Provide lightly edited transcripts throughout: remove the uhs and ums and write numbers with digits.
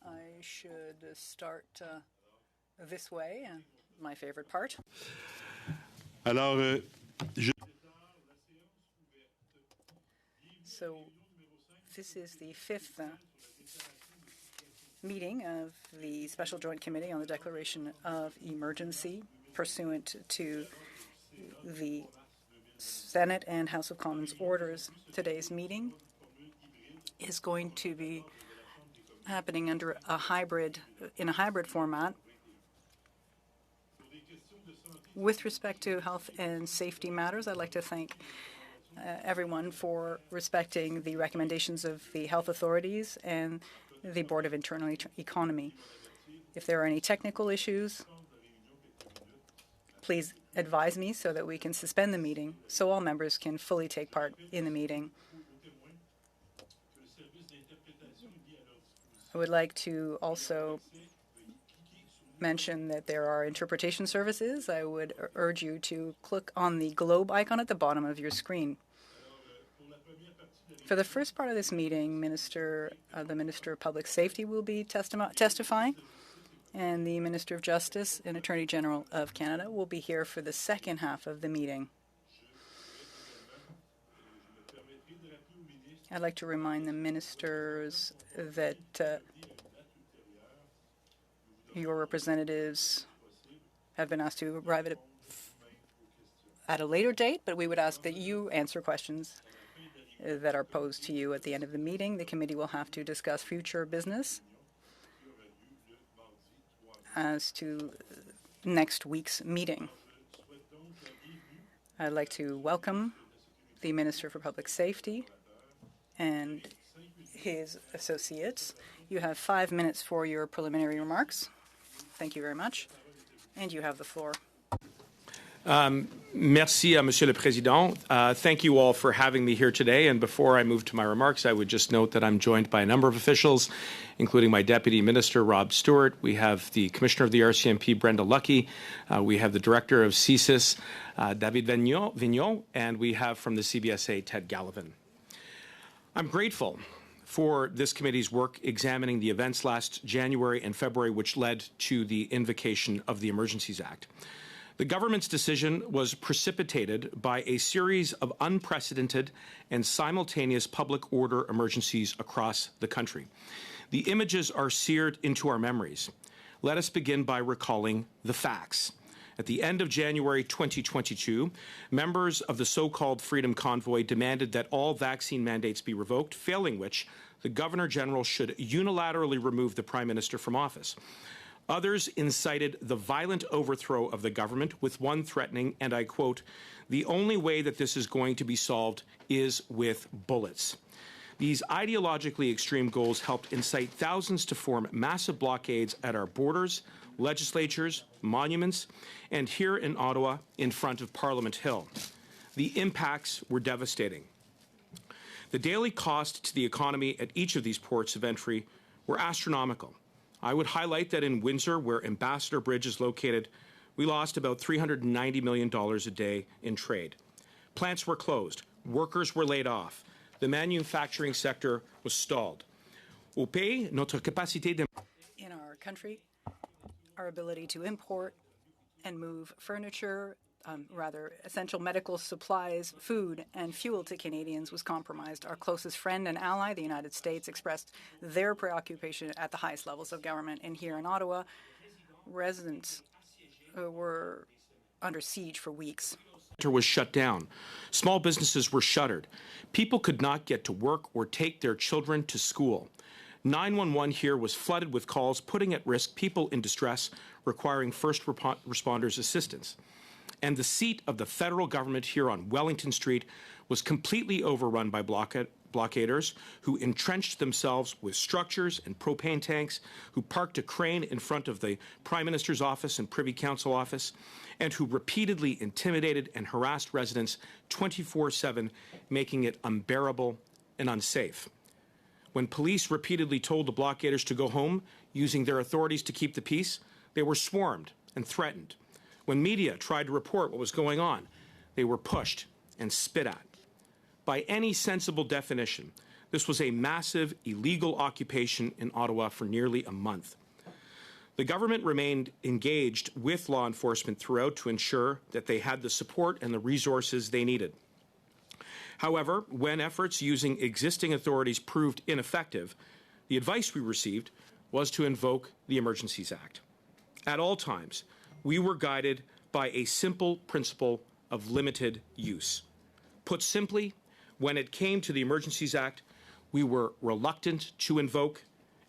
I should start this way, my favorite part. Alors, So this is the fifth meeting of the Special Joint Committee on the Declaration of Emergency pursuant to the Senate and House of Commons orders. Today's meeting is going to be happening in a hybrid format. With respect to health and safety matters, I'd like to thank everyone for respecting the recommendations of the health authorities and the Board of Internal Economy. If there are any technical issues, please advise me so that we can suspend the meeting so all members can fully take part in the meeting. I would like to also mention that there are interpretation services. I would urge you to click on the globe icon at the bottom of your screen. For the first part of this meeting, the Minister of Public Safety will be testifying, and the Minister of Justice and Attorney General of Canada will be here for the second half of the meeting. I'd like to remind the ministers that your representatives have been asked to arrive at a later date, but we would ask that you answer questions that are posed to you at the end of the meeting. The committee will have to discuss future business as to next week's meeting. I'd like to welcome the Minister for Public Safety and his associates. You have 5 minutes for your preliminary remarks. Thank you very much. And you have the floor. Merci, Monsieur le Président. Thank you all for having me here today. And before I move to my remarks, I would just note that I'm joined by a number of officials, including my Deputy Minister, Rob Stewart. We have the Commissioner of the RCMP, Brenda Lucki. We have the Director of CSIS, David Vigneault. And we have from the CBSA, Ted Gallivan. I'm grateful for this committee's work examining the events last January and February which led to the invocation of the Emergencies Act. The government's decision was precipitated by a series of unprecedented and simultaneous public order emergencies across the country. The images are seared into our memories. Let us begin by recalling the facts. At the end of January 2022, members of the so-called Freedom Convoy demanded that all vaccine mandates be revoked, failing which the Governor-General should unilaterally remove the Prime Minister from office. Others incited the violent overthrow of the government, with one threatening, and I quote, "The only way that this is going to be solved is with bullets." These ideologically extreme goals helped incite thousands to form massive blockades at our borders, legislatures, monuments, and here in Ottawa in front of Parliament Hill. The impacts were devastating. The daily cost to the economy at each of these ports of entry were astronomical. I would highlight that in Windsor, where Ambassador Bridge is located, we lost about $390 million a day in trade. Plants were closed. Workers were laid off. The manufacturing sector was stalled. Au pays, notre capacité de... In our country, our ability to import and move furniture, essential medical supplies, food, and fuel to Canadians was compromised. Our closest friend and ally, the United States, expressed their preoccupation at the highest levels of government. And here in Ottawa, residents were under siege for weeks. Was shut down. Small businesses were shuttered. People could not get to work or take their children to school. 911 here was flooded with calls, putting at risk people in distress requiring first responders' assistance. And the seat of the federal government here on Wellington Street was completely overrun by blockaders who entrenched themselves with structures and propane tanks, who parked a crane in front of the Prime Minister's office and Privy Council office, and who repeatedly intimidated and harassed residents 24/7, making it unbearable and unsafe. When police repeatedly told the blockaders to go home, using their authorities to keep the peace, they were swarmed and threatened. When media tried to report what was going on, they were pushed and spit at. By any sensible definition, This was a massive illegal occupation in Ottawa for nearly a month. The government remained engaged with law enforcement throughout to ensure that they had the support and the resources they needed. However, when efforts using existing authorities proved ineffective, the advice we received was to invoke the Emergencies Act. At all times, we were guided by a simple principle of limited use. Put simply, when it came to the Emergencies Act, we were reluctant to invoke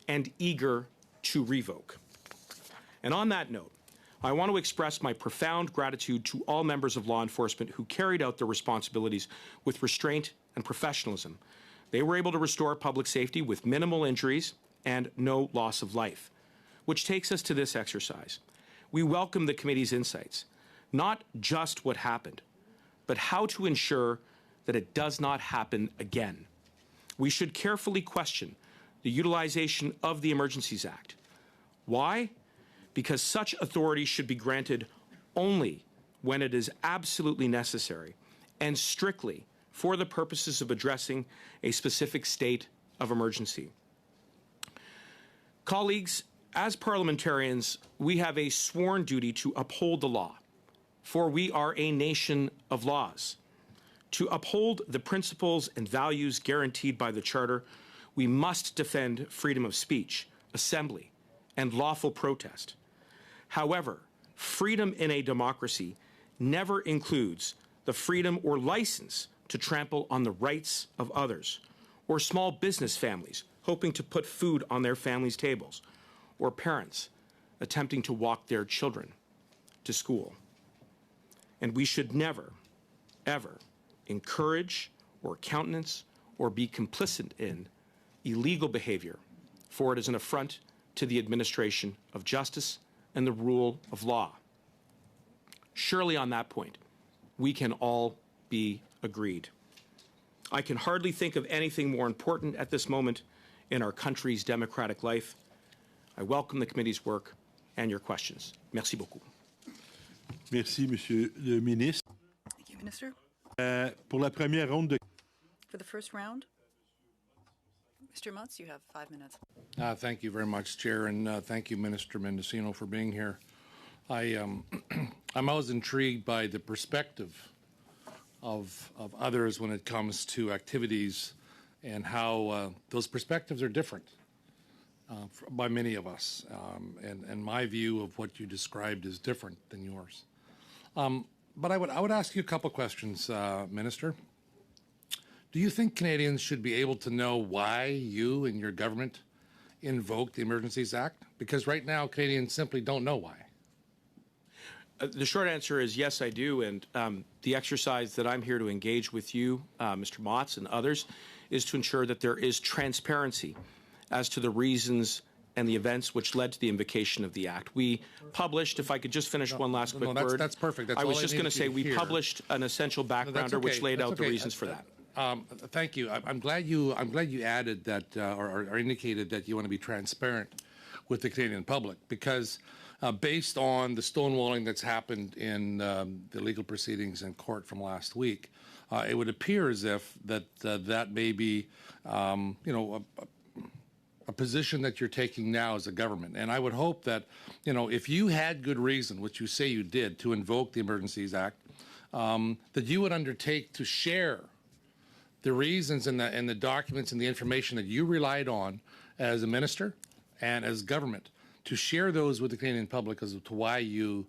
and eager to revoke. And on that note, I want to express my profound gratitude to all members of law enforcement who carried out their responsibilities with restraint and professionalism. They were able to restore public safety with minimal injuries and no loss of life. Which takes us to this exercise. We welcome the committee's insights, not just what happened, but how to ensure that it does not happen again. We should carefully question the utilization of the Emergencies Act. Why? Because such authority should be granted only when it is absolutely necessary and strictly for the purposes of addressing a specific state of emergency. Colleagues, as parliamentarians, we have a sworn duty to uphold the law, for we are a nation of laws. To uphold the principles and values guaranteed by the Charter, we must defend freedom of speech, assembly, and lawful protest. However, freedom in a democracy never includes the freedom or license to trample on the rights of others, or small business families hoping to put food on their families' tables, or parents attempting to walk their children to school. And we should never, ever encourage or countenance or be complicit in illegal behavior, for it is an affront to the administration of justice and the rule of law. Surely on that point, we can all be agreed. I can hardly think of anything more important at this moment in our country's democratic life. I welcome the committee's work and your questions. Merci beaucoup. Merci, Monsieur le Ministre. Thank you, Minister. Pour la première ronde de... For the first round, Mr. Mutz, you have 5 minutes. Thank you very much, Chair, and thank you, Minister Mendicino, for being here. I'm always intrigued by the perspective of others when it comes to activities and how those perspectives are different by many of us. And my view of what you described is different than yours. But I would ask you a couple questions, Minister. Do you think Canadians should be able to know why you and your government invoked the Emergencies Act? Because right now, Canadians simply don't know why. The short answer is yes, I do. And the exercise that I'm here to engage with you, Mr. Motz and others, is to ensure that there is transparency as to the reasons and the events which led to the invocation of the Act. We published, if I could just finish one last quick word. That's perfect. That's I was all just going to say we published an essential backgrounder which laid out the reasons for that. Thank you. I'm glad you added that or indicated that you want to be transparent with the Canadian public, because based on the stonewalling that's happened in the legal proceedings in court from last week, it would appear as if that may be a position that you're taking now as a government. And I would hope that, if you had good reason, which you say you did, to invoke the Emergencies Act, that you would undertake to share the reasons and the documents and the information that you relied on as a minister and as government, to share those with the Canadian public as to why you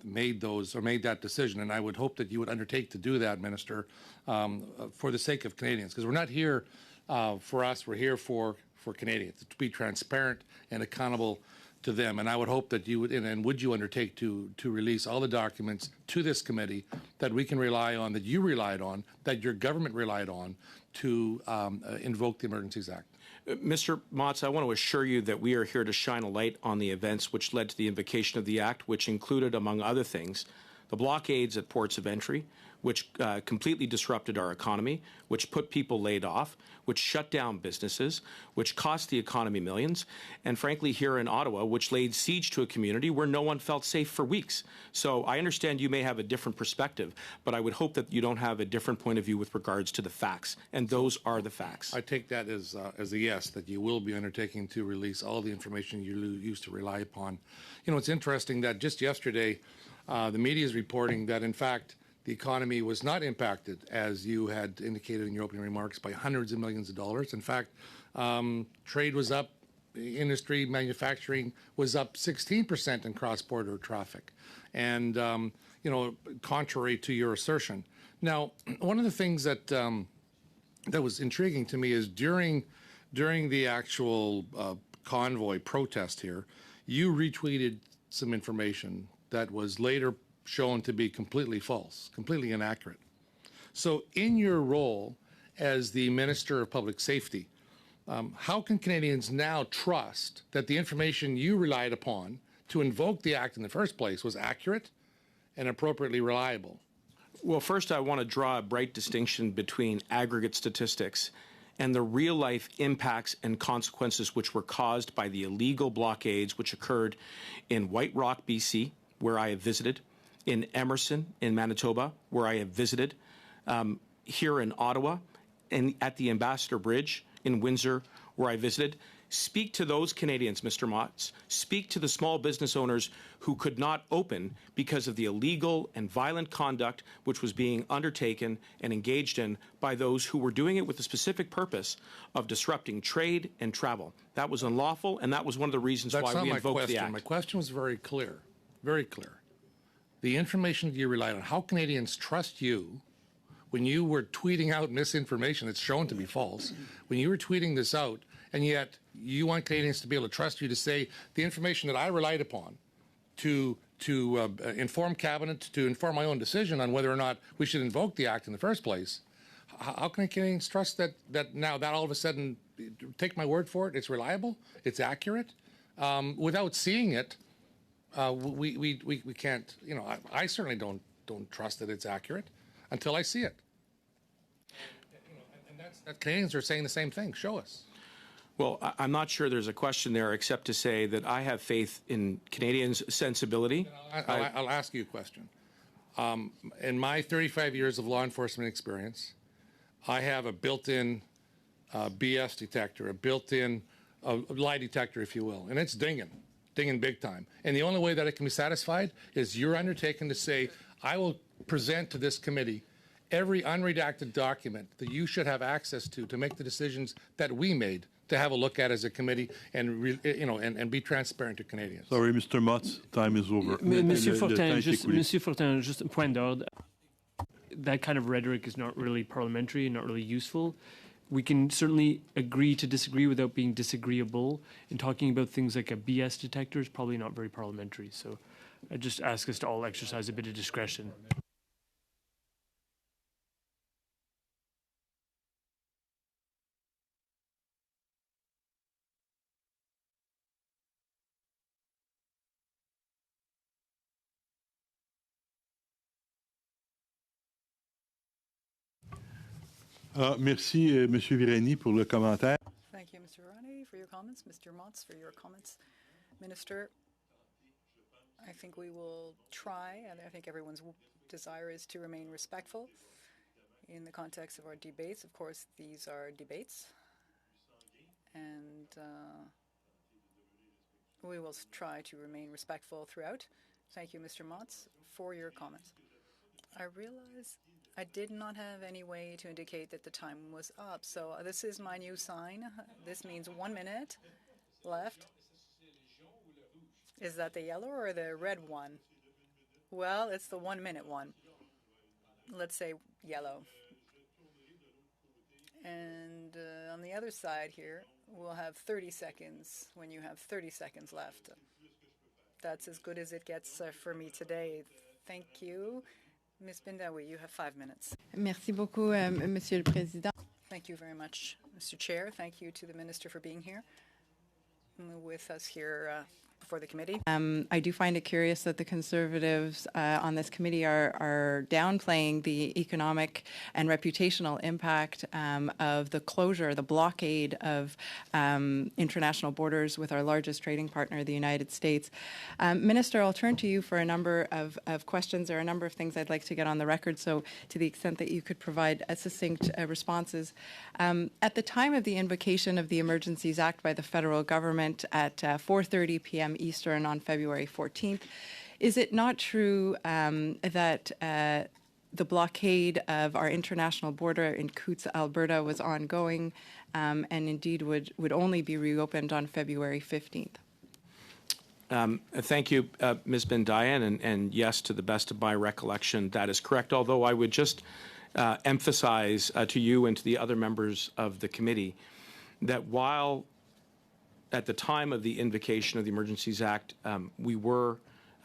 made that decision. And I would hope that you would undertake to do that, Minister, for the sake of Canadians, because we're not here for us. We're here for Canadians, to be transparent and accountable to them. And I would hope that you would, and would you undertake to release all the documents to this committee that we can rely on, that you relied on, that your government relied on to invoke the Emergencies Act? Mr. Motz, I want to assure you that we are here to shine a light on the events which led to the invocation of the Act, which included, among other things, the blockades at ports of entry, which completely disrupted our economy, which put people laid off, which shut down businesses, which cost the economy millions, and frankly here in Ottawa, which laid siege to a community where no one felt safe for weeks. So I understand you may have a different perspective, but I would hope that you don't have a different point of view with regards to the facts, and those are the facts. I take that as a yes, that you will be undertaking to release all the information you used to rely upon. You know, it's interesting that just yesterday, the media is reporting that, in fact, the economy was not impacted, as you had indicated in your opening remarks, by hundreds of millions of dollars. In fact, trade was up, industry, manufacturing was up 16% in cross-border traffic, and you know, contrary to your assertion. Now, one of the things that that was intriguing to me is during the actual convoy protest here, you retweeted some information that was later shown to be completely false, completely inaccurate. So in your role as the Minister of Public Safety, how can Canadians now trust that the information you relied upon to invoke the Act in the first place was accurate and appropriately reliable? Well, first, I want to draw a bright distinction between aggregate statistics and the real-life impacts and consequences which were caused by the illegal blockades which occurred in White Rock, BC, where I have visited, in Emerson, in Manitoba, where I have visited, here in Ottawa, and at the Ambassador Bridge in Windsor, where I visited. Speak to those Canadians, Mr. Motts. Speak to the small business owners who could not open because of the illegal and violent conduct which was being undertaken and engaged in by those who were doing it with the specific purpose of disrupting trade and travel. That was unlawful, and that was one of the reasons why we invoked the Act. My question was very clear, very clear. The information that you relied on, how Canadians trust you when you were tweeting out misinformation that's shown to be false, when you were tweeting this out, and yet you want Canadians to be able to trust you to say the information that I relied upon to inform Cabinet, to inform my own decision on whether or not we should invoke the Act in the first place. How can Canadians trust that now that all of a sudden, take my word for it, it's reliable, it's accurate? Without seeing it, we can't, you know, I certainly don't trust that it's accurate until I see it. And that Canadians are saying the same thing. Show us. Well, I'm not sure there's a question there, except to say that I have faith in Canadians' sensibility. I'll ask you a question. In my 35 years of law enforcement experience, I have a built-in BS detector, a built-in lie detector, if you will, and it's dinging big time. And the only way that it can be satisfied is you're undertaking to say, I will present to this committee every unredacted document that you should have access to make the decisions that we made to have a look at as a committee and and be transparent to Canadians. Sorry, Mr. Motts, time is over. Monsieur Fortin, just a point d'ordre. That kind of rhetoric is not really parliamentary and not really useful. We can certainly agree to disagree without being disagreeable, and talking about things like a BS detector is probably not very parliamentary. So I just ask us to all exercise a bit of discretion. Merci, Monsieur Virani, pour le commentaire. Thank you, Mr. Virani, for your comments. Mr. Motts, for your comments. Minister, I think we will try, and I think everyone's desire is to remain respectful in the context of our debates. Of course, these are debates, and we will try to remain respectful throughout. Thank you, Mr. Motts, for your comments. I realize I did not have any way to indicate that the time was up, so this is my new sign. This means 1 minute left. Is that the yellow or the red one? Well, it's the 1 minute one. Let's say yellow. And on the other side here, we'll have 30 seconds when you have 30 seconds left. That's as good as it gets for me today. Thank you. Ms. Bindawi, you have 5 minutes. Merci beaucoup, Monsieur le Président. Thank you very much, Mr. Chair. Thank you to the Minister for being here with us here before the committee. I do find it curious that the Conservatives on this committee are downplaying the economic and reputational impact of the closure, the blockade of international borders with our largest trading partner, the United States. Minister, I'll turn to you for a number of questions. There are a number of things I'd like to get on the record, so to the extent that you could provide succinct responses. At the time of the invocation of the Emergencies Act by the federal government at 4:30 p.m. Eastern on February 14th. Is it not true that the blockade of our international border in Coutts, Alberta was ongoing and indeed would only be reopened on February 15th? Thank you, Ms. Bendayan, and yes, to the best of my recollection, that is correct, although I would just emphasize to you and to the other members of the committee that while at the time of the invocation of the Emergencies Act, we were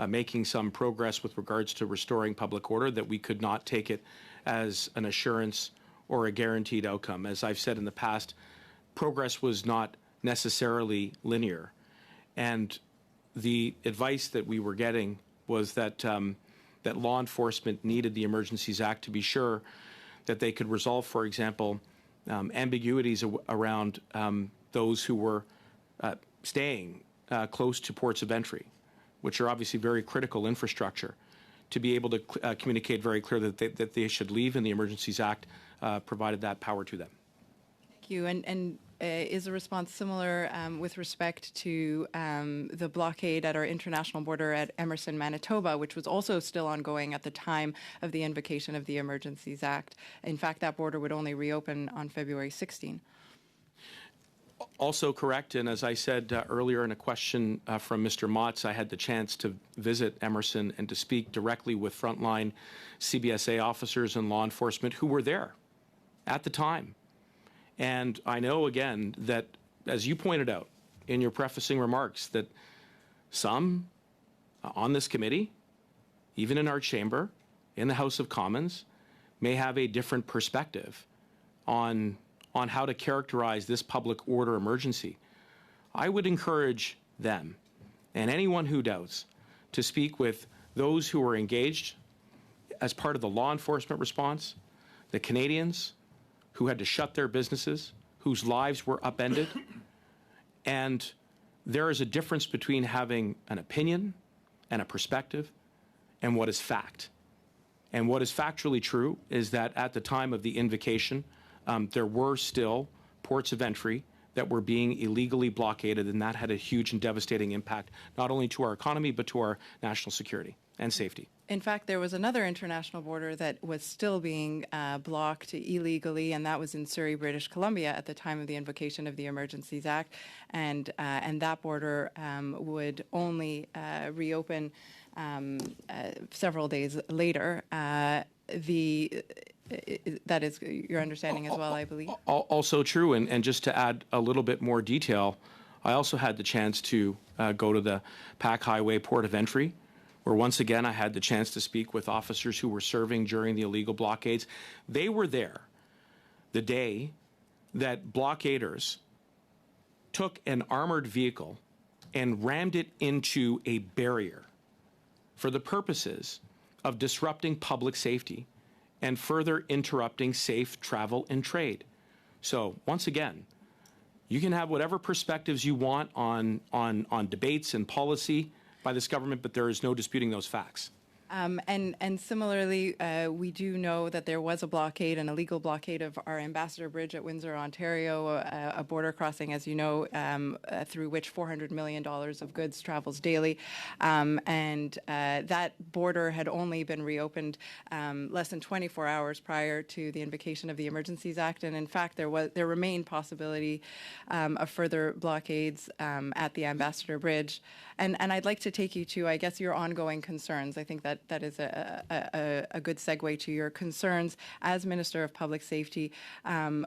making some progress with regards to restoring public order, that we could not take it as an assurance or a guaranteed outcome. As I've said in the past, progress was not necessarily linear. And the advice that we were getting was that, that law enforcement needed the Emergencies Act to be sure that they could resolve, for example, ambiguities around those who were staying close to ports of entry, which are obviously very critical infrastructure, to be able to communicate very clearly that they should leave, and the Emergencies Act provided that power to them. Thank you. And is the response similar with respect to the blockade at our international border at Emerson, Manitoba, which was also still ongoing at the time of the invocation of the Emergencies Act? In fact, that border would only reopen on February 16. Also correct, and as I said earlier in a question from Mr. Motz, I had the chance to visit Emerson and to speak directly with frontline CBSA officers and law enforcement who were there at the time. And I know, again, that, as you pointed out in your prefacing remarks, that some on this committee, even in our chamber, in the House of Commons, may have a different perspective on how to characterize this public order emergency. I would encourage them and anyone who doubts to speak with those who are engaged as part of the law enforcement response, the Canadians who had to shut their businesses, whose lives were upended. And there is a difference between having an opinion and a perspective and what is fact. And what is factually true is that at the time of the invocation, there were still ports of entry that were being illegally blockaded, and that had a huge and devastating impact, not only to our economy, but to our national security and safety. In fact, there was another international border that was still being blocked illegally, and that was in Surrey, British Columbia at the time of the invocation of the Emergencies Act, and that border would only reopen several days later. That is your understanding as well, I believe. Also true, and just to add a little bit more detail, I also had the chance to go to the Pac Highway port of entry, where once again I had the chance to speak with officers who were serving during the illegal blockades. They were there the day that blockaders took an armored vehicle and rammed it into a barrier for the purposes of disrupting public safety and further interrupting safe travel and trade. So once again, you can have whatever perspectives you want on debates and policy by this government, but there is no disputing those facts. And similarly, we do know that there was a blockade, an illegal blockade of our Ambassador Bridge at Windsor, Ontario, a border crossing, as you know, through which $400 million of goods travels daily. And that border had only been reopened less than 24 hours prior to the invocation of the Emergencies Act. And in fact, there remained possibility of further blockades at the Ambassador Bridge. And I'd like to take you to, I guess, your ongoing concerns. I think that is a good segue to your concerns as Minister of Public Safety.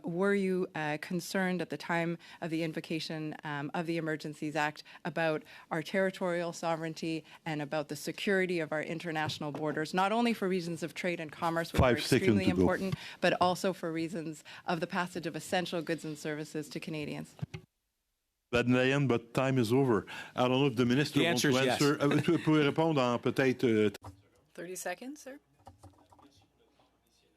Were you concerned at the time of the invocation of the Emergencies Act about our territorial sovereignty and about the security of our international borders, not only for reasons of trade and commerce, which are extremely important, but also for reasons of the passage of essential goods and services to Canadians? Van Leyen, but time is over. I don't know if the minister The wants answer to is answer. Vous pouvez répondre en peut-être 30 seconds, sir.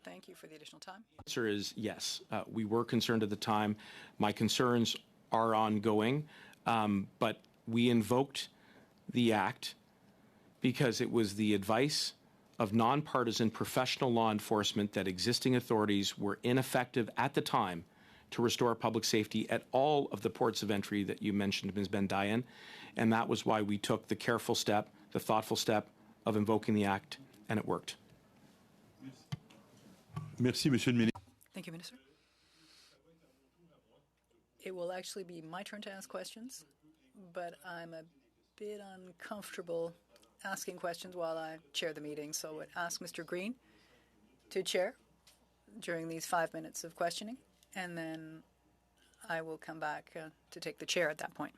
Thank you for the additional time. The answer is yes. We were concerned at the time. My concerns are ongoing, but we invoked the act because it was the advice of nonpartisan professional law enforcement that existing authorities were ineffective at the time to restore public safety at all of the ports of entry that you mentioned, Ms. Bendayan, and that was why we took the careful step, the thoughtful step of invoking the act, and it worked. Merci, Monsieur le Ministre. Thank you, Minister. It will actually be my turn to ask questions, but I'm a bit uncomfortable asking questions while I chair the meeting, so I would ask Mr. Green to chair during these 5 minutes of questioning, and then I will come back to take the chair at that point.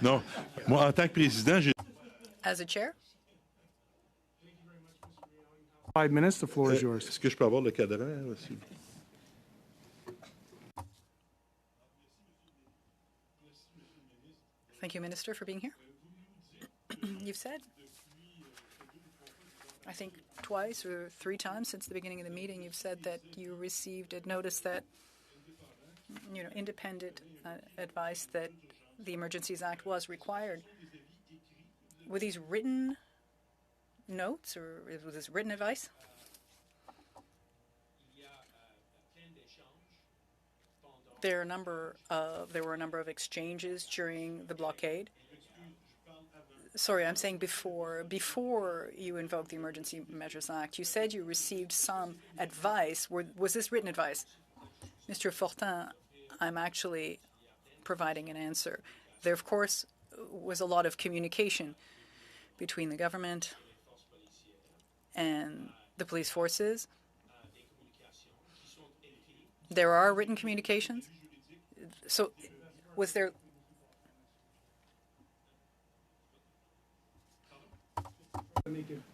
Non, moi, en tant que président, j'ai... As a chair, 5 minutes, the floor is yours. Est-ce que je peux avoir le cadran, monsieur? thank you, Minister, for being here. You've said, I think twice or 3 times since the beginning of the meeting, you've said that you received a notice that, independent advice that the Emergencies Act was required. Were these written notes, or was this written advice? There were a number of exchanges during the blockade. Sorry, I'm saying before you invoked the Emergency Measures Act, you said you received some advice. Was this written advice? Mr. Fortin, I'm actually providing an answer. There, of course, was a lot of communication between the government and the police forces. There are written communications. So, was there...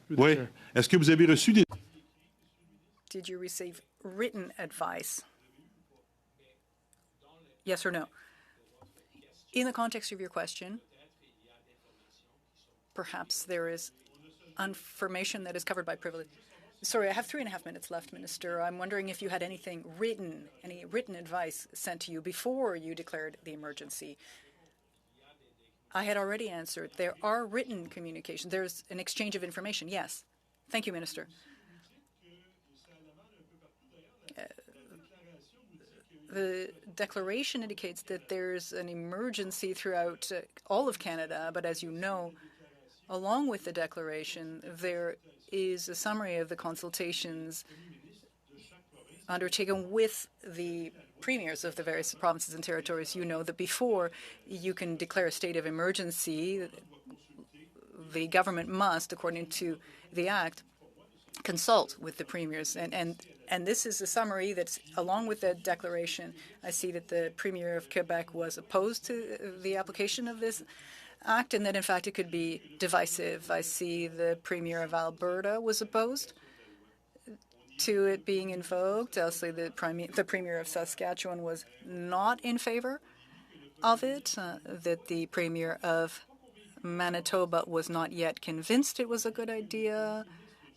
Oui. Est-ce que vous avez reçu des... Did you receive written advice? Yes or no? In the context of your question, perhaps there is information that is covered by privilege. Sorry, I have 3.5 minutes left, Minister. I'm wondering if you had any written advice sent to you before you declared the emergency. I had already answered. There are written communications. There's an exchange of information. Yes. Thank you, Minister. The declaration indicates that there's an emergency throughout all of Canada, but as you know, along with the declaration, there is a summary of the consultations undertaken with the premiers of the various provinces and territories. You know that before you can declare a state of emergency, the government must, according to the Act, consult with the premiers. And this is a summary that's along with the declaration. I see that the Premier of Quebec was opposed to the application of this Act, and that in fact it could be divisive. I see the Premier of Alberta was opposed to it being invoked. Also, the Premier of Saskatchewan was not in favor of it. That the Premier of Manitoba was not yet convinced it was a good idea.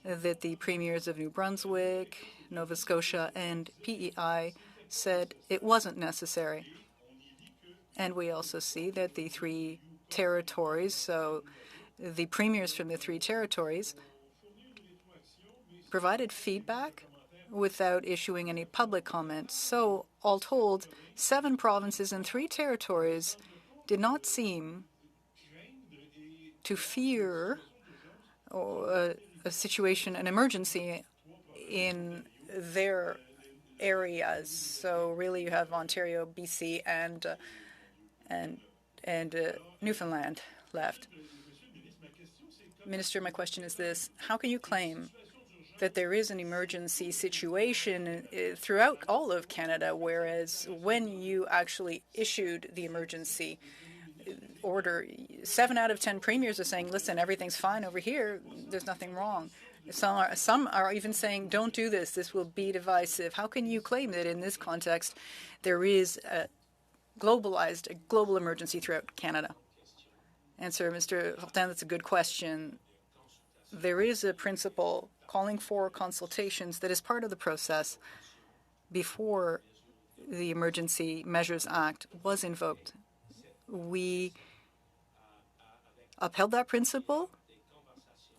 That the Premiers of New Brunswick, Nova Scotia, and PEI said it wasn't necessary. And we also see that the 3 territories, so the premiers from the 3 territories, provided feedback without issuing any public comment. So, all told, 7 provinces and 3 territories did not seem to fear a situation, an emergency in their areas. So really you have Ontario, BC, and Newfoundland left. Minister, my question is this. How can you claim that there is an emergency situation throughout all of Canada, whereas when you actually issued the emergency order, 7 out of 10 premiers are saying, listen, everything's fine over here, there's nothing wrong. Some are even saying, don't do this, this will be divisive. How can you claim that in this context there is globalized, a global emergency throughout Canada? Answer, Mr. Fortin, that's a good question. There is a principle calling for consultations that is part of the process before the Emergency Measures Act was invoked. We upheld that principle.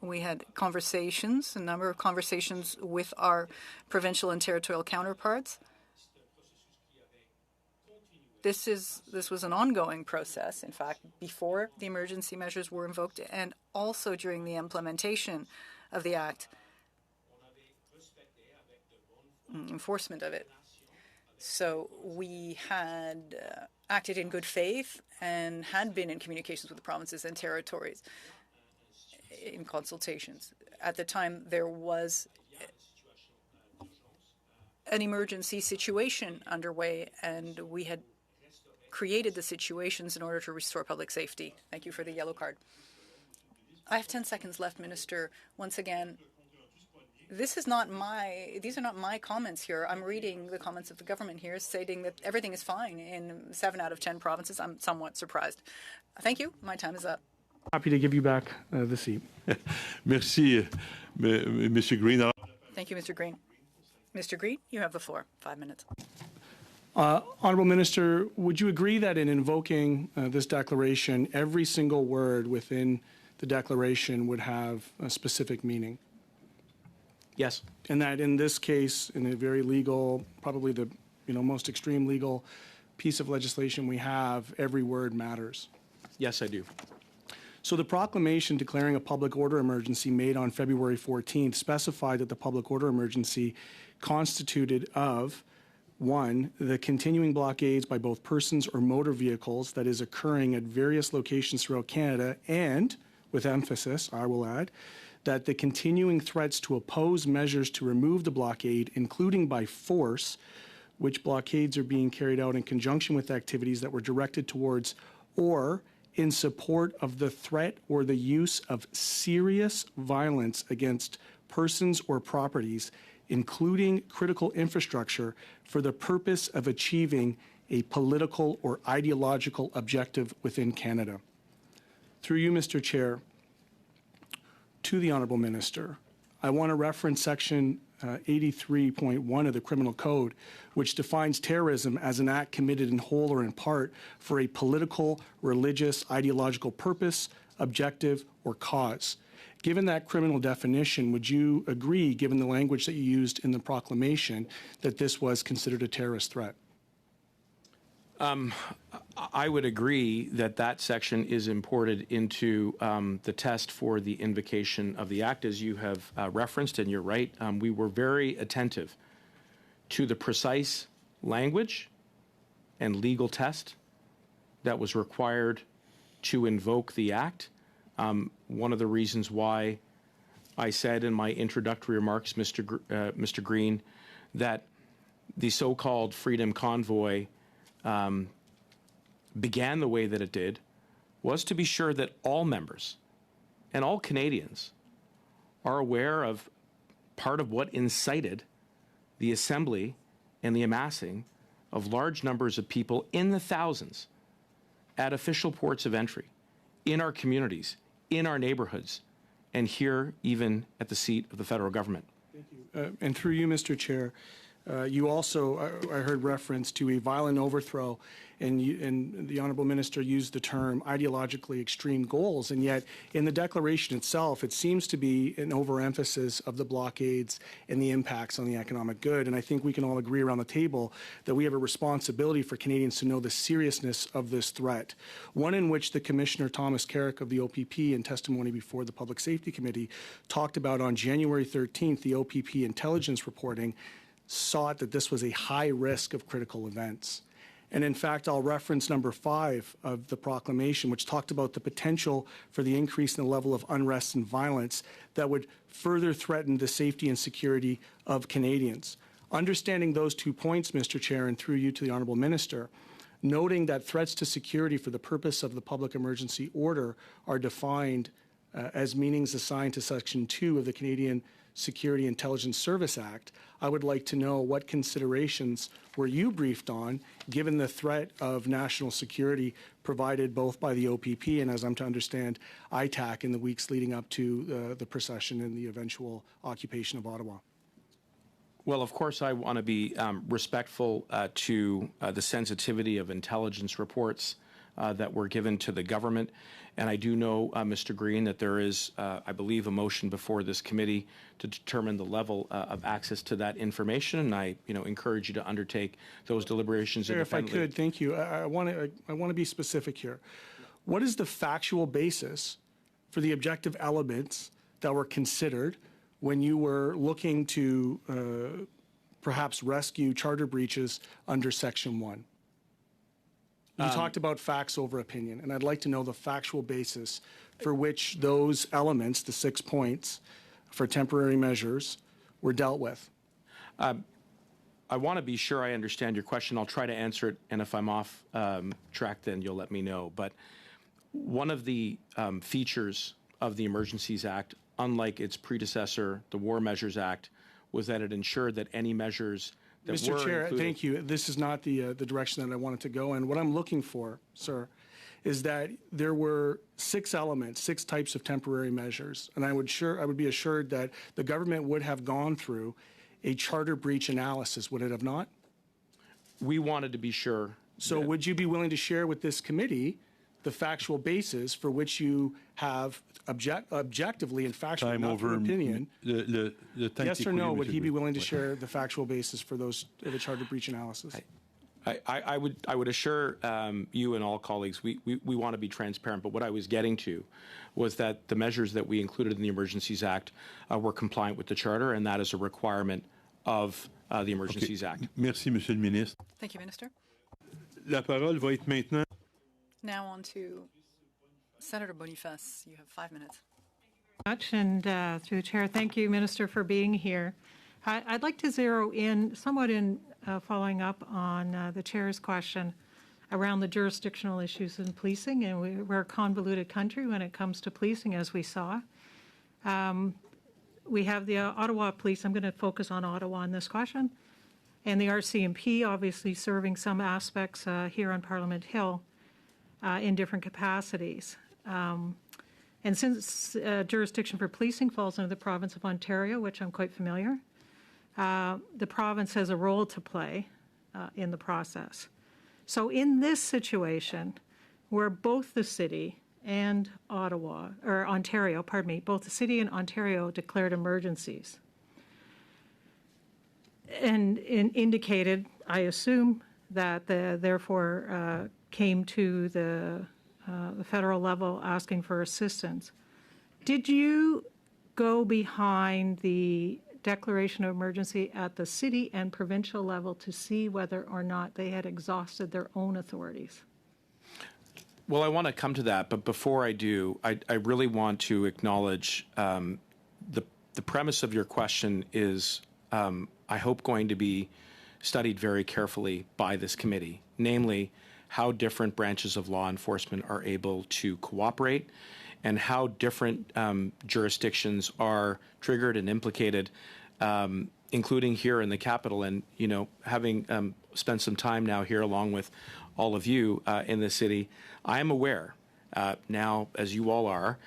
We had conversations, a number of conversations with our provincial and territorial counterparts. This was an ongoing process, in fact, before the emergency measures were invoked and also during the implementation of the Act, enforcement of it. So we had acted in good faith and had been in communications with the provinces and territories in consultations. At the time, there was an emergency situation underway, and we had created the situations in order to restore public safety. Thank you for the yellow card. I have 10 seconds left, Minister. Once again, these are not my comments here. I'm reading the comments of the government here stating that everything is fine in 7 out of 10 provinces. I'm somewhat surprised. Thank you. My time is up. Happy to give you back the seat. Merci, Monsieur Green. Thank you, Mr. Green. Mr. Green, you have the floor. 5 minutes. Honourable Minister, would you agree that in invoking this declaration, every single word within the declaration would have a specific meaning? Yes. And that in this case, in a very legal, probably the most extreme legal piece of legislation we have, every word matters? Yes, I do. So the proclamation declaring a public order emergency made on February 14th specified that the public order emergency constituted of 1, the continuing blockades by both persons or motor vehicles that is occurring at various locations throughout Canada, and, with emphasis, I will add, that the continuing threats to oppose measures to remove the blockade, including by force, which blockades are being carried out in conjunction with activities that were directed towards or in support of the threat or the use of serious violence against persons or properties, including critical infrastructure, for the purpose of achieving a political or ideological objective within Canada. Through you, Mr. Chair, to the Honourable Minister, I want to reference Section 83.1 of the Criminal Code, which defines terrorism as an act committed in whole or in part for a political, religious, ideological purpose, objective, or cause. Given that criminal definition, would you agree, given the language that you used in the proclamation, that this was considered a terrorist threat? I would agree that that section is imported into the test for the invocation of the Act, as you have referenced, and you're right. We were very attentive to the precise language and legal test that was required to invoke the Act. One of the reasons why I said in my introductory remarks, Mr. Green, that the so-called Freedom Convoy began the way that it did was to be sure that all members and all Canadians are aware of part of what incited the assembly and the amassing of large numbers of people in the thousands at official ports of entry, in our communities, in our neighborhoods, and here even at the seat of the federal government. Thank you. And through you, Mr. Chair, you also, I heard reference to a violent overthrow, and the Honourable Minister used the term ideologically extreme goals, and yet in the declaration itself, it seems to be an overemphasis of the blockades and the impacts on the economic good. And I think we can all agree around the table that we have a responsibility for Canadians to know the seriousness of this threat, one in which the Commissioner Thomas Carrick of the OPP, in testimony before the Public Safety Committee, talked about on January 13th, the OPP intelligence reporting sought that this was a high risk of critical events. And in fact, I'll reference number 5 of the proclamation, which talked about the potential for the increase in the level of unrest and violence that would further threaten the safety and security of Canadians. Understanding those 2 points, Mr. Chair, and through you to the Honourable Minister, noting that threats to security for the purpose of the public emergency order are defined as meanings assigned to Section 2 of the Canadian Security Intelligence Service Act, I would like to know what considerations were you briefed on, given the threat of national security provided both by the OPP and, as I'm to understand, ITAC in the weeks leading up to the procession and the eventual occupation of Ottawa. Well, of course, I want to be respectful to the sensitivity of intelligence reports that were given to the government. And I do know, Mr. Green, that there is, I believe, a motion before this committee to determine the level of access to that information. And I, encourage you to undertake those deliberations Sir, if I independently. could, thank you. I want to be specific here. What is the factual basis for the objective elements that were considered when you were looking to perhaps rescue charter breaches under Section 1? You talked about facts over opinion, and I'd like to know the factual basis for which those elements, the 6 points for temporary measures, were dealt with. I want to be sure I understand your question. I'll try to answer it, and if I'm off track, then you'll let me know. But one of the features of the Emergencies Act, unlike its predecessor, the War Measures Act, was that it ensured that any measures that Mr. were Chair, included. thank you. This is not the direction that I wanted to go in. What I'm looking for, sir, is that there were 6 elements, 6 types of temporary measures, and I would be assured that the government would have gone through a charter breach analysis, would it have not? We wanted to be sure. So would you be willing to share with this committee the factual basis for which you have objectively and factually, Time not over. through opinion, Le temps yes est or écoulé, no, would Monsieur he be Green. willing to share the factual basis for the charter breach analysis? I would assure you and all colleagues, we want to be transparent, but what I was getting to was that the measures that we included in the Emergencies Act were compliant with the Charter, and that is a requirement of the Emergencies Act. Merci, Monsieur le Ministre. Thank you, Minister. La parole va être maintenant. Now on to Senator Boniface. You have 5 minutes. Much, and through the chair, thank you, Minister, for being here. I'd like to zero in somewhat in following up on the chair's question around the jurisdictional issues in policing, and we're a convoluted country when it comes to policing, as we saw. We have the Ottawa Police. I'm going to focus on Ottawa in this question, and the RCMP obviously serving some aspects here on Parliament Hill in different capacities. And since jurisdiction for policing falls under the province of Ontario, which I'm quite familiar, the province has a role to play in the process. So in this situation, where both the city and Ontario, both the city and Ontario declared emergencies and indicated, I assume, that therefore came to the federal level asking for assistance. Did you go behind the declaration of emergency at the city and provincial level to see whether or not they had exhausted their own authorities? Well, I want to come to that, but before I do, I really want to acknowledge the premise of your question is, I hope, going to be studied very carefully by this committee, namely how different branches of law enforcement are able to cooperate and how different jurisdictions are triggered and implicated, including here in the capital. And, having spent some time now here along with all of you in the city, I am aware now, as you all are,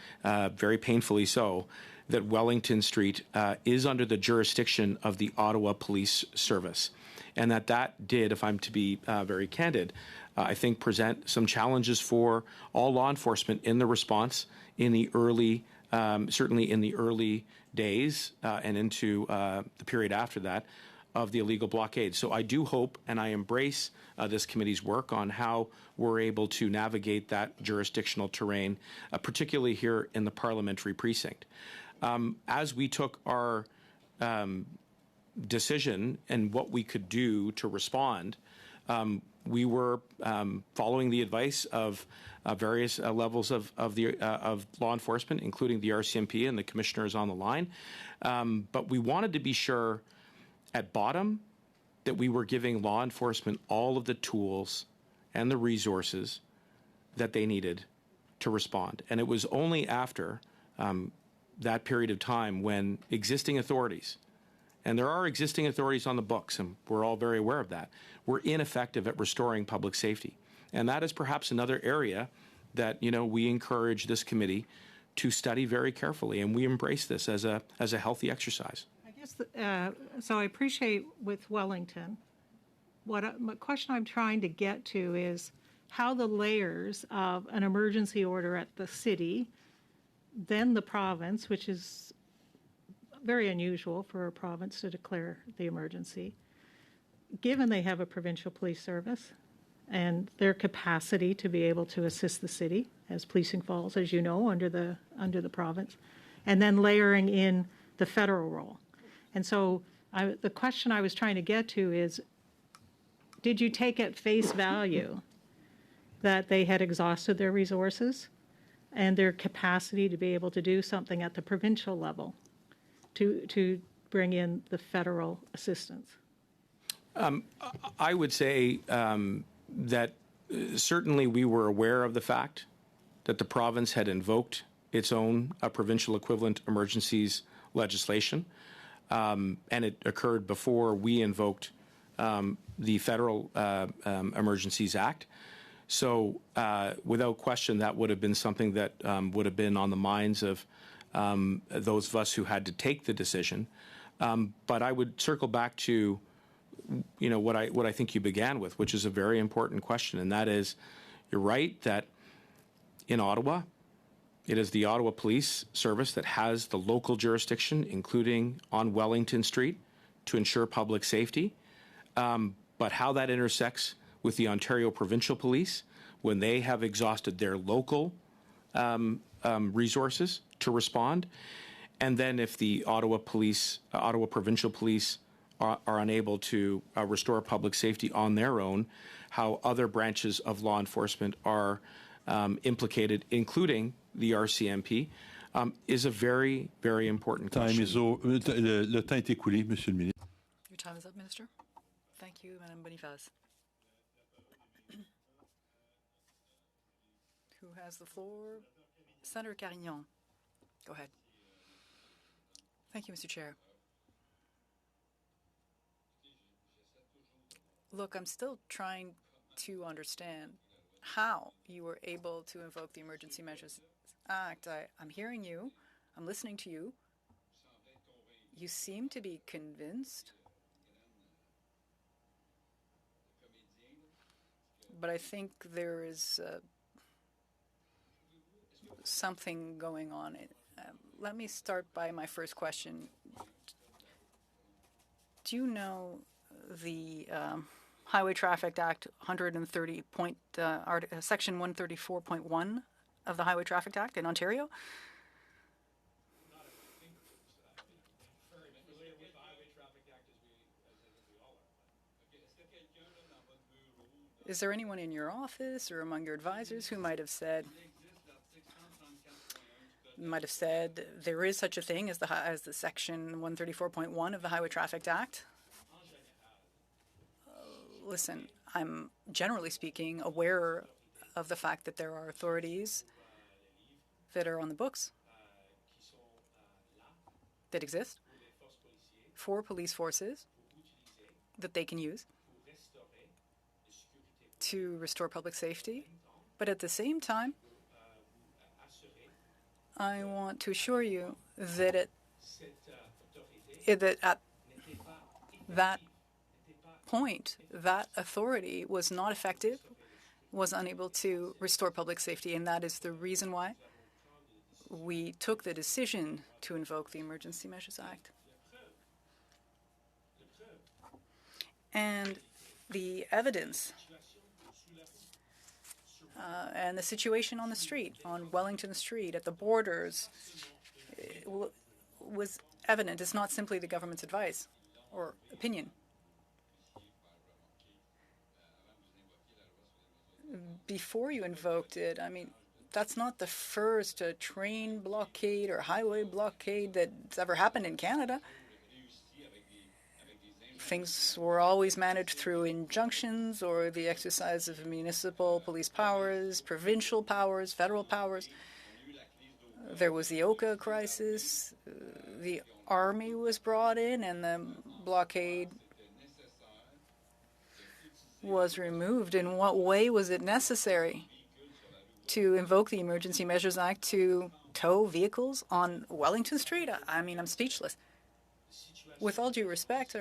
very painfully so, that Wellington Street is under the jurisdiction of the Ottawa Police Service. And that did, if I'm to be very candid, I think present some challenges for all law enforcement in the response in the early, certainly in the early days and into the period after that of the illegal blockade. So I do hope and I embrace this committee's work on how we're able to navigate that jurisdictional terrain, particularly here in the parliamentary precinct. As we took our decision and what we could do to respond, we were following the advice of various levels of law enforcement, including the RCMP and the commissioners on the line. But we wanted to be sure at bottom that we were giving law enforcement all of the tools and the resources that they needed to respond. And it was only after that period of time when existing authorities, and there are existing authorities on the books, and we're all very aware of that, were ineffective at restoring public safety. And that is perhaps another area that, we encourage this committee to study very carefully, and we embrace this as a healthy exercise. I guess, so I appreciate with Wellington, my question I'm trying to get to is how the layers of an emergency order at the city, then the province, which is very unusual for a province to declare the emergency, given they have a provincial police service and their capacity to be able to assist the city as policing falls, as you know, under the province, and then layering in the federal role. And so the question I was trying to get to is, did you take at face value that they had exhausted their resources and their capacity to be able to do something at the provincial level to bring in the federal assistance? I would say that certainly we were aware of the fact that the province had invoked its own provincial equivalent emergencies legislation, and it occurred before we invoked the Federal Emergencies Act. So without question, that would have been something that would have been on the minds of those of us who had to take the decision. But I would circle back to what I think you began with, which is a very important question, and that is, you're right that in Ottawa, it is the Ottawa Police Service that has the local jurisdiction, including on Wellington Street, to ensure public safety. But how that intersects with the Ontario Provincial Police when they have exhausted their local resources to respond, and then if the Ottawa Provincial Police are unable to restore public safety on their own, how other branches of law enforcement are implicated, including the RCMP, is a very, very important question. Le temps est écoulé, Monsieur le Ministre. Your time is up, Minister. Thank you, Madame Boniface. Who has the floor? Senator Carignan. Go ahead. Thank you, Mr. Chair. Look, I'm still trying to understand how you were able to invoke the Emergency Measures Act. I'm hearing you. I'm listening to you. You seem to be convinced. But I think there is something going on. Let me start by my first question. Do you know the Highway Traffic Act 130 Section 134.1 of the Highway Traffic Act in Ontario? Is there anyone in your office or among your advisors who might have said there is such a thing as the Section 134.1 of the Highway Traffic Act? Listen, I'm generally speaking aware of the fact that there are authorities that are on the books that exist for police forces that they can use to restore public safety. But at the same time, I want to assure you that at that point, that authority was not effective, was unable to restore public safety, and that is the reason why we took the decision to invoke the Emergency Measures Act. And the evidence and the situation on the street, on Wellington Street, at the borders, was evident. It's not simply the government's advice or opinion. Before you invoked it, I mean, that's not the first train blockade or highway blockade that's ever happened in Canada. Things were always managed through injunctions or the exercise of municipal police powers, provincial powers, federal powers. There was the Oka crisis, the army was brought in, and the blockade was removed. In what way was it necessary to invoke the Emergency Measures Act to tow vehicles on Wellington Street? I mean, I'm speechless. With all due respect,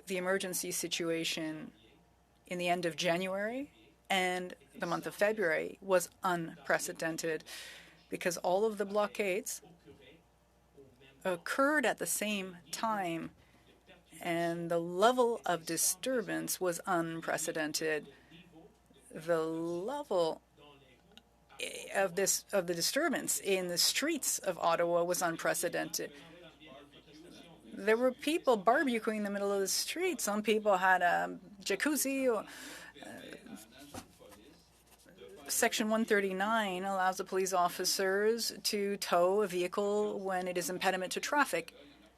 the emergency situation in the end of January and the month of February was unprecedented because all of the blockades occurred at the same time, and the level of disturbance was unprecedented. The level of the disturbance in the streets of Ottawa was unprecedented. There were people barbecuing in the middle of the street. Some people had a jacuzzi. Or, Section 139 allows the police officers to tow a vehicle when it is impediment to traffic.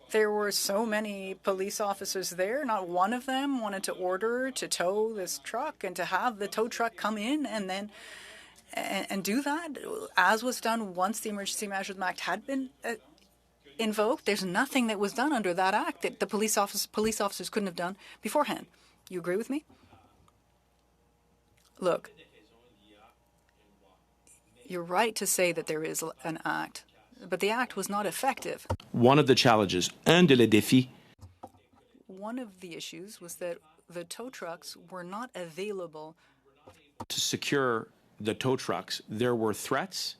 There were so many police officers there, not one of them wanted to order to tow this truck and to have the tow truck come in and then and do that, as was done once the Emergency Measures Act had been invoked. There's nothing that was done under that act that the police officers couldn't have done beforehand. You agree with me? Look, you're right to say that there is an act, but the act was not effective. One of the challenges, un de les défis, one of the issues was that the tow trucks were not available to secure the tow trucks. There were threats.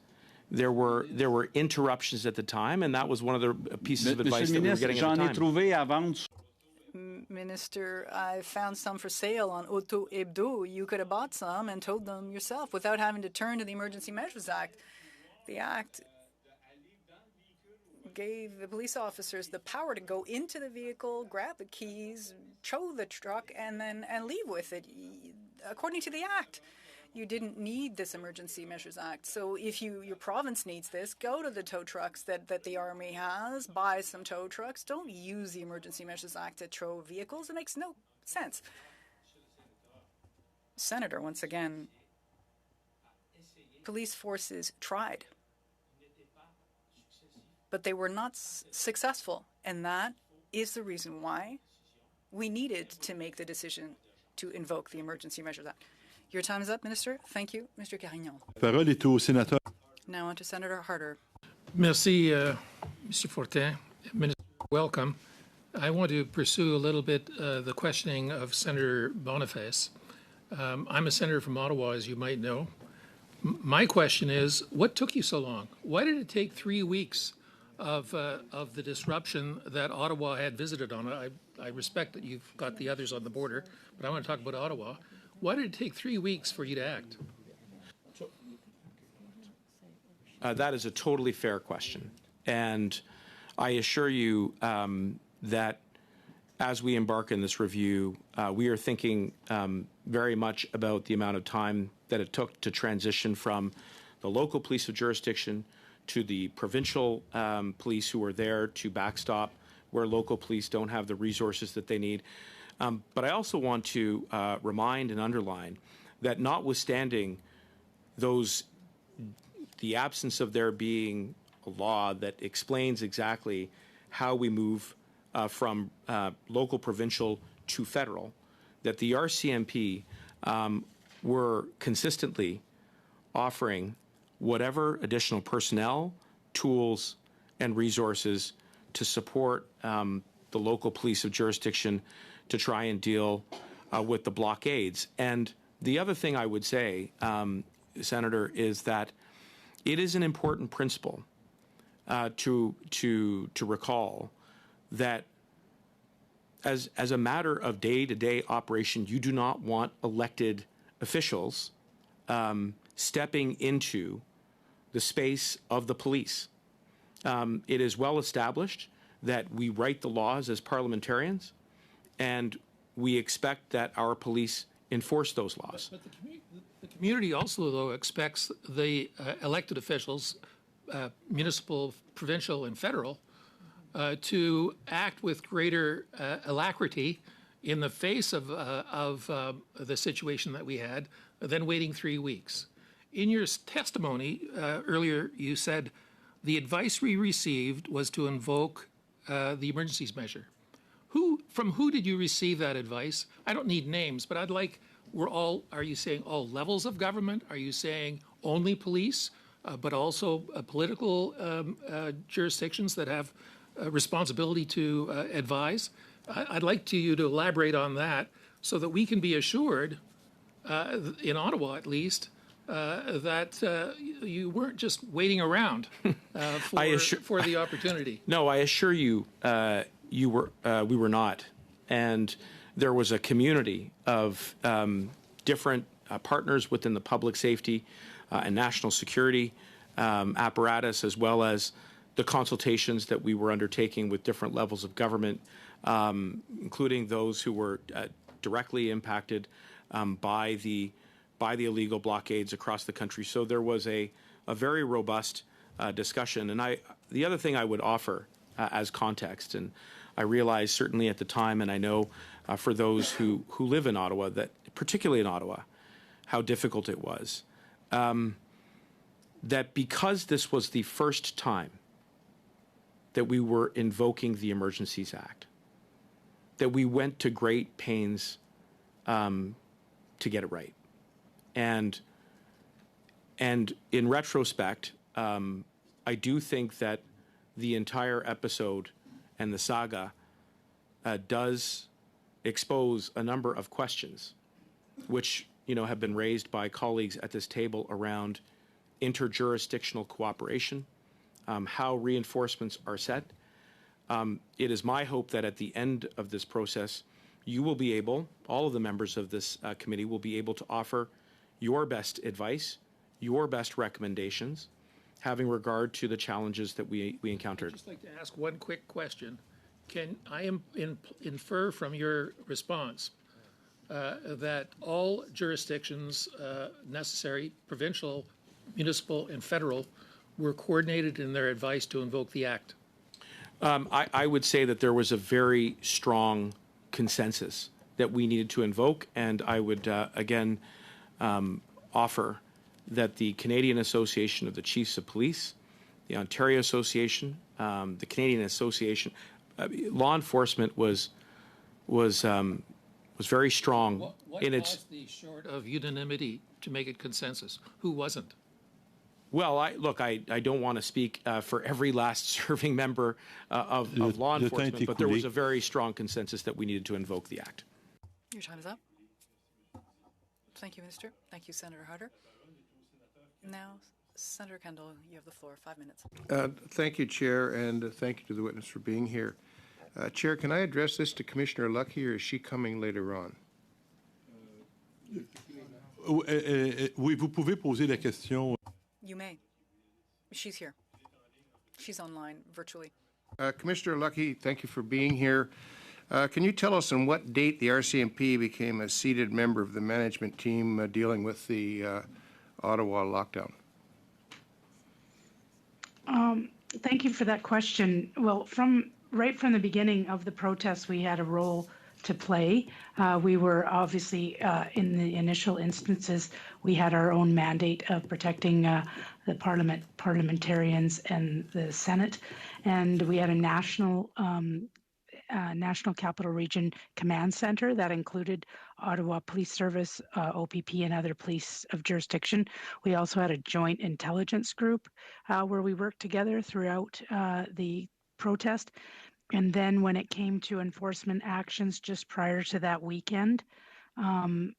There were interruptions at the time, and that was one of the pieces of advice that we were getting at the time. Minister, I found some for sale on Auto Hebdo. You could have bought some and towed them yourself without having to turn to the Emergency Measures Act. The Act gave the police officers the power to go into the vehicle, grab the keys, tow the truck, and leave with it. According to the Act, you didn't need this Emergency Measures Act. So if your province needs this, go to the tow trucks that the Army has, buy some tow trucks. Don't use the Emergency Measures Act to tow vehicles. It makes no sense. Senator, once again, police forces tried, but they were not successful. And that is the reason why we needed to make the decision to invoke the Emergency Measures Act. Your time is up, Minister. Thank you. Mr. Carignan. Parole est au sénateur. Now on to Senator Harder. Merci, Mr. Fortin. Minister, welcome. I want to pursue a little bit the questioning of Senator Boniface. I'm a senator from Ottawa, as you might know. My question is, what took you so long? Why did it take 3 weeks of the disruption that Ottawa had visited on it? I respect that you've got the others on the border, but I want to talk about Ottawa. Why did it take 3 weeks for you to act? That is a totally fair question. And I assure you that as we embark in this review, we are thinking very much about the amount of time that it took to transition from the local police of jurisdiction to the provincial police who are there to backstop where local police don't have the resources that they need. But I also want to remind and underline that notwithstanding the absence of there being a law that explains exactly how we move from local, provincial to federal, that the RCMP were consistently offering whatever additional personnel, tools, and resources to support the local police of jurisdiction to try and deal with the blockades. And the other thing I would say, Senator, is that it is an important principle to recall that as a matter of day-to-day operation, you do not want elected officials stepping into the space of the police. It is well established that we write the laws as parliamentarians, and we expect that our police enforce those laws. But the community also, though, expects the elected officials, municipal, provincial, and federal, to act with greater alacrity in the face of the situation that we had than waiting 3 weeks. In your testimony earlier, you said the advice we received was to invoke the emergencies measure. From who did you receive that advice? I don't need names, but I'd like, are you saying all levels of government? Are you saying only police, but also political jurisdictions that have a responsibility to advise? I'd like you to elaborate on that so that we can be assured, in Ottawa at least, that you weren't just waiting around for the opportunity. No, I assure you, we were not. And there was a community of different partners within the public safety and national security apparatus, as well as the consultations that we were undertaking with different levels of government, including those who were directly impacted by the illegal blockades across the country. So there was a very robust discussion. And the other thing I would offer as context, and I realized certainly at the time, and I know for those who live in Ottawa, that particularly in Ottawa, how difficult it was, that because this was the first time that we were invoking the Emergencies Act, that we went to great pains to get it right. And in retrospect, I do think that the entire episode and the saga does expose a number of questions, which have been raised by colleagues at this table around interjurisdictional cooperation, how reinforcements are set. It is my hope that at the end of this process, you will be able, all of the members of this committee will be able to offer your best advice, your best recommendations, having regard to the challenges that we encountered. I'd just like to ask one quick question. Can I infer from your response that all jurisdictions necessary, provincial, municipal, and federal, were coordinated in their advice to invoke the Act? I would say that there was a very strong consensus that we needed to invoke, and I would again offer that the Canadian Association of the Chiefs of Police, the Ontario Association, the Canadian Association, law enforcement was very strong what in its. caused the short of unanimity to make it consensus? Who wasn't? Well, I don't want to speak for every last serving member of law enforcement, but there was a very strong consensus that we needed to invoke the Act. Your time is up. Thank you, Minister. Thank you, Senator Harder. Now, Senator Kendall, you have the floor. 5 minutes. Thank you, Chair, and thank you to the witness for being here. Chair, can I address this to Commissioner Lucki, or is she coming later on? Oui, vous pouvez poser la question. You may. She's here. She's online virtually. Commissioner Lucki, thank you for being here. Can you tell us on what date the RCMP became a seated member of the management team dealing with the Ottawa lockdown? Thank you for that question. Well, right from the beginning of the protests, we had a role to play. We were obviously, in the initial instances, we had our own mandate of protecting the parliamentarians and the Senate, and we had a national Capital Region Command Center that included Ottawa Police Service, OPP, and other police of jurisdiction. We also had a joint intelligence group where we worked together throughout the protest. And then when it came to enforcement actions just prior to that weekend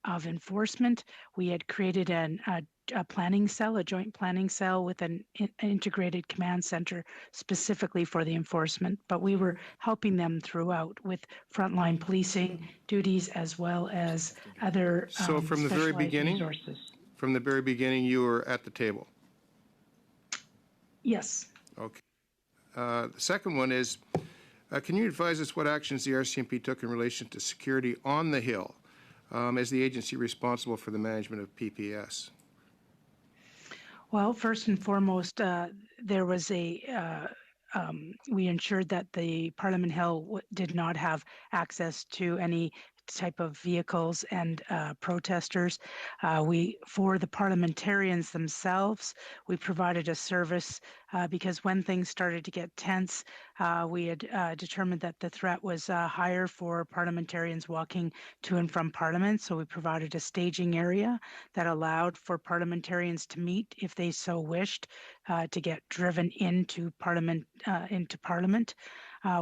of enforcement, we had created a planning cell, a joint planning cell with an integrated command center specifically for the enforcement. But we were helping them throughout with frontline policing duties as well as other So from the very beginning, resources. From the very beginning, you were at the table? Yes. Okay. The second one is, can you advise us what actions the RCMP took in relation to security on the Hill as the agency responsible for the management of PPS? Well, first and foremost, there was we ensured that the Parliament Hill did not have access to any type of vehicles and protesters. For the parliamentarians themselves, we provided a service because when things started to get tense, we had determined that the threat was higher for parliamentarians walking to and from Parliament. So we provided a staging area that allowed for parliamentarians to meet if they so wished to get driven into Parliament.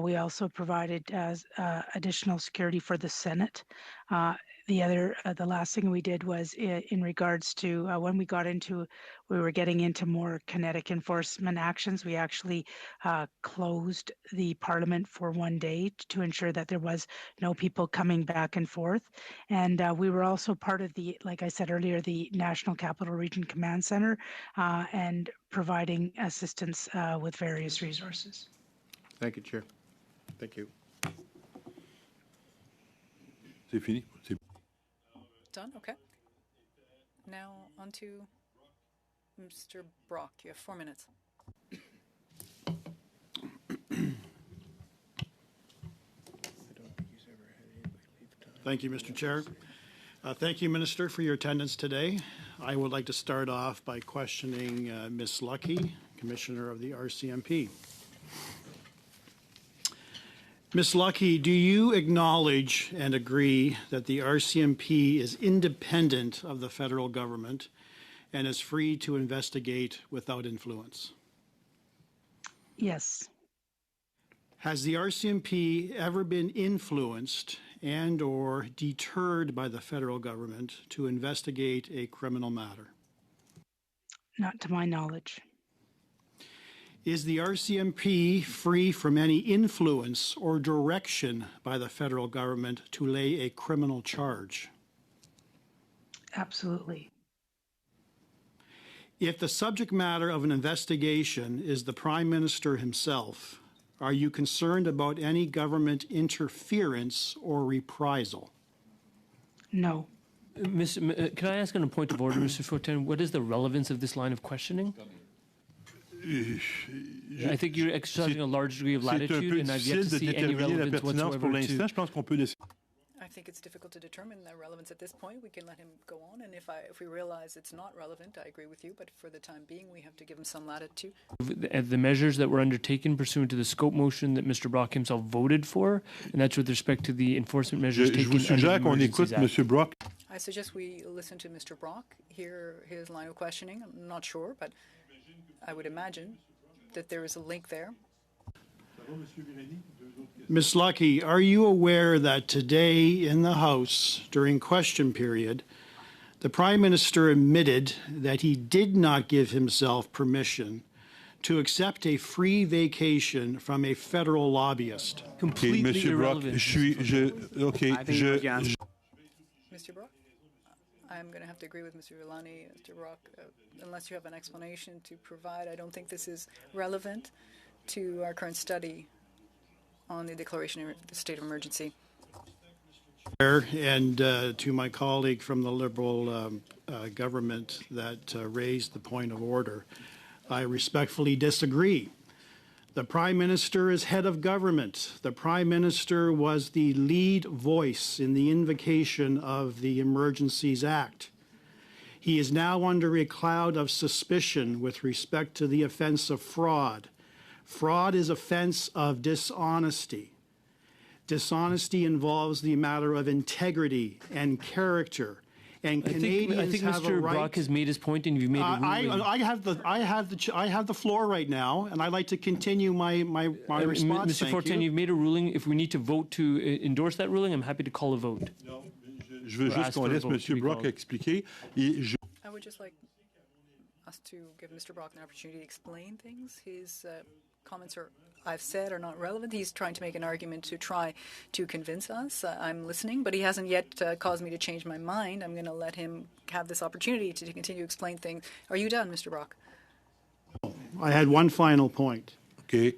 We also provided additional security for the Senate. The last thing we did was in regards to when we were getting into more kinetic enforcement actions, we actually closed the Parliament for one day to ensure that there was no people coming back and forth. And we were also part of like I said earlier, the National Capital Region Command Center and providing assistance with various resources. Thank you, Chair. Thank you. C'est fini. Done? Okay. Now on to Mr. Brock. You have 4 minutes. Thank you, Mr. Chair. Thank you, Minister, for your attendance today. I would like to start off by questioning Ms. Lucki, Commissioner of the RCMP. Ms. Lucki, do you acknowledge and agree that the RCMP is independent of the federal government and is free to investigate without influence? Yes. Has the RCMP ever been influenced and or deterred by the federal government to investigate a criminal matter? Not to my knowledge. Is the RCMP free from any influence or direction by the federal government to lay a criminal charge? Absolutely. If the subject matter of an investigation is the Prime Minister himself, are you concerned about any government interference or reprisal? No. Can I ask on a point of order, Mr. Fortin, what is the relevance of this line of questioning? I think you're exercising a large degree of latitude, and I've yet to see any relevance whatsoever to... I think it's difficult to determine the relevance at this point. We can let him go on, and if we realize it's not relevant, I agree with you, but for the time being, we have to give him some latitude. The measures that were undertaken pursuant to the scope motion that Mr. Brock himself voted for, and that's with respect to the enforcement measures taken under the Emergencies Act. Monsieur Brock. I suggest we listen to Mr. Brock, hear his line of questioning. I'm not sure, but I would imagine that there is a link there. Ms. Lucki, are you aware that today in the House, during question period, the Prime Minister admitted that he did not give himself permission to accept a free vacation from a federal lobbyist? Completely Monsieur Brock, Mr. Brock? I'm going to have to agree with Mr. Villani, Mr. Brock. Unless you have an explanation to provide, I don't think this is relevant to our current study on the declaration of the state of emergency. And to my colleague from the Liberal government that raised the point of order, I respectfully disagree. The Prime Minister is head of government. The Prime Minister was the lead voice in the invocation of the Emergencies Act. He is now under a cloud of suspicion with respect to the offense of fraud. Fraud is offense of dishonesty. Dishonesty involves the matter of integrity and character. And Canadians I think have Mr. a right. Brock has made his point, and you've made a ruling. I have the floor right now, and I'd like to continue my response. Mr. Fortin, you've made a ruling. If we need to vote to endorse that ruling, I'm happy to call a vote. Je veux juste qu'on laisse Monsieur Brock expliquer. I would just like us to give Mr. Brock an opportunity to explain things. His comments I've said are not relevant. He's trying to make an argument to try to convince us. I'm listening, but he hasn't yet caused me to change my mind. I'm going to let him have this opportunity to continue to explain things. Are you done, Mr. Brock? I had one final point. Okay.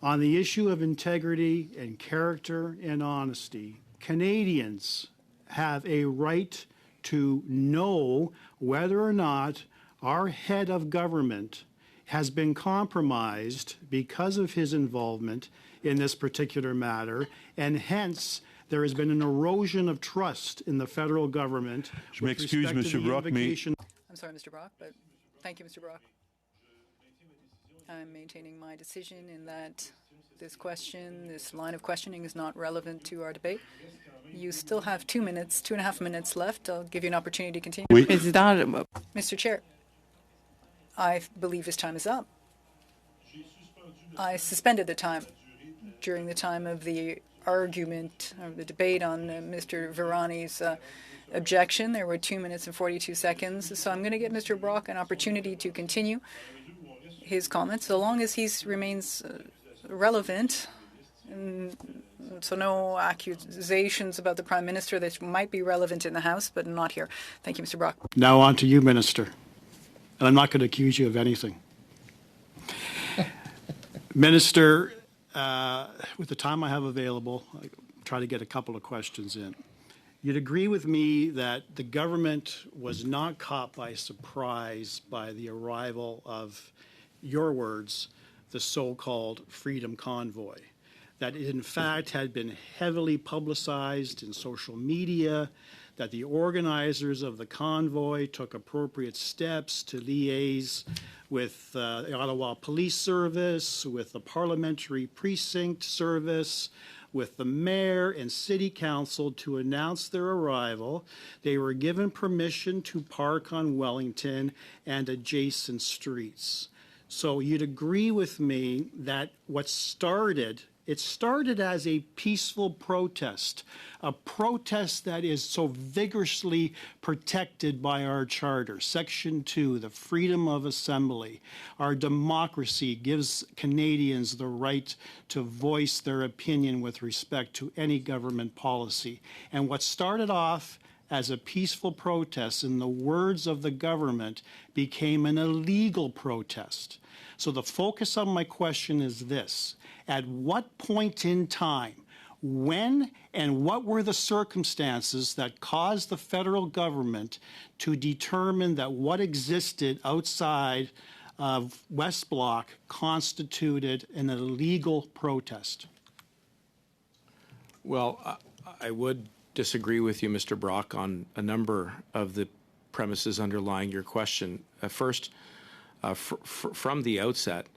On the issue of integrity and character and honesty, Canadians have a right to know whether or not our head of government has been compromised because of his involvement in this particular matter, and hence There has been an erosion of trust in the federal government. Je m'excuse, Monsieur Brock, mais I'm sorry, Mr. Brock, but thank you, Mr. Brock. I'm maintaining my decision in that this line of questioning is not relevant to our debate. You still have 2.5 minutes left. I'll give you an opportunity to continue. Oui. Mr. Chair, I believe his time is up. I suspended the time during the time of the argument, or the debate on Mr. Virani's objection. There were 2 minutes and 42 seconds. So I'm going to give Mr. Brock an opportunity to continue his comments, so long as he remains relevant. So no accusations about the Prime Minister that might be relevant in the House, but not here. Thank you, Mr. Brock. Now on to you, Minister. And I'm not going to accuse you of anything. Minister, with the time I have available, I'll try to get a couple of questions in. You'd agree with me that the government was not caught by surprise by the arrival of, your words, the so-called Freedom Convoy, that it in fact had been heavily publicized in social media, that the organizers of the convoy took appropriate steps to liaise with the Ottawa Police Service, with the Parliamentary Precinct Service, with the mayor and city council to announce their arrival. They were given permission to park on Wellington and adjacent streets. So you'd agree with me that it started as a peaceful protest, a protest that is so vigorously protected by our charter. Section 2, the freedom of assembly. Our democracy gives Canadians the right to voice their opinion with respect to any government policy. And what started off as a peaceful protest, in the words of the government, became an illegal protest. So the focus of my question is this: at what point in time, when, and what were the circumstances that caused the federal government to determine that what existed outside of West Block constituted an illegal protest? Well, I would disagree with you, Mr. Brock, on a number of the premises underlying your question. First, from the outset,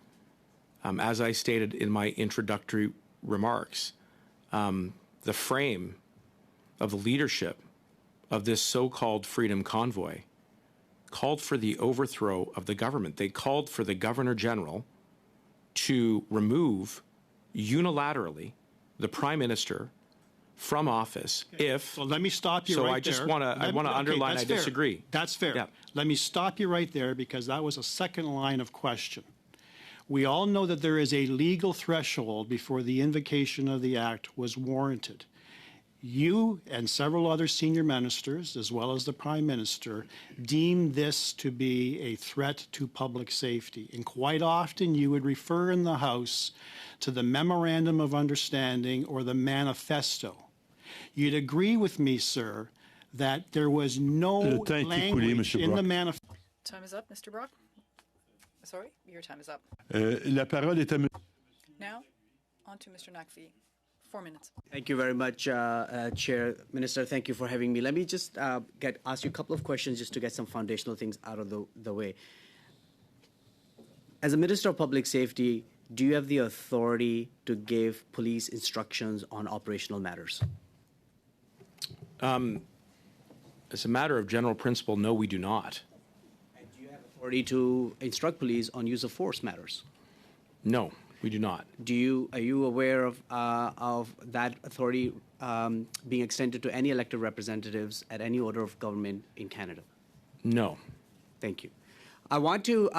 as I stated in my introductory remarks, the frame of the leadership of this so-called Freedom Convoy called for the overthrow of the government. They called for the Governor General to remove unilaterally the Prime Minister from office if... Well, let me stop you right there. So I just want to underline I disagree. That's fair. Yeah. Let me stop you right there, because that was a second line of question. We all know that there is a legal threshold before the invocation of the act was warranted. You and several other senior ministers, as well as the Prime Minister, deemed this to be a threat to public safety. And quite often you would refer in the House to the Memorandum of Understanding or the Manifesto. You'd agree with me, sir, that there was no language in the manifesto. Time is up, Mr. Brock. Sorry, your time is up. La parole est à Now, on to Mr. Nakfi. 4 minutes. Thank you very much, Chair. Minister, thank you for having me. Let me just ask you a couple of questions just to get some foundational things out of the way. As a Minister of Public Safety, do you have the authority to give police instructions on operational matters? As a matter of general principle, no, we do not. And do you have authority to instruct police on use of force matters? No, we do not. Are you aware of that authority being extended to any elected representatives at any order of government in Canada? No. Thank you. I want to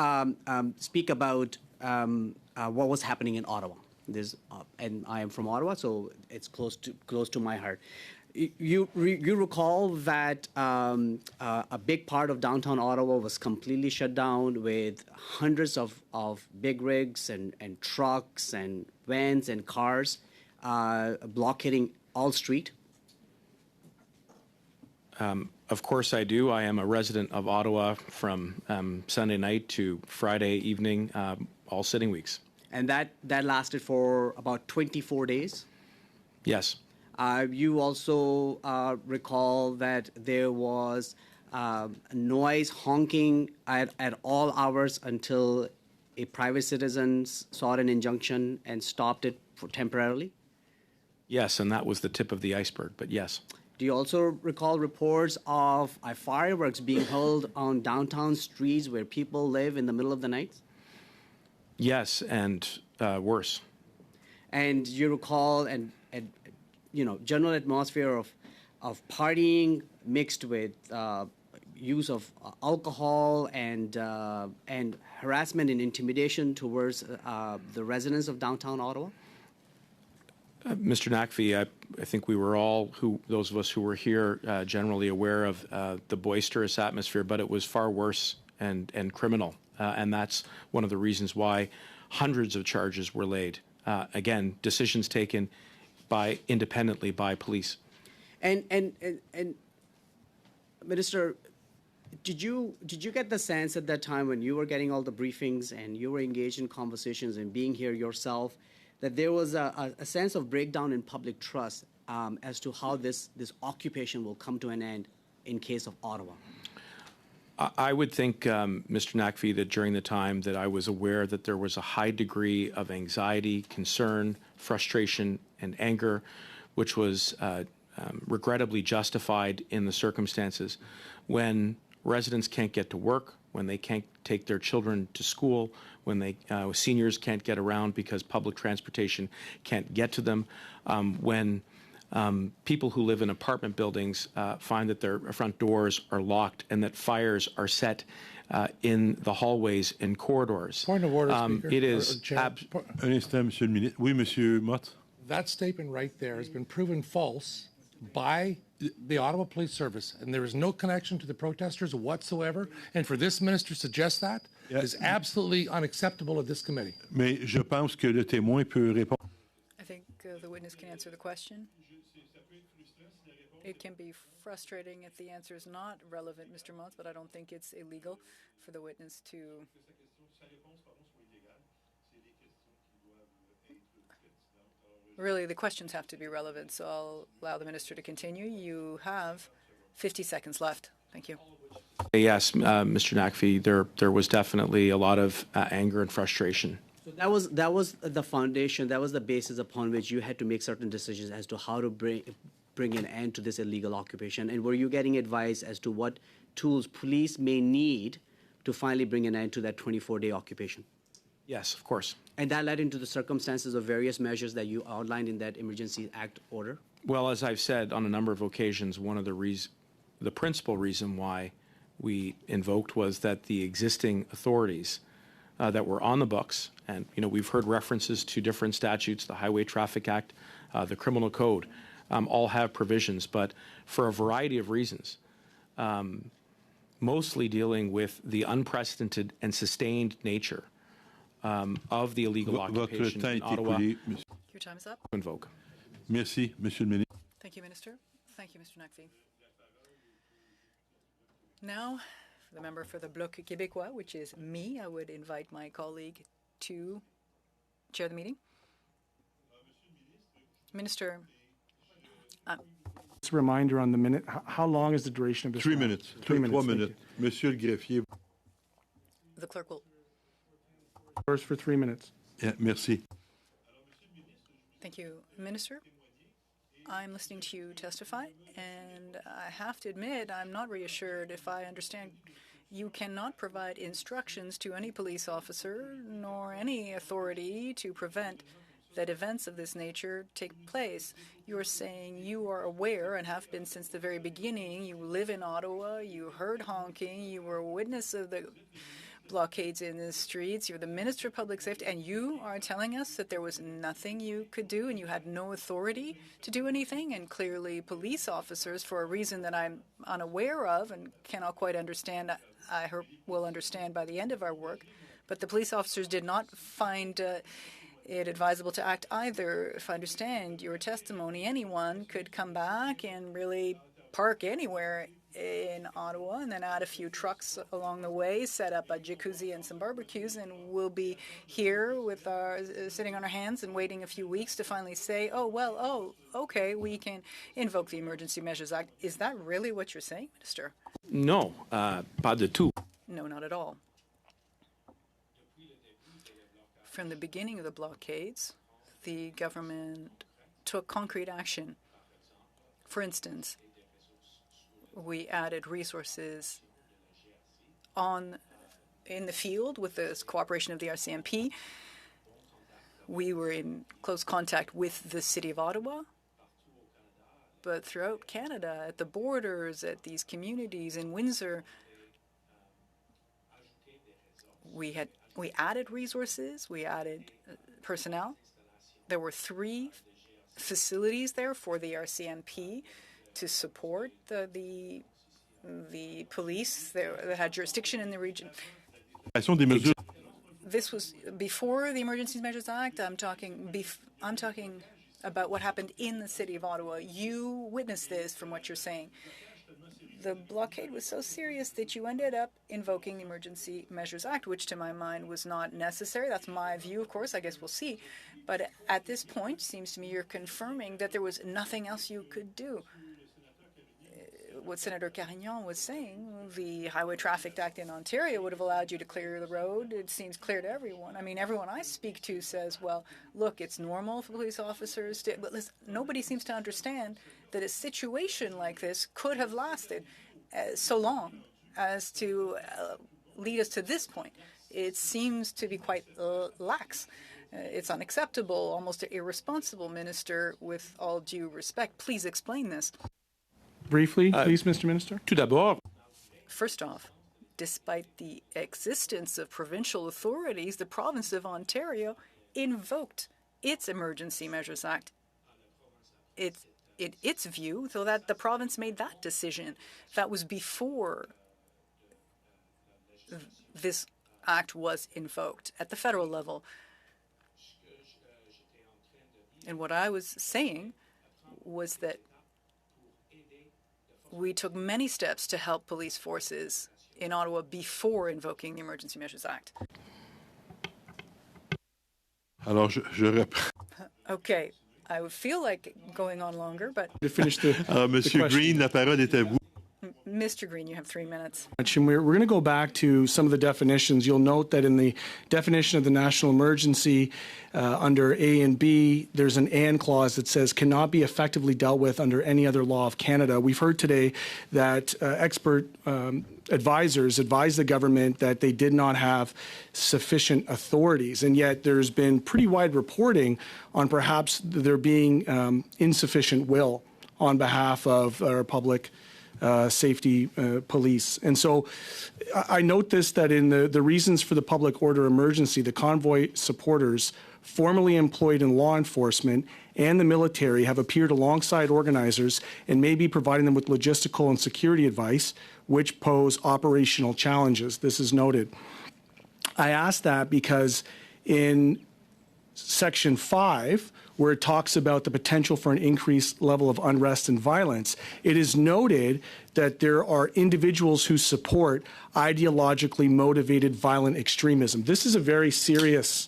speak about what was happening in Ottawa. And I am from Ottawa, so it's close to my heart. You recall that a big part of downtown Ottawa was completely shut down with hundreds of big rigs and trucks and vans and cars blockading all street? Of course I do. I am a resident of Ottawa from Sunday night to Friday evening, all sitting weeks. And that lasted for about 24 days? Yes. You also recall that there was noise honking at all hours until a private citizen sought an injunction and stopped it temporarily? Yes, and that was the tip of the iceberg, but yes. Do you also recall reports of fireworks being held on downtown streets where people live in the middle of the night? Yes, and worse. And you recall general atmosphere of partying mixed with use of alcohol and harassment and intimidation towards the residents of downtown Ottawa? Mr. Nakvi, I think we were all, those of us who were here, generally aware of the boisterous atmosphere, but it was far worse and criminal. And that's one of the reasons why hundreds of charges were laid. Again, decisions taken independently by police. And Minister, did you get the sense at that time when you were getting all the briefings and you were engaged in conversations and being here yourself, that there was a sense of breakdown in public trust as to how this occupation will come to an end in case of Ottawa? I would think, Mr. Nakvi, that during the time that I was aware that there was a high degree of anxiety, concern, frustration, and anger, which was regrettably justified in the circumstances, when residents can't get to work, when they can't take their children to school, when seniors can't get around because public transportation can't get to them, when people who live in apartment buildings find that their front doors are locked and that fires are set in the hallways and corridors. Point of order, Speaker. It is Un instant, Monsieur le Ministre. Oui, Monsieur Mott. That statement right there has been proven false by the Ottawa Police Service, and there is no connection to the protesters whatsoever. And for this minister to suggest that is absolutely unacceptable at this committee. Mais je pense que le témoin peut répondre. I think the witness can answer the question. It can be frustrating if the answer is not relevant, Mr. Motz, but I don't think it's illegal for the witness to. Really, the questions have to be relevant, so I'll allow the minister to continue. You have 50 seconds left. Thank you. Yes, Mr. Nakvi, there was definitely a lot of anger and frustration. So that was the foundation, that was the basis upon which you had to make certain decisions as to how to bring an end to this illegal occupation. And were you getting advice as to what tools police may need to finally bring an end to that 24-day occupation? Yes, of course. And that led into the circumstances of various measures that you outlined in that Emergency Act order? Well, as I've said on a number of occasions, one of the principal reason why we invoked was that the existing authorities that were on the books, and we've heard references to different statutes, the Highway Traffic Act, the Criminal Code, all have provisions, but for a variety of reasons, mostly dealing with the unprecedented and sustained nature of the illegal occupation in Ottawa. Your time is up. Invoke. Merci, Monsieur le Ministre. Thank you, Minister. Thank you, Mr. Nakvi. Now, the member for the Bloc Québécois, which is me, I would invite my colleague to chair the meeting. Minister. Just a reminder on the minute. How long is the duration of this? 3 minutes. 3 minutes. 3 minutes. Monsieur le greffier. The clerk will. Yours for 3 minutes. Yeah, merci. Thank you, Minister. I'm listening to you testify, and I have to admit I'm not reassured if I understand. You cannot provide instructions to any police officer nor any authority to prevent that events of this nature take place. You're saying you are aware and have been since the very beginning. You live in Ottawa. You heard honking. You were a witness of the blockades in the streets. You're the Minister of Public Safety, and you are telling us that there was nothing you could do and you had no authority to do anything. And clearly police officers, for a reason that I'm unaware of and cannot quite understand, I hope will understand by the end of our work, but the police officers did not find it advisable to act either. If I understand your testimony, anyone could come back and really park anywhere in Ottawa and then add a few trucks along the way, set up a jacuzzi and some barbecues, and we'll be here with our sitting on our hands and waiting a few weeks to finally say, okay, we can invoke the Emergency Measures Act. Is that really what you're saying, Minister? No, pas du tout. No, not at all. From the beginning of the blockades, the government took concrete action. For instance, we added resources in the field with the cooperation of the RCMP. We were in close contact with the City of Ottawa, but throughout Canada, at the borders, at these communities in Windsor, we added resources, we added personnel. There were 3 facilities there for the RCMP to support the police that had jurisdiction in the region. This was before the Emergency Measures Act. I'm talking about what happened in the City of Ottawa. You witnessed this from what you're saying. The blockade was so serious that you ended up invoking the Emergency Measures Act, which to my mind was not necessary. That's my view, of course. I guess we'll see. But at this point, it seems to me you're confirming that there was nothing else you could do. What Senator Carignan was saying, the Highway Traffic Act in Ontario would have allowed you to clear the road. It seems clear to everyone. I mean, everyone I speak to says, well, look, it's normal for police officers to... But listen, nobody seems to understand that a situation like this could have lasted so long as to lead us to this point. It seems to be quite lax. It's unacceptable, almost irresponsible, Minister, with all due respect. Please explain this. Briefly, please, Mr. Minister. Tout d'abord, first off, despite the existence of provincial authorities, the province of Ontario invoked its Emergency Measures Act. In its view, so that the province made that decision. That was before this act was invoked at the federal level. And what I was saying was that we took many steps to help police forces in Ottawa before invoking the Emergency Measures Act. Alors, je reprends. Okay, I would feel like going on longer, but... To finish the Monsieur question. Green, la parole est à vous. Mr. Green, you have 3 minutes. And we're going to go back to some of the definitions. You'll note that in the definition of the national emergency under A and B, there's an "and" clause that says cannot be effectively dealt with under any other law of Canada. We've heard today that expert advisors advised the government that they did not have sufficient authorities, and yet there's been pretty wide reporting on perhaps there being insufficient will on behalf of our public safety police. And so I note this, that in the reasons for the public order emergency, the convoy supporters formerly employed in law enforcement and the military have appeared alongside organizers and may be providing them with logistical and security advice, which pose operational challenges. This is noted. I ask that because in Section 5, where it talks about the potential for an increased level of unrest and violence, it is noted that there are individuals who support ideologically motivated violent extremism. This is a very serious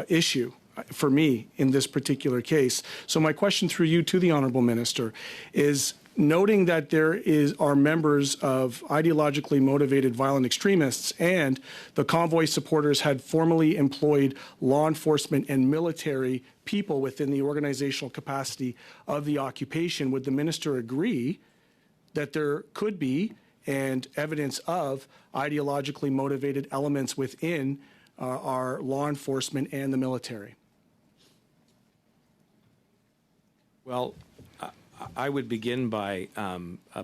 issue for me in this particular case. So my question through you to the Honourable Minister is, noting that there are members of ideologically motivated violent extremists and the convoy supporters had formerly employed law enforcement and military people within the organizational capacity of the occupation, would the minister agree that there could be and evidence of ideologically motivated elements within our law enforcement and the military? Well, I would begin by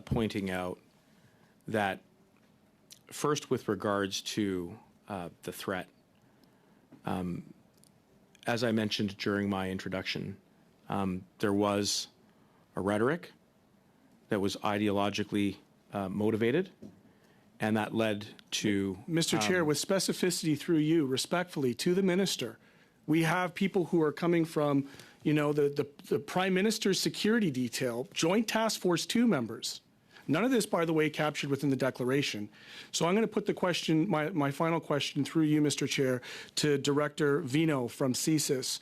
pointing out that first, with regards to the threat, as I mentioned during my introduction, there was a rhetoric that was ideologically motivated, and that led to... Mr. Chair, with specificity through you, respectfully, to the minister, we have people who are coming from You know, the Prime Minister's security detail, Joint Task Force 2 members. None of this, by the way, captured within the declaration. So I'm going to put the question, my final question through you, Mr. Chair, to Director Vigneault from CSIS.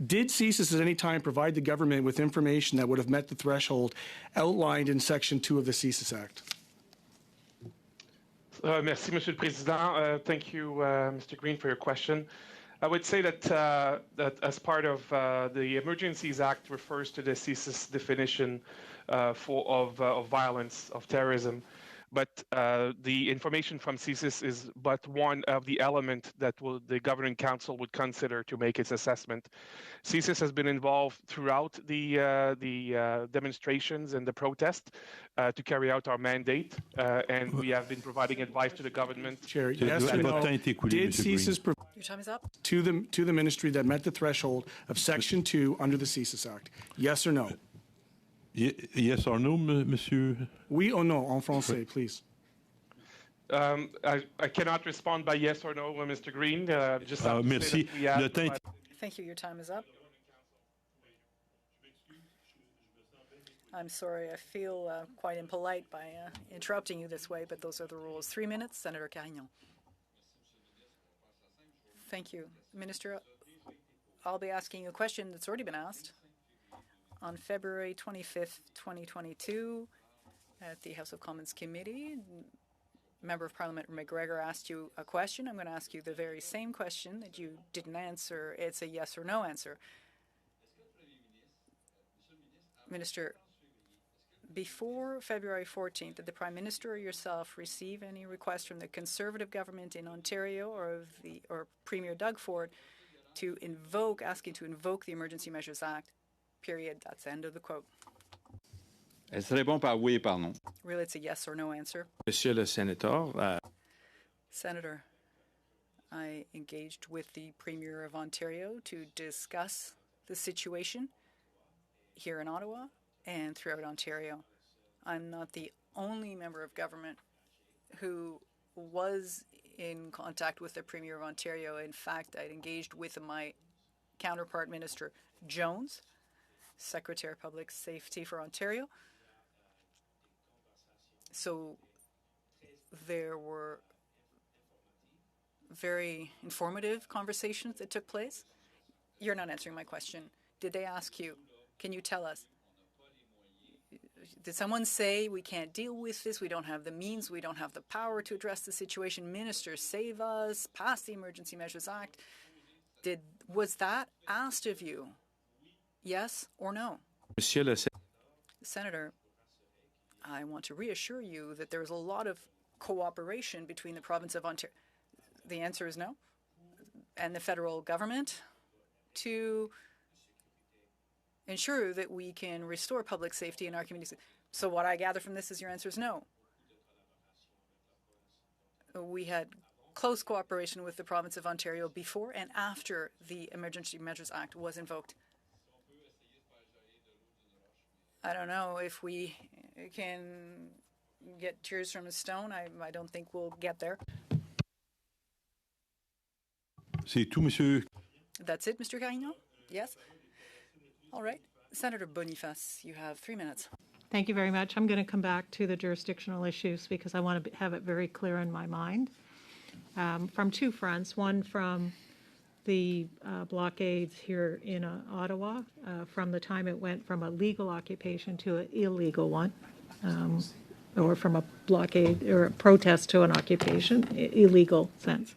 Did CSIS at any time provide the government with information that would have met the threshold outlined in Section 2 of the CSIS Act? Merci, Monsieur le Président. Thank you, Mr. Green, for your question. I would say that, that as part of the Emergencies Act refers to the CSIS definition of violence, of terrorism. But the information from CSIS is but one of the elements that the Governing Council would consider to make its assessment. CSIS has been involved throughout the demonstrations and the protest to carry out our mandate, and we have been providing advice to the government. Chair, yes or no? Did CSIS provide Your time is up. to the ministry that met the threshold of Section 2 under the CSIS Act? Yes or no? Yes or no, monsieur? Oui or no, en français, please. I cannot respond by yes or no, Mr. Green. Just have to merci. say that we have Thank you. Your time is up. I'm sorry. I feel quite impolite by interrupting you this way, but those are the rules. 3 minutes, Senator Carignan. Thank you. Minister, I'll be asking you a question that's already been asked. On February 25th, 2022, at the House of Commons Committee, Member of Parliament McGregor asked you a question. I'm going to ask you the very same question that you didn't answer. It's a yes or no answer. Minister, before February 14th, did the Prime Minister or yourself receive any request from the Conservative government in Ontario or Premier Doug Ford to asking to invoke the Emergency Measures Act? Period. That's the end of the quote. Elle se répond par oui et par non. Really, it's a yes or no answer. Monsieur le Sénateur, Senator, I engaged with the Premier of Ontario to discuss the situation here in Ottawa and throughout Ontario. I'm not the only member of government who was in contact with the Premier of Ontario. In fact, I'd engaged with my counterpart, Minister Jones, Secretary of Public Safety for Ontario. So there were very informative conversations that took place. You're not answering my question. Did they ask you? Can you tell us? Did someone say we can't deal with this? We don't have the means. We don't have the power to address the situation. Minister, save us. Pass the Emergency Measures Act. Was that asked of you? Yes or no? Monsieur le Senator, I want to reassure you that there is a lot of cooperation between the province of Ontario. The answer is no. And the federal government to ensure that we can restore public safety in our communities. So what I gather from this is your answer is no. We had close cooperation with the province of Ontario before and after the Emergency Measures Act was invoked. I don't know if we can get tears from a stone. I don't think we'll get there. C'est tout, monsieur. That's it, Mr. Carignan? Yes? All right. Senator Boniface, you have 3 minutes. Thank you very much. I'm going to come back to the jurisdictional issues because I want to have it very clear in my mind. From two fronts. One from the blockades here in Ottawa, from the time it went from a legal occupation to an illegal one, or from a blockade or a protest to an occupation, illegal sense.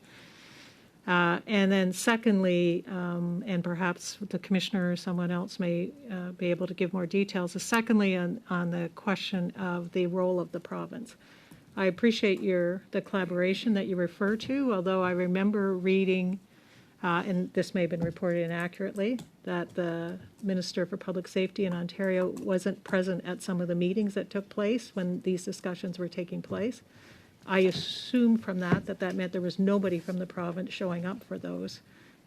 And then secondly, and perhaps the commissioner or someone else may be able to give more details, secondly on the question of the role of the province. I appreciate the collaboration that you refer to, although I remember reading, and this may have been reported inaccurately, that the Minister for Public Safety in Ontario wasn't present at some of the meetings that took place when these discussions were taking place. I assume from that meant there was nobody from the province showing up for those.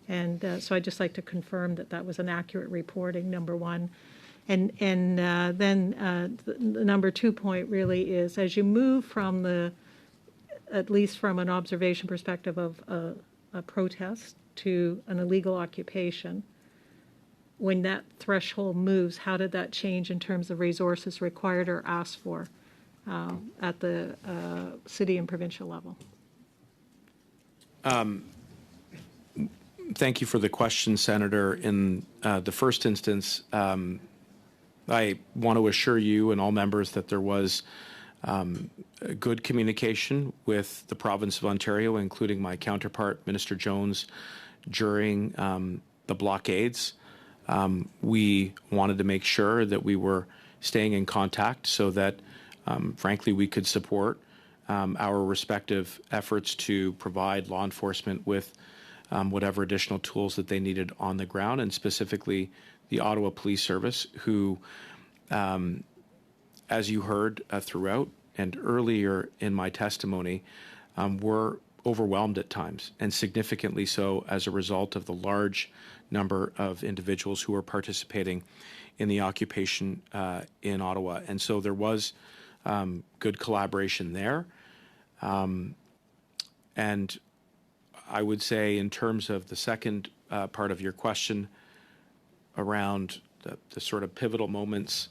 And so I'd just like to confirm that that was an accurate reporting, number one. And then the number 2 point really is, as you move from at least from an observation perspective of a protest to an illegal occupation, when that threshold moves, how did that change in terms of resources required or asked for at the city and provincial level? Thank you for the question, Senator. In the first instance, I want to assure you and all members that there was good communication with the province of Ontario, including my counterpart, Minister Jones, during the blockades. We wanted to make sure that we were staying in contact so that, frankly, we could support our respective efforts to provide law enforcement with whatever additional tools that they needed on the ground, and specifically the Ottawa Police Service, who, as you heard throughout and earlier in my testimony, were overwhelmed at times, and significantly so as a result of the large number of individuals who were participating in the occupation in Ottawa. And so there was good collaboration there. And I would say, in terms of the second part of your question around the sort of pivotal moments,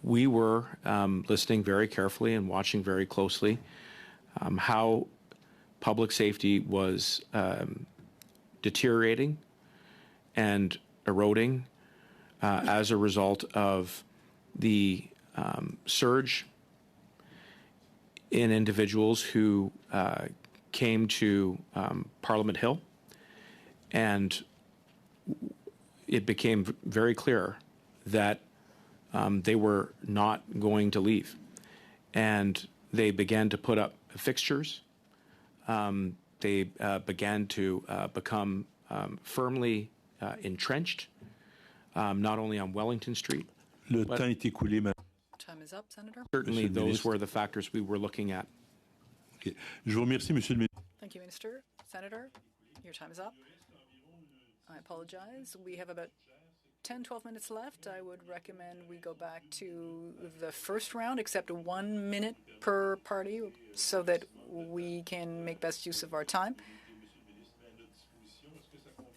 we were listening very carefully and watching very closely how public safety was deteriorating and eroding as a result of the surge in individuals who came to Parliament Hill, and it became very clear that they were not going to leave. And they began to put up fixtures. They began to become firmly entrenched, not only on Wellington Street. Time is up, Senator. Certainly, those were the factors we were looking at. Okay. Je vous remercie, Monsieur le Ministre. Thank you, Minister. Senator, your time is up. I apologize. We have about 10, 12 minutes left. I would recommend we go back to the first round, except 1 minute per party, so that we can make best use of our time.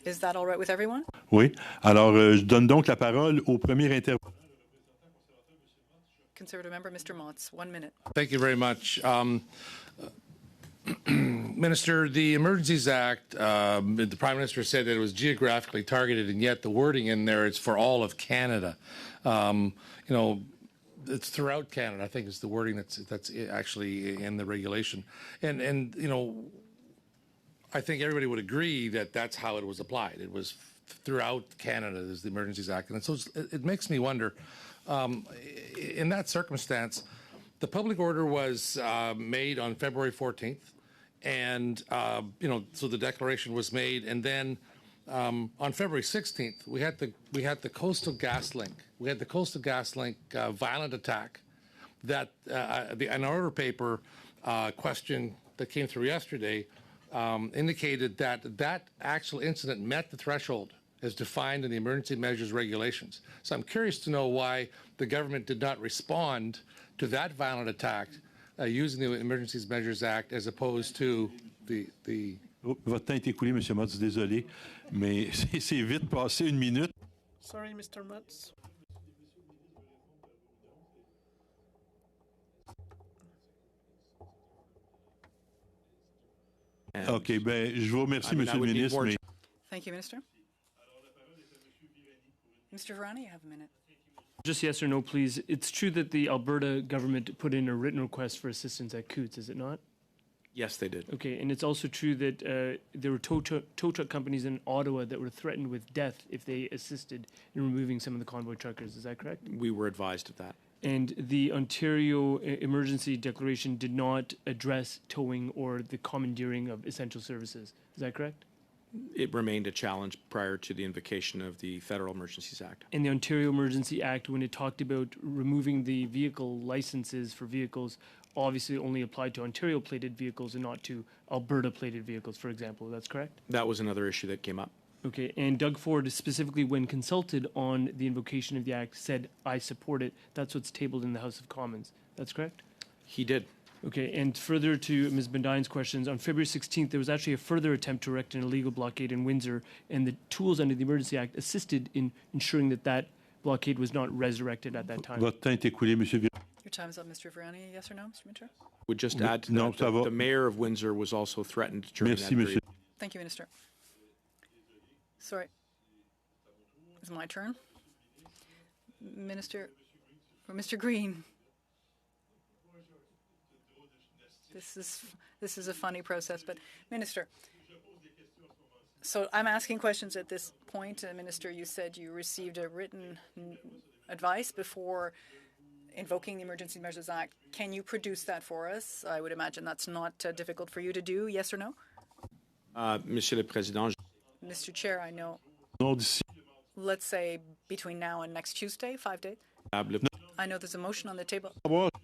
Is that all right with everyone? Oui. Alors, je donne donc la parole au premier intervenant. Conservative member, Mr. Motz, 1 minute. Thank you very much. Minister, the Emergencies Act, the Prime Minister said that it was geographically targeted, and yet the wording in there is for all of Canada. You know, it's throughout Canada, I think, is the wording that's actually in the regulation. And you know, I think everybody would agree that that's how it was applied. It was throughout Canada, is the Emergencies Act. And so it makes me wonder, in that circumstance, the public order was made on February 14th, and you know, so the declaration was made, and then on February 16th, we had the Coastal GasLink. We had the Coastal GasLink violent attack that an order paper question that came through yesterday indicated that actual incident met the threshold as defined in the emergency measures regulations. So I'm curious to know why the government did not respond to that violent attack using the Emergency Measures Act as opposed to the... Votre temps est écoulé, M. Motz, désolé, mais c'est vite passé 1 minute. Sorry, Mr. Motz. OK, ben, je vous remercie, Monsieur le Ministre. Mais... Thank you, Minister. Mr. Virani, you have a minute. Just yes or no, please. It's true that the Alberta government put in a written request for assistance at Coots, is it not? Yes, they did. Okay, and it's also true that there were tow truck companies in Ottawa that were threatened with death if they assisted in removing some of the convoy truckers. Is that correct? We were advised of that. And the Ontario Emergency Declaration did not address towing or the commandeering of essential services. Is that correct? It remained a challenge prior to the invocation of the Federal Emergencies Act. And the Ontario Emergency Act, when it talked about removing the vehicle licenses for vehicles, obviously only applied to Ontario-plated vehicles and not to Alberta-plated vehicles, for example. That's correct? That was another issue that came up. Okay, and Doug Ford, specifically when consulted on the invocation of the Act, said, I support it. That's what's tabled in the House of Commons. That's correct? He did. Okay, and further to Ms. Bendine's questions, on February 16th, there was actually a further attempt to erect an illegal blockade in Windsor, and the tools under the Emergency Act assisted in ensuring that that blockade was not resurrected at that time. Votre temps est écoulé, Monsieur. Your time is up, Mr. Virani. Yes or no, Mr. Minter? Would just add to that, the mayor of Windsor was also threatened during that period. Thank you, Minister. Sorry. It's my turn. Minister, or Mr. Green. This is a funny process, but Minister. So I'm asking questions at this point. Minister, you said you received a written advice before invoking the Emergency Measures Act. Can you produce that for us? I would imagine that's not difficult for you to do, yes or no? Monsieur le Président. Mr. Chair, I know. Let's say between now and next Tuesday, 5 days. I know there's a motion on the table.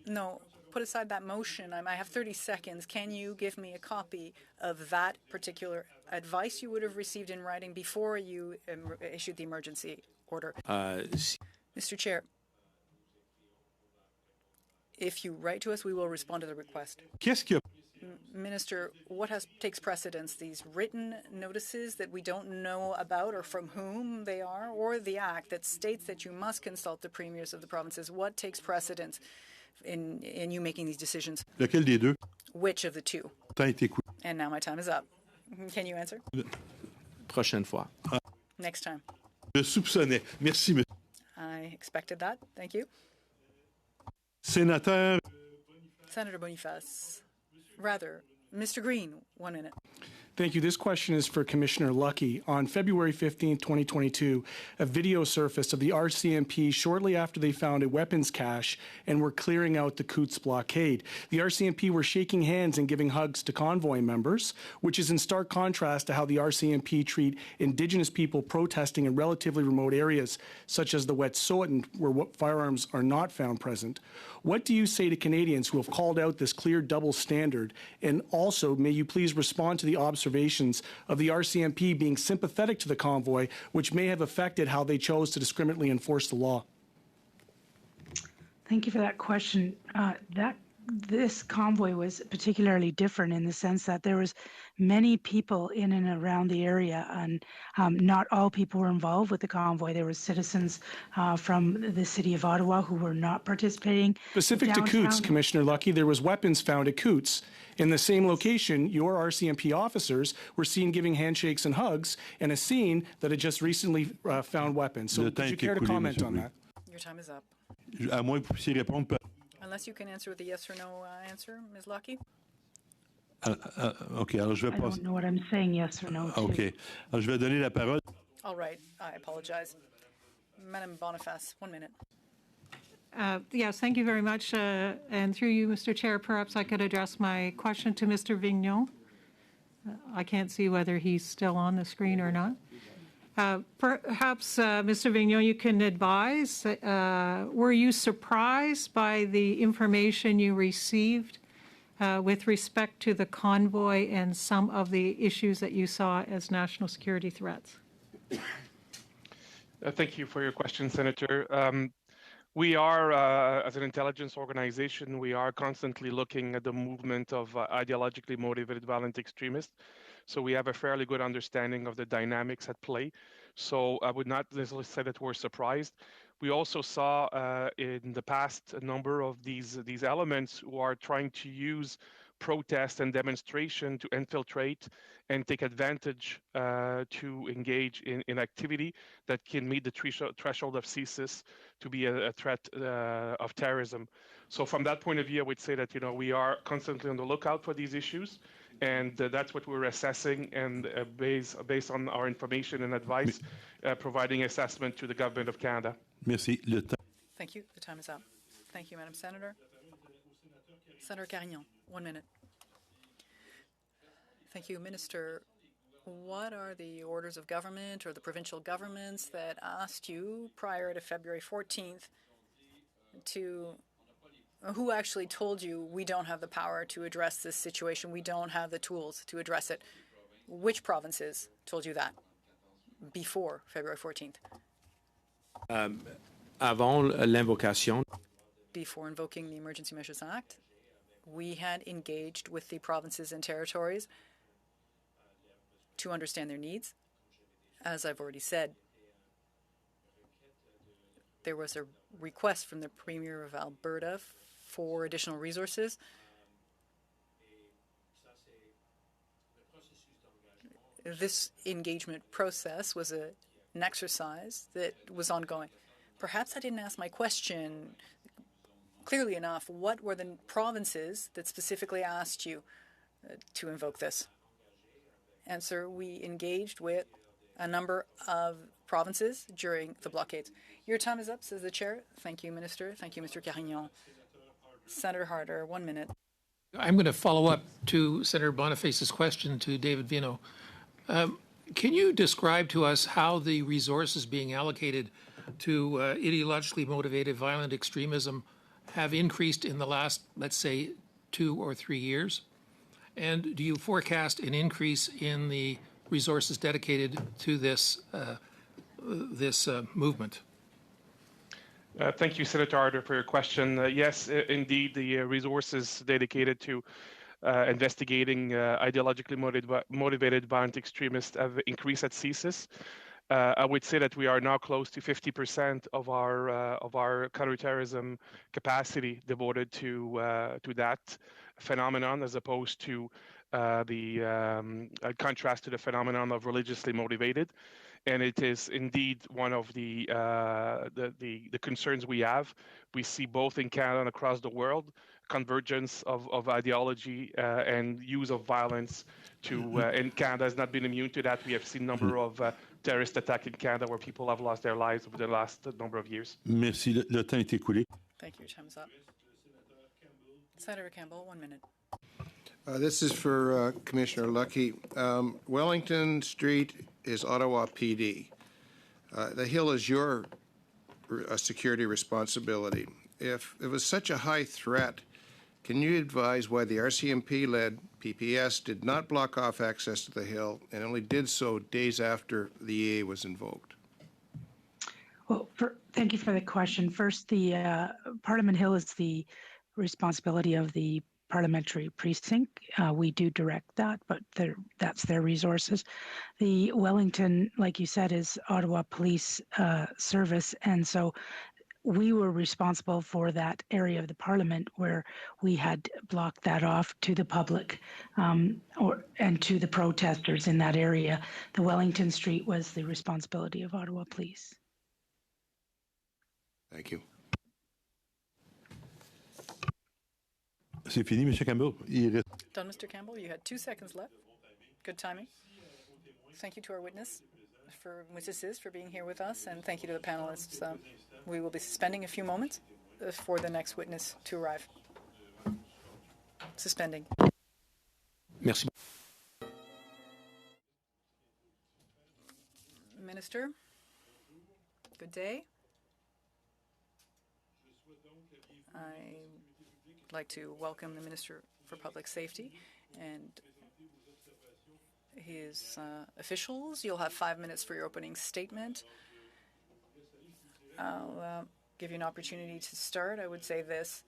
No, put aside that motion. I have 30 seconds. Can you give me a copy of that particular advice you would have received in writing before you issued the emergency order? Mr. Chair, if you write to us, we will respond to the request. Minister, what takes precedence? These written notices that we don't know about or from whom they are, or the act that states that you must consult the premiers of the provinces? What takes precedence in you making these decisions? Lequel des deux? Which of the two? Temps est écoulé. And now my time is up. Can you answer? Prochaine fois. Next time. Je soupçonnais. Merci, monsieur. I expected that. Thank you. Sénateur. Senator Boniface. Rather, Mr. Green, 1 minute. Thank you. This question is for Commissioner Lucki. On February 15, 2022, a video surfaced of the RCMP shortly after they found a weapons cache and were clearing out the Coutts blockade. The RCMP were shaking hands and giving hugs to convoy members, which is in stark contrast to how the RCMP treat Indigenous people protesting in relatively remote areas, such as the Wet'suwet'en, where firearms are not found present. What do you say to Canadians who have called out this clear double standard? And also, may you please respond to the observations of the RCMP being sympathetic to the convoy, which may have affected how they chose to discriminately enforce the law? Thank you for that question. This convoy was particularly different in the sense that there was many people in and around the area, and not all people were involved with the convoy. There were citizens from the city of Ottawa who were not participating. Specific to Coutts, Commissioner Lucki, there was weapons found at Coutts. In the same location, your RCMP officers were seen giving handshakes and hugs in a scene that had just recently found weapons. So would you care to comment on that? Your time is up. À moins que vous puissiez répondre. Unless you can answer with a yes or no answer, Ms. Lucki. OK, alors je vais passer. I don't know what I'm saying, yes or no. OK. Alors je vais donner la parole. All right. I apologize. Madame Boniface, 1 minute. Yes, thank you very much. And through you, Mr. Chair, perhaps I could address my question to Mr. Vigneault. I can't see whether he's still on the screen or not. Perhaps, Mr. Vigneault, you can advise, were you surprised by the information you received with respect to the convoy and some of the issues that you saw as national security threats? Thank you for your question, Senator. We are, as an intelligence organization, we are constantly looking at the movement of ideologically motivated violent extremists. So we have a fairly good understanding of the dynamics at play. So I would not necessarily say that we're surprised. We also saw in the past a number of these elements who are trying to use protest and demonstration to infiltrate and take advantage to engage in activity that can meet the threshold of CSIS to be a threat of terrorism. So from that point of view, I would say that we are constantly on the lookout for these issues, and that's what we're assessing, and based on our information and advice, providing assessment to the Government of Canada. Merci. Thank you. The time is up. Thank you, Madam Senator. Senator Carignan, 1 minute. Thank you, Minister. What are the orders of government or the provincial governments that asked you prior to February 14th who actually told you we don't have the power to address this situation, we don't have the tools to address it? Which provinces told you that before February 14th? Avant l'invocation. Before invoking the Emergency Measures Act, We had engaged with the provinces and territories to understand their needs. As I've already said, there was a request from the Premier of Alberta for additional resources. This engagement process was an exercise that was ongoing. Perhaps I didn't ask my question clearly enough. What were the provinces that specifically asked you to invoke this? Answer, we engaged with a number of provinces during the blockades. Your time is up, says the chair. Thank you, Minister. Thank you, Mr. Carignan. Senator Harder, 1 minute. I'm going to follow up to Senator Boniface's question to David Vigneault. Can you describe to us how the resources being allocated to ideologically motivated violent extremism have increased in the last, let's say, 2 or 3 years? And do you forecast an increase in the resources dedicated to this movement? Thank you, Senator Harder, for your question. Yes, indeed, the resources dedicated to investigating ideologically motivated violent extremists have increased at CSIS. I would say that we are now close to 50% of our counterterrorism capacity devoted to that phenomenon, as opposed to the contrast to the phenomenon of religiously motivated. And it is indeed one of the concerns we have. We see both in Canada and across the world convergence of ideology and use of violence. And Canada has not been immune to that. We have seen a number of terrorist attacks in Canada where people have lost their lives over the last number of years. Merci. Le temps est écoulé. Thank you. Your time is up. Senator Campbell, 1 minute. This is for Commissioner Lucki. Wellington Street is Ottawa PD. The Hill is your security responsibility. If it was such a high threat, can you advise why the RCMP-led PPS did not block off access to the Hill and only did so days after the EA was invoked? Well, thank you for the question. First, the Parliament Hill is the responsibility of the parliamentary precinct. We do direct that, but that's their resources. The Wellington, like you said, is Ottawa Police Service, and so we were responsible for that area of the Parliament where we had blocked that off to the public and to the protesters in that area. The Wellington Street was the responsibility of Ottawa Police. Thank you. C'est fini, Monsieur Campbell. Done, Mr. Campbell. You had 2 seconds left. Good timing. Thank you to our witnesses for being here with us, and thank you to the panelists. We will be suspending a few moments for the next witness to arrive. Suspending. Merci. Minister, good day. I'd like to welcome the Minister for Public Safety and his officials. You'll have 5 minutes for your opening statement. I'll give you an opportunity to start. I would say this.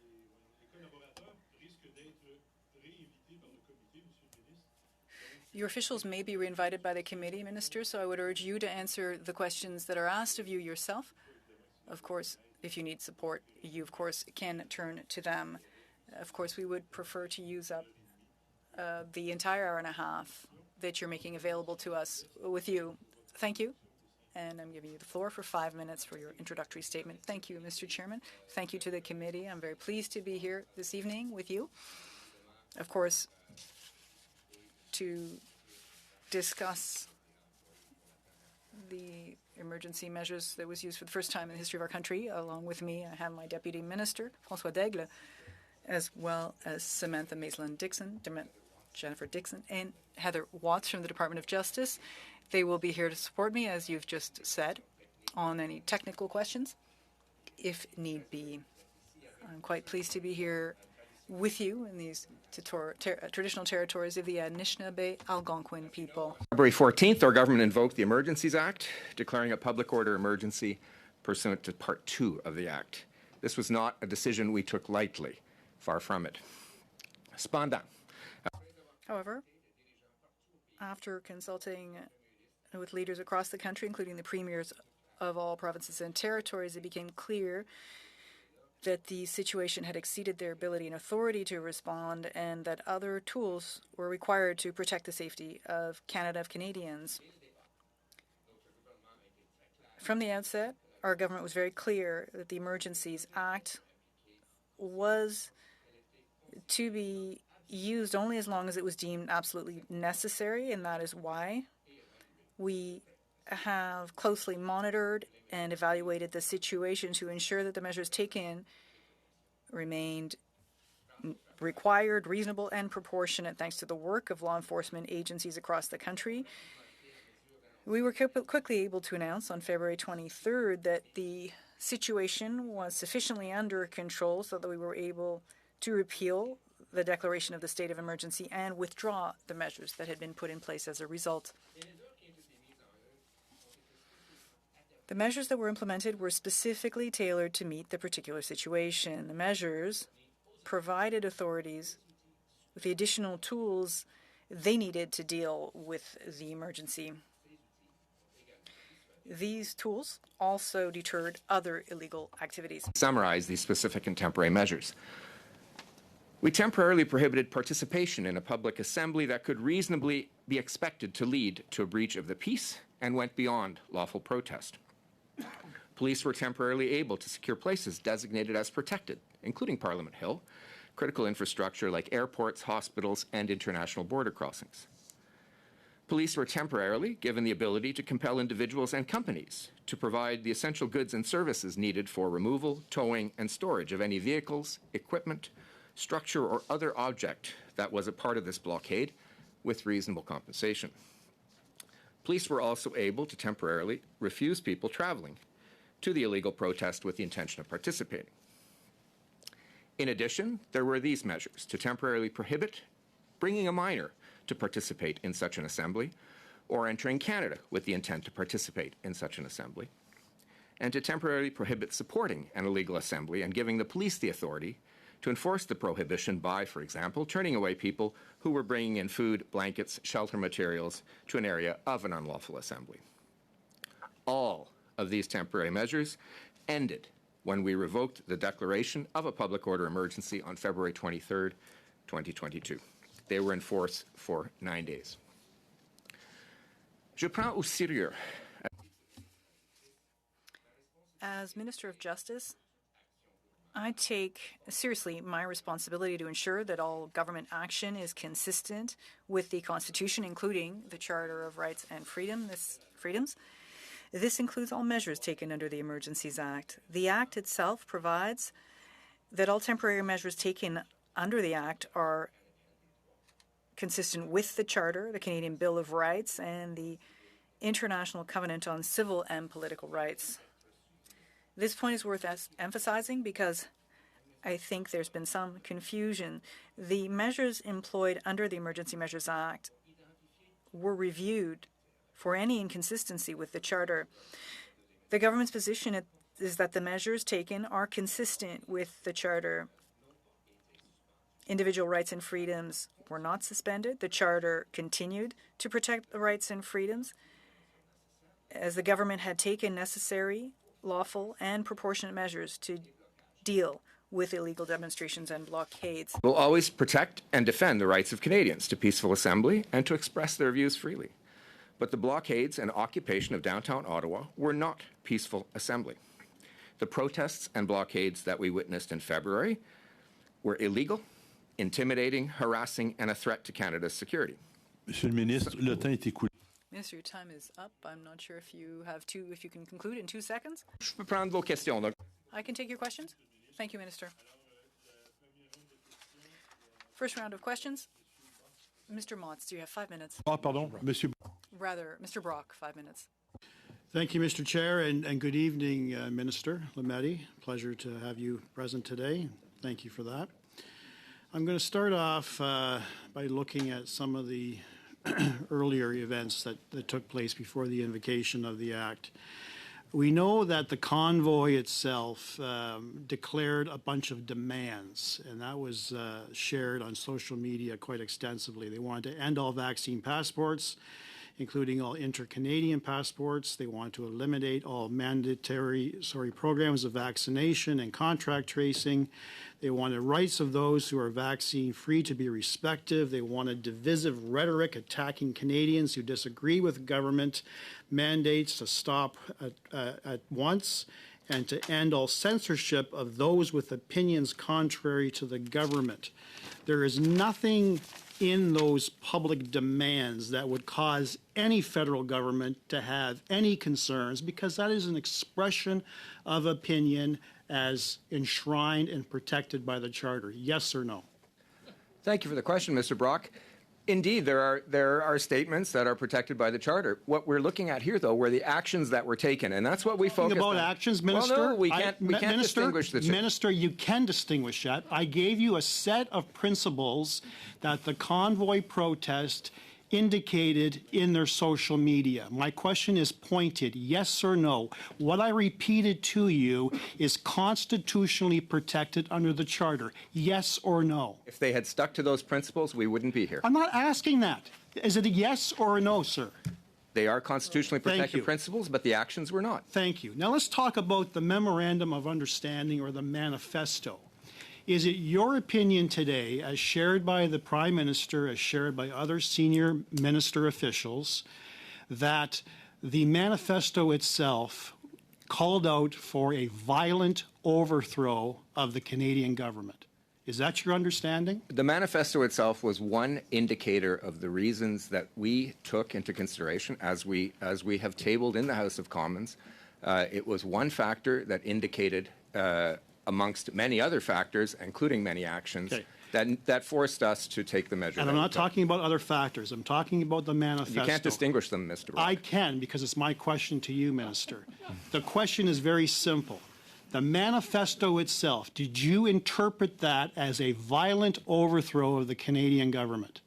Your officials may be reinvited by the committee, Minister, so I would urge you to answer the questions that are asked of you yourself. Of course, if you need support, you, of course, can turn to them. Of course, we would prefer to use up the entire hour and a half that you're making available to us with you. Thank you. And I'm giving you the floor for 5 minutes for your introductory statement. Thank you, Mr. Chairman. Thank you to the committee. I'm very pleased to be here this evening with you. Of course, to discuss the emergency measures that was used for the first time in the history of our country. Along with me, I have my Deputy Minister, François Daigle, as well as Samantha Maisland-Dixon, Jennifer Dixon, and Heather Watts from the Department of Justice. They will be here to support me, as you've just said, on any technical questions, if need be. I'm quite pleased to be here with you in these traditional territories of the Anishinaabe Algonquin people. February 14th, our government invoked the Emergencies Act, declaring a public order emergency pursuant to Part 2 of the Act. This was not a decision we took lightly, far from it. Cependant, However, after consulting with leaders across the country, including the premiers of all provinces and territories, it became clear that the situation had exceeded their ability and authority to respond, and that other tools were required to protect the safety of Canada, of Canadians. From the outset, our government was very clear that the Emergencies Act was to be used only as long as it was deemed absolutely necessary, and that is why we have closely monitored and evaluated the situation to ensure that the measures taken remained required, reasonable, and proportionate. Thanks to the work of law enforcement agencies across the country, we were quickly able to announce on February 23rd that the situation was sufficiently under control so that we were able to repeal the declaration of the state of emergency and withdraw the measures that had been put in place as a result. The measures that were implemented were specifically tailored to meet the particular situation. The measures provided authorities with the additional tools they needed to deal with the emergency. These tools also deterred other illegal activities. Summarize these specific and temporary measures. We temporarily prohibited participation in a public assembly that could reasonably be expected to lead to a breach of the peace and went beyond lawful protest. Police were temporarily able to secure places designated as protected, including Parliament Hill, critical infrastructure like airports, hospitals, and international border crossings. Police were temporarily given the ability to compel individuals and companies to provide the essential goods and services needed for removal, towing, and storage of any vehicles, equipment, structure, or other object that was a part of this blockade with reasonable compensation. Police were also able to temporarily refuse people traveling to the illegal protest with the intention of participating. In addition, there were these measures to temporarily prohibit bringing a minor to participate in such an assembly or entering Canada with the intent to participate in such an assembly, and to temporarily prohibit supporting an illegal assembly and giving the police the authority to enforce the prohibition by, for example, turning away people who were bringing in food, blankets, shelter materials to an area of an unlawful assembly. All of these temporary measures ended when we revoked the declaration of a public order emergency on February 23rd, 2022. They were in force for 9 days. Je prends au sérieux. As Minister of Justice, I take seriously my responsibility to ensure that all government action is consistent with the Constitution, including the Charter of Rights and Freedoms. This includes all measures taken under the Emergencies Act. The Act itself provides that all temporary measures taken under the Act are consistent with the Charter, the Canadian Bill of Rights, and the International Covenant on Civil and Political Rights. This point is worth emphasizing because I think there's been some confusion. The measures employed under the Emergency Measures Act were reviewed for any inconsistency with the Charter. The government's position is that the measures taken are consistent with the Charter. Individual rights and freedoms were not suspended. The Charter continued to protect the rights and freedoms as the government had taken necessary, lawful, and proportionate measures to deal with illegal demonstrations and blockades. We'll always protect and defend the rights of Canadians to peaceful assembly and to express their views freely. But the blockades and occupation of downtown Ottawa were not peaceful assembly. The protests and blockades that we witnessed in February were illegal, intimidating, harassing, and a threat to Canada's security. Monsieur le ministre, le temps est écoulé. Minister, your time is up. I'm not sure if you can conclude in 2 seconds. Je peux prendre vos questions, donc. I can take your questions. Thank you, Minister. First round of questions. Mr. Motz, you have 5 minutes. Ah, pardon, Monsieur. Rather, Mr. Brock, 5 minutes. Thank you, Mr. Chair, and good evening, Minister Lametti. Pleasure to have you present today. Thank you for that. I'm going to start off by looking at some of the earlier events that took place before the invocation of the Act. We know that the convoy itself declared a bunch of demands, and that was shared on social media quite extensively. They wanted to end all vaccine passports, including all inter-Canadian passports. They want to eliminate all mandatory programs of vaccination and contact tracing. They wanted rights of those who are vaccine-free to be respected. They wanted divisive rhetoric attacking Canadians who disagree with government mandates to stop at once, and to end all censorship of those with opinions contrary to the government. There is nothing in those public demands that would cause any federal government to have any concerns, because that is an expression of opinion as enshrined and protected by the Charter. Yes or no? Thank you for the question, Mr. Brock. Indeed, there are statements that are protected by the Charter. What we're looking at here, though, were the actions that were taken, and that's what we focused on. About actions, Minister? Well, no, we can't distinguish the two. Minister, you can distinguish that. I gave you a set of principles that the convoy protest indicated in their social media. My question is pointed, yes or no. What I repeated to you is constitutionally protected under the Charter, yes or no. If they had stuck to those principles, we wouldn't be here. I'm not asking that. Is it a yes or a no, sir? They are constitutionally protected principles, but the actions were not. Thank you. Now let's talk about the Memorandum of Understanding, or the manifesto. Is it your opinion today, as shared by the Prime Minister, as shared by other senior minister officials, that the manifesto itself called out for a violent overthrow of the Canadian government? Is that your understanding? The manifesto itself was one indicator of the reasons that we took into consideration as we have tabled in the House of Commons. It was one factor that indicated amongst many other factors, including many actions, that forced us to take the measure. And I'm not talking about other factors. I'm talking about the manifesto. You can't distinguish them, Mr. Brock. I can, because it's my question to you, Minister. The question is very simple. The manifesto itself, did you interpret that as a violent overthrow of the Canadian government?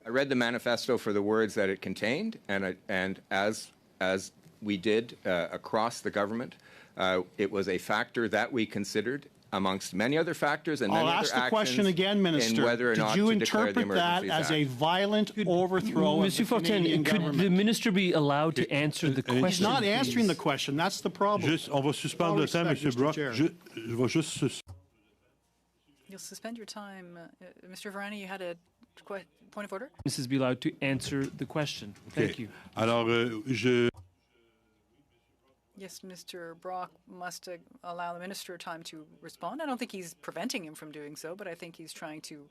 I read the manifesto for the words that it contained, and as we did across the government, it was a factor that we considered amongst many other factors and many other actions. I'll ask the question again, Minister. Whether or Did not you to declare the interpret that Emergencies as Act. a violent overthrow of the Canadian government? Could the minister be allowed to answer the question? He's not answering the question. That's the problem. On va suspendre le temps, M. Brock. Je vais juste You'll suspend your time. Mr. Varani, you had a point of order? Mrs. be allowed to answer the question. Thank you. Alors, Yes, Mr. Brock must allow the minister time to respond. I don't think he's preventing him from doing so, but I think he's trying to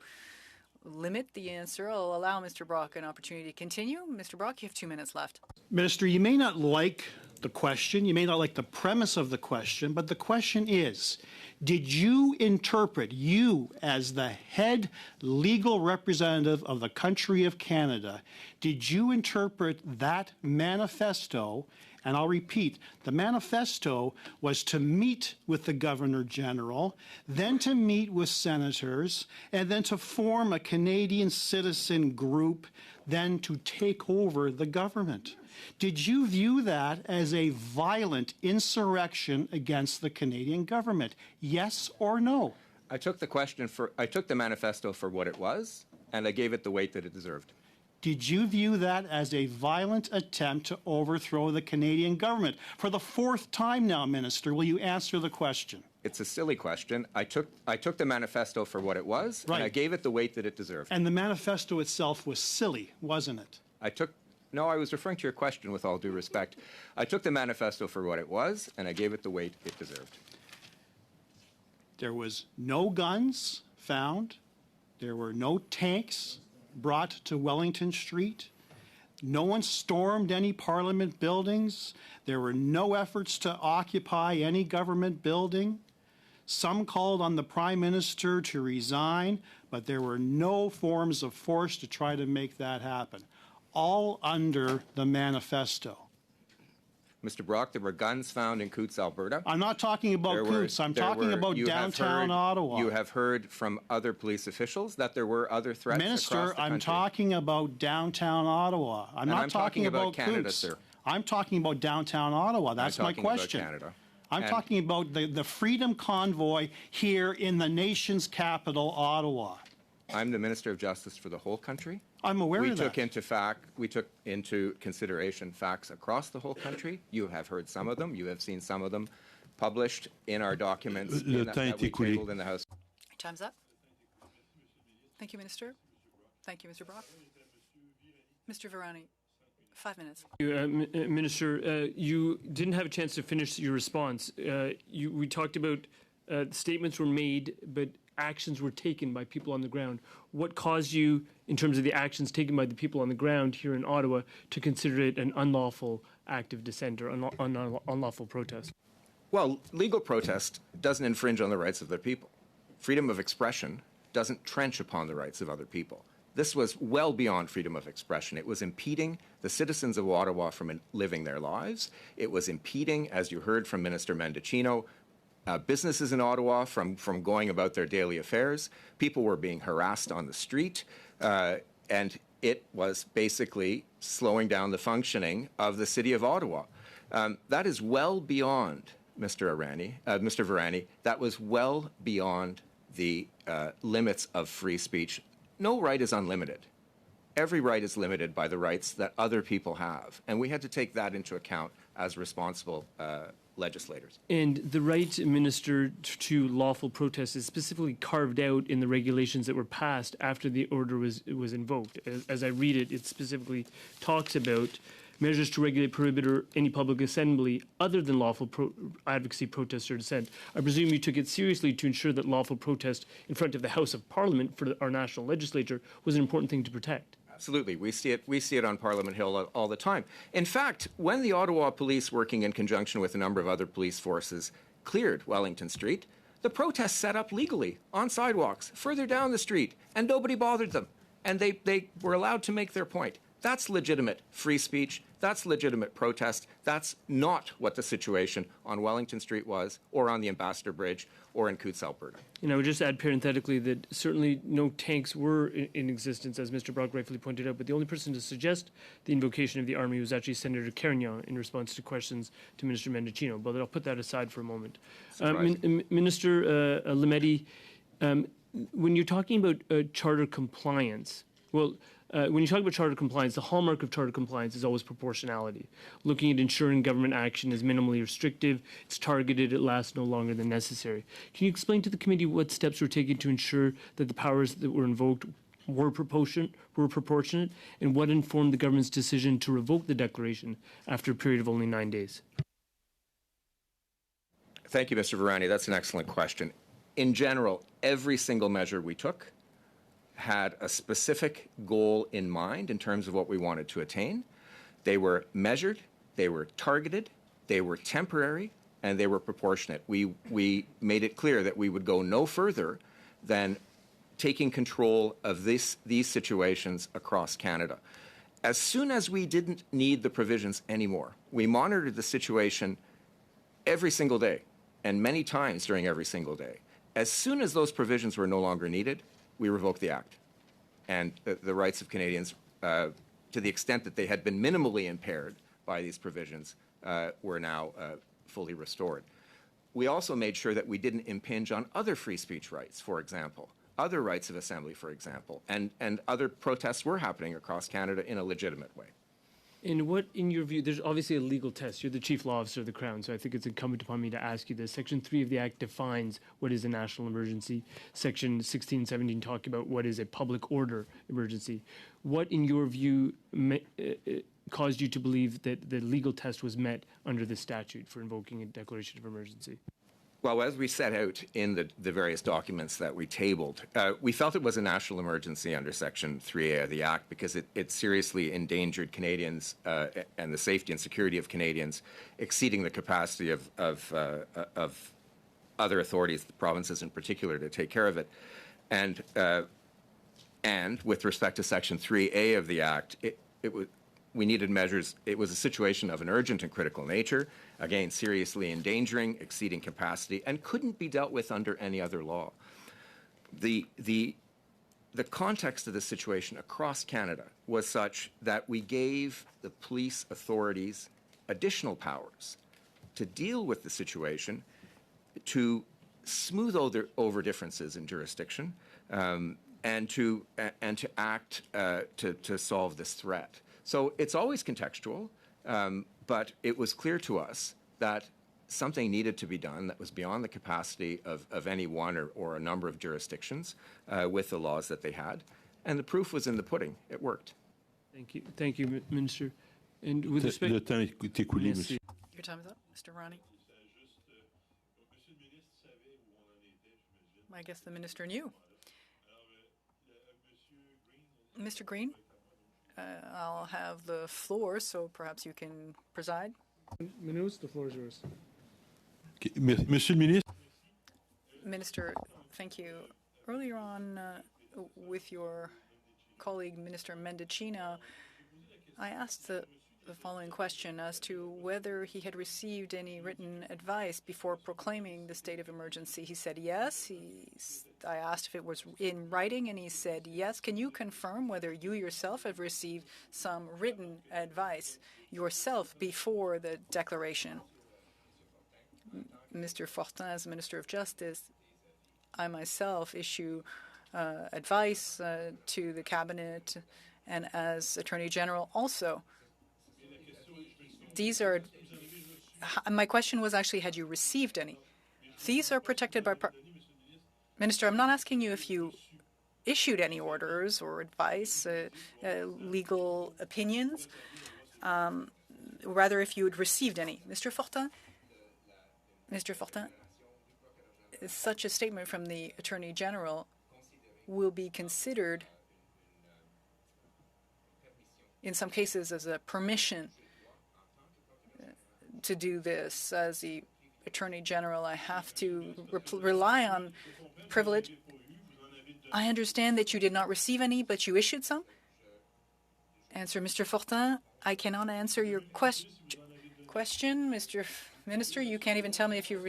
limit the answer. I'll allow Mr. Brock an opportunity to continue. Mr. Brock, you have 2 minutes left. Minister, you may not like the question, you may not like the premise of the question, but the question is, did you interpret, you as the head legal representative of the country of Canada, did you interpret that manifesto? And I'll repeat, the manifesto was to meet with the Governor General, then to meet with senators, and then to form a Canadian citizen group, then to take over the government. Did you view that as a violent insurrection against the Canadian government? Yes or no? I took the manifesto for what it was, and I gave it the weight that it deserved. Did you view that as a violent attempt to overthrow the Canadian government? For the fourth time now, Minister, will you answer the question? It's a silly question. I took the manifesto for what it was, Right. and I gave it the weight that it deserved. And the manifesto itself was silly, wasn't it? No, I was referring to your question with all due respect. I took the manifesto for what it was, and I gave it the weight it deserved. There was no guns found. There were no tanks brought to Wellington Street. No one stormed any Parliament buildings. There were no efforts to occupy any government building. Some called on the Prime Minister to resign, but there were no forms of force to try to make that happen. All under the manifesto. Mr. Brock, there were guns found in Coutts, Alberta. I'm not talking about Coutts. I'm talking about downtown Ottawa. You have heard from other police officials that there were other threats across the Minister, country. I'm talking about downtown Ottawa. I'm not talking about Canada, Coutts. sir. I'm talking about downtown Ottawa. That's my talking about question. Canada. I'm And- talking about the Freedom Convoy here in the nation's capital, Ottawa. I'm the Minister of Justice for the whole country. I'm aware We of took that. we took into consideration facts across the whole country. You have heard some of them. You have seen some of them published in our documents Le that temps est we écoulé. tabled in the House. Time's up. Thank you, Minister. Thank you, Mr. Brock. Mr. Virani, 5 minutes. Minister, you didn't have a chance to finish your response. We talked about statements were made, but actions were taken by people on the ground. What caused you, in terms of the actions taken by the people on the ground here in Ottawa, to consider it an unlawful act of dissent or unlawful protest? Well, legal protest doesn't infringe on the rights of the people. Freedom of expression doesn't trench upon the rights of other people. This was well beyond freedom of expression. It was impeding the citizens of Ottawa from living their lives. It was impeding, as you heard from Minister Mendicino, businesses in Ottawa from going about their daily affairs. People were being harassed on the street, and it was basically slowing down the functioning of the city of Ottawa. That is well beyond, Mr. Virani, that was well beyond the limits of free speech. No right is unlimited. Every right is limited by the rights that other people have, and we had to take that into account as responsible legislators. And the right, Minister, to lawful protest is specifically carved out in the regulations that were passed after the order was invoked. As I read it, it specifically talks about measures to regulate, prohibit, or any public assembly other than lawful advocacy, protest, or dissent. I presume you took it seriously to ensure that lawful protest in front of the House of Parliament for our national legislature was an important thing to protect. Absolutely. We see it on Parliament Hill all the time. In fact, when the Ottawa Police, working in conjunction with a number of other police forces, cleared Wellington Street, the protests set up legally on sidewalks further down the street, and nobody bothered them. And they were allowed to make their point. That's legitimate free speech. That's legitimate protest. That's not what the situation on Wellington Street was, or on the Ambassador Bridge, or in Coutts, Alberta. And I would just add parenthetically that certainly no tanks were in existence, as Mr. Brock rightfully pointed out, but the only person to suggest the invocation of the Army was actually Senator Carignan in response to questions to Minister Mendicino. But I'll put that aside for a moment. Minister Lametti, when you're talking about charter compliance, when you talk about charter compliance, the hallmark of charter compliance is always proportionality. Looking at ensuring government action is minimally restrictive, it's targeted, it lasts no longer than necessary. Can you explain to the committee what steps were taken to ensure that the powers that were invoked were proportionate, and what informed the government's decision to revoke the declaration after a period of only 9 days? Thank you, Mr. Virani. That's an excellent question. In general, every single measure we took had a specific goal in mind in terms of what we wanted to attain. They were measured, they were targeted, they were temporary, and they were proportionate. We made it clear that we would go no further than taking control of these situations across Canada. As soon as we didn't need the provisions anymore, we monitored the situation every single day, and many times during every single day. As soon as those provisions were no longer needed, we revoked the Act. And the rights of Canadians, to the extent that they had been minimally impaired by these provisions, were now fully restored. We also made sure that we didn't impinge on other free speech rights, for example, other rights of assembly, for example, and other protests were happening across Canada in a legitimate way. And what, in your view, there's obviously a legal test. You're the Chief Law Officer of the Crown, so I think it's incumbent upon me to ask you this. Section 3 of the Act defines what is a national emergency. Section 16 and 17 talk about what is a public order emergency. What, in your view, caused you to believe that the legal test was met under the statute for invoking a declaration of emergency? Well, as we set out in the various documents that we tabled, we felt it was a national emergency under Section 3A of the Act because it seriously endangered Canadians and the safety and security of Canadians, exceeding the capacity of other authorities, the provinces in particular, to take care of it. And with respect to Section 3A of the Act, we needed measures. It was a situation of an urgent and critical nature, again, seriously endangering, exceeding capacity, and couldn't be dealt with under any other law. The the context of the situation across Canada was such that we gave the police authorities additional powers to deal with the situation, to smooth over differences in jurisdiction, and to act to solve this threat. So it's always contextual, but it was clear to us that something needed to be done that was beyond the capacity of any one or a number of jurisdictions with the laws that they had. And the proof was in the pudding. It worked. Thank you, Minister. And with respect... Le temps est écoulé, monsieur. Your time is up, Mr. Ronnie. I guess the minister knew. Mr. Green, I'll have the floor, so perhaps you can preside. Manus, the floor is yours. Monsieur le ministre. Minister, thank you. Earlier on, with your colleague, Minister Mendicino, I asked the following question as to whether he had received any written advice before proclaiming the state of emergency. He said yes. I asked if it was in writing, and he said yes. Can you confirm whether you yourself have received some written advice yourself before the declaration? Mr. Fortin, as Minister of Justice, I myself issue advice to the Cabinet, and as Attorney General also. These are, my question was actually, had you received any? These are protected by, Minister, I'm not asking you if you issued any orders or advice, legal opinions, rather if you had received any. Mr. Fortin, such a statement from the Attorney General will be considered in some cases as a permission to do this. As the Attorney General, I have to rely on privilege. I understand that you did not receive any, but you issued some? Answer, Mr. Fortin, I cannot answer your question. Mr. Minister, you can't even tell me if you've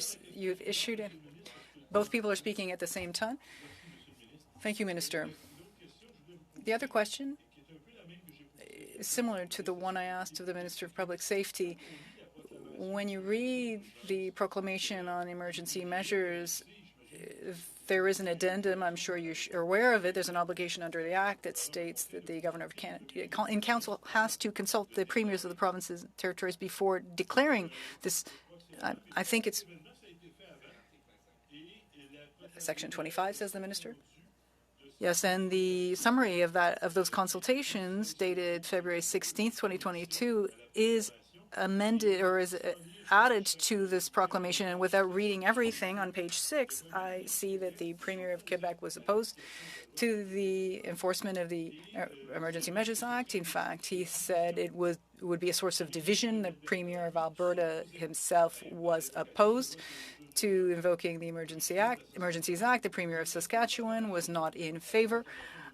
issued it. Both people are speaking at the same time. Thank you, Minister. The other question is similar to the one I asked of the Minister of Public Safety. When you read the proclamation on emergency measures, there is an addendum. I'm sure you're aware of it. There's an obligation under the Act that states that the Governor of Canada in Council has to consult the premiers of the provinces and territories before declaring this. I think it's Section 25, says the Minister. Yes, and the summary of those consultations dated February 16th, 2022 is amended or is added to this proclamation, and without reading everything, on page 6, I see that the Premier of Quebec was opposed to the enforcement of the Emergency Measures Act. In fact, he said it would be a source of division. The Premier of Alberta himself was opposed to invoking the Emergencies Act. The Premier of Saskatchewan was not in favor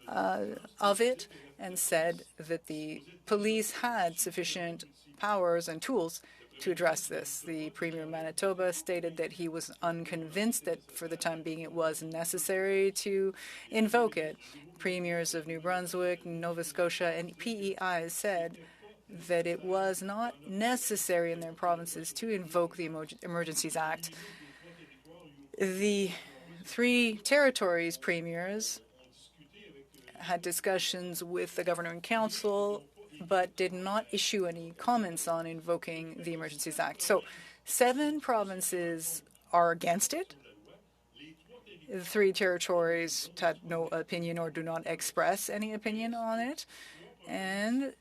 of it and said that the police had sufficient powers and tools to address this. The Premier of Manitoba stated that he was unconvinced that for the time being it was necessary to invoke it. Premiers of New Brunswick, Nova Scotia, and PEI said that it was not necessary in their provinces to invoke the Emergencies Act. The 3 territories' premiers had discussions with the Governor and Council, but did not issue any comments on invoking the Emergencies Act. So 7 provinces are against it. The 3 territories had no opinion or do not express any opinion on it. And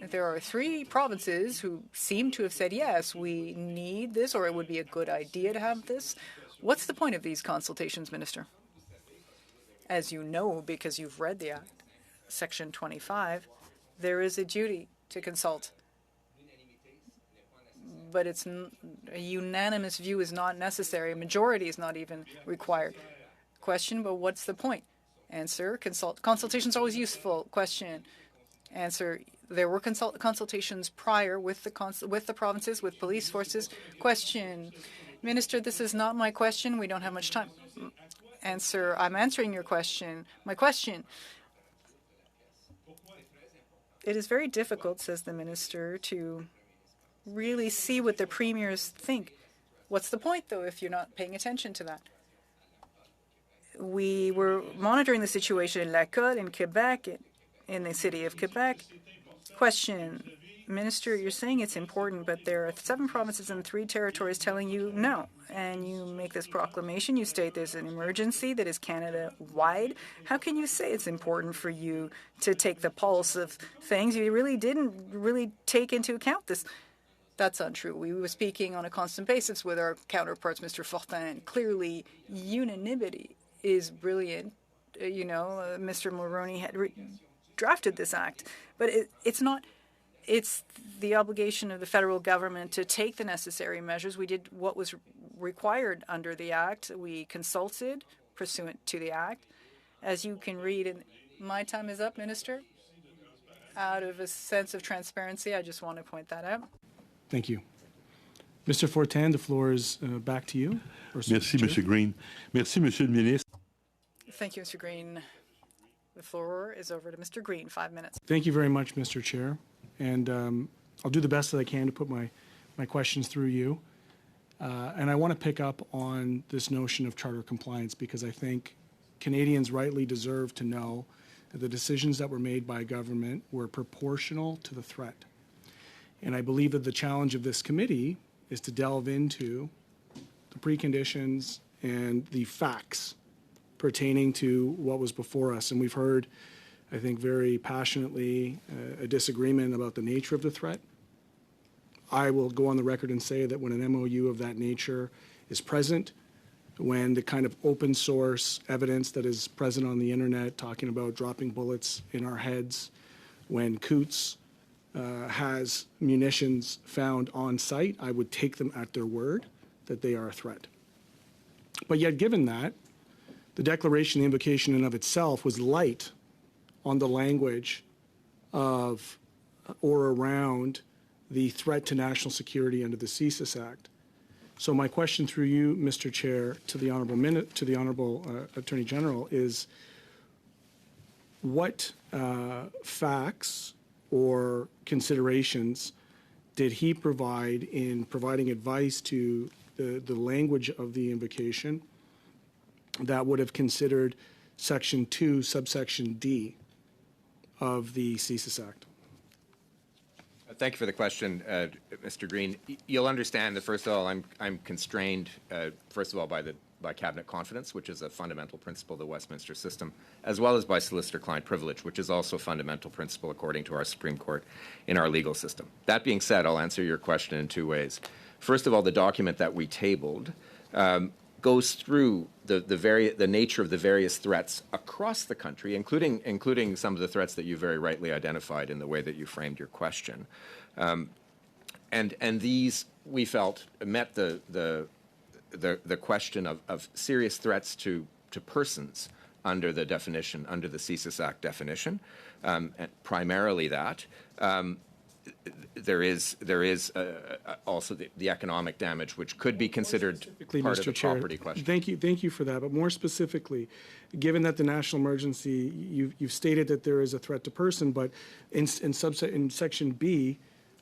there are 3 provinces who seem to have said, yes, we need this, or it would be a good idea to have this. What's the point of these consultations, Minister? As you know, because you've read the Act, Section 25, there is a duty to consult. But a unanimous view is not necessary. A majority is not even required. Question, but what's the point? Answer, consultations are always useful. Question, answer, there were consultations prior with the provinces, with police forces. Question, Minister, this is not my question. We don't have much time. answer. I'm answering your question. My question. It is very difficult, says the minister, to really see what the premiers think. What's the point, though, if you're not paying attention to that? We were monitoring the situation in Lacote, in Quebec, in the city of Quebec. Question, Minister, you're saying it's important, but there are 7 provinces and 3 territories telling you no. And you make this proclamation. You state there's an emergency that is Canada-wide. How can you say it's important for you to take the pulse of things? You really didn't really take into account this. That's untrue. We were speaking on a constant basis with our counterparts, Mr. Fortin. Clearly, unanimity is brilliant. Mr. Mulroney had drafted this act, but it's not. It's the obligation of the federal government to take the necessary measures. We did what was required under the act. We consulted pursuant to the act. As you can read, and my time is up, Minister. Out of a sense of transparency, I just want to point that out. Thank you. Mr. Fortin, the floor is back to you. Merci, Monsieur Green. Merci, Monsieur le Ministre. Thank you, Mr. Green. The floor is over to Mr. Green, 5 minutes. Thank you very much, Mr. Chair. And I'll do the best that I can to put my questions through you. And I want to pick up on this notion of charter compliance because I think Canadians rightly deserve to know that the decisions that were made by government were proportional to the threat. And I believe that the challenge of this committee is to delve into the preconditions and the facts pertaining to what was before us. And we've heard, I think, very passionately a disagreement about the nature of the threat. I will go on the record and say that when an MOU of that nature is present, when the kind of open source evidence that is present on the internet talking about dropping bullets in our heads, when Coots has munitions found on site, I would take them at their word that they are a threat. But yet, given that, the declaration, the invocation in of itself was light on the language of or around the threat to national security under the CSIS Act. So my question through you, Mr. Chair, to the Honourable Attorney General is what facts or considerations did he provide in providing advice to the language of the invocation that would have considered Section 2, subsection D of the CSIS Act? Thank you for the question, Mr. Green. You'll understand that, first of all, I'm constrained, first of all, by cabinet confidence, which is a fundamental principle of the Westminster system, as well as by solicitor-client privilege, which is also a fundamental principle according to our Supreme Court in our legal system. That being said, I'll answer your question in 2 ways. First of all, the document that we tabled goes through the nature of the various threats across the country, including some of the threats that you very rightly identified in the way that you framed your question, and these we felt met the question of serious threats to persons under the definition, under the CSIS Act definition, and primarily that. There is also the economic damage, which could be considered part of the property question. Thank you for that. But more specifically, given that the national emergency, you've stated that there is a threat to person, but in Section B,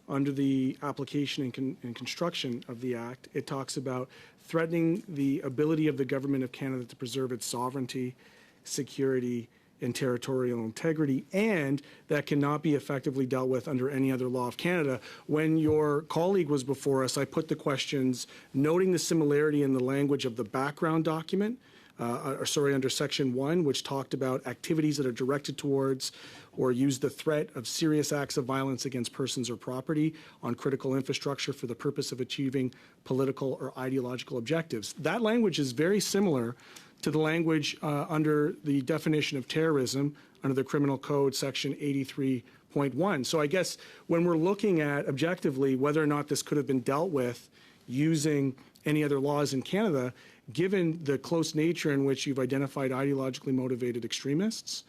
under the application and construction of the Act, it talks about threatening the ability of the Government of Canada to preserve its sovereignty, security, and territorial integrity, and that cannot be effectively dealt with under any other law of Canada. When your colleague was before us, I put the questions noting the similarity in the language of the background document, under Section 1, which talked about activities that are directed towards or use the threat of serious acts of violence against persons or property on critical infrastructure for the purpose of achieving political or ideological objectives. That language is very similar to the language under the definition of terrorism under the Criminal Code, Section 83.1. So I guess when we're looking at objectively whether or not this could have been dealt with using any other laws in Canada, given the close nature in which you've identified ideologically motivated extremists,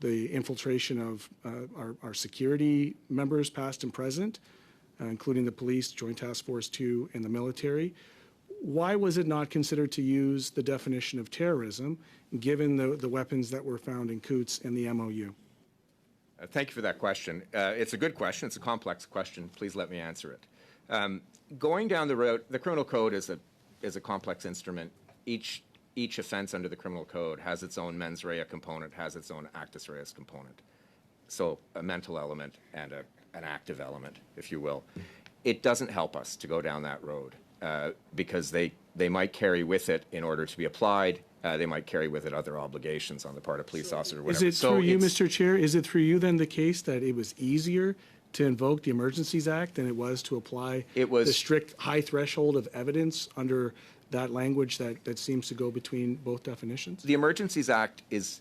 the infiltration of our security members, past and present, including the police, Joint Task Force 2, and the military, why was it not considered to use the definition of terrorism, given the weapons that were found in Coots and the MOU? Thank you for that question. It's a good question. It's a complex question. Please let me answer it. Going down the road, the criminal code is a complex instrument. Each offense under the criminal code has its own mens rea component, has its own actus reus component. So a mental element and an active element, if you will. It doesn't help us to go down that road because they might carry with it, in order to be applied, they might carry with it other obligations on the part of police officers or whatever. Is it through you, Mr. Chair, is it through you then the case that it was easier to invoke the Emergencies Act than it was to apply the strict high threshold of evidence under that language that seems to go between both definitions? The Emergencies Act is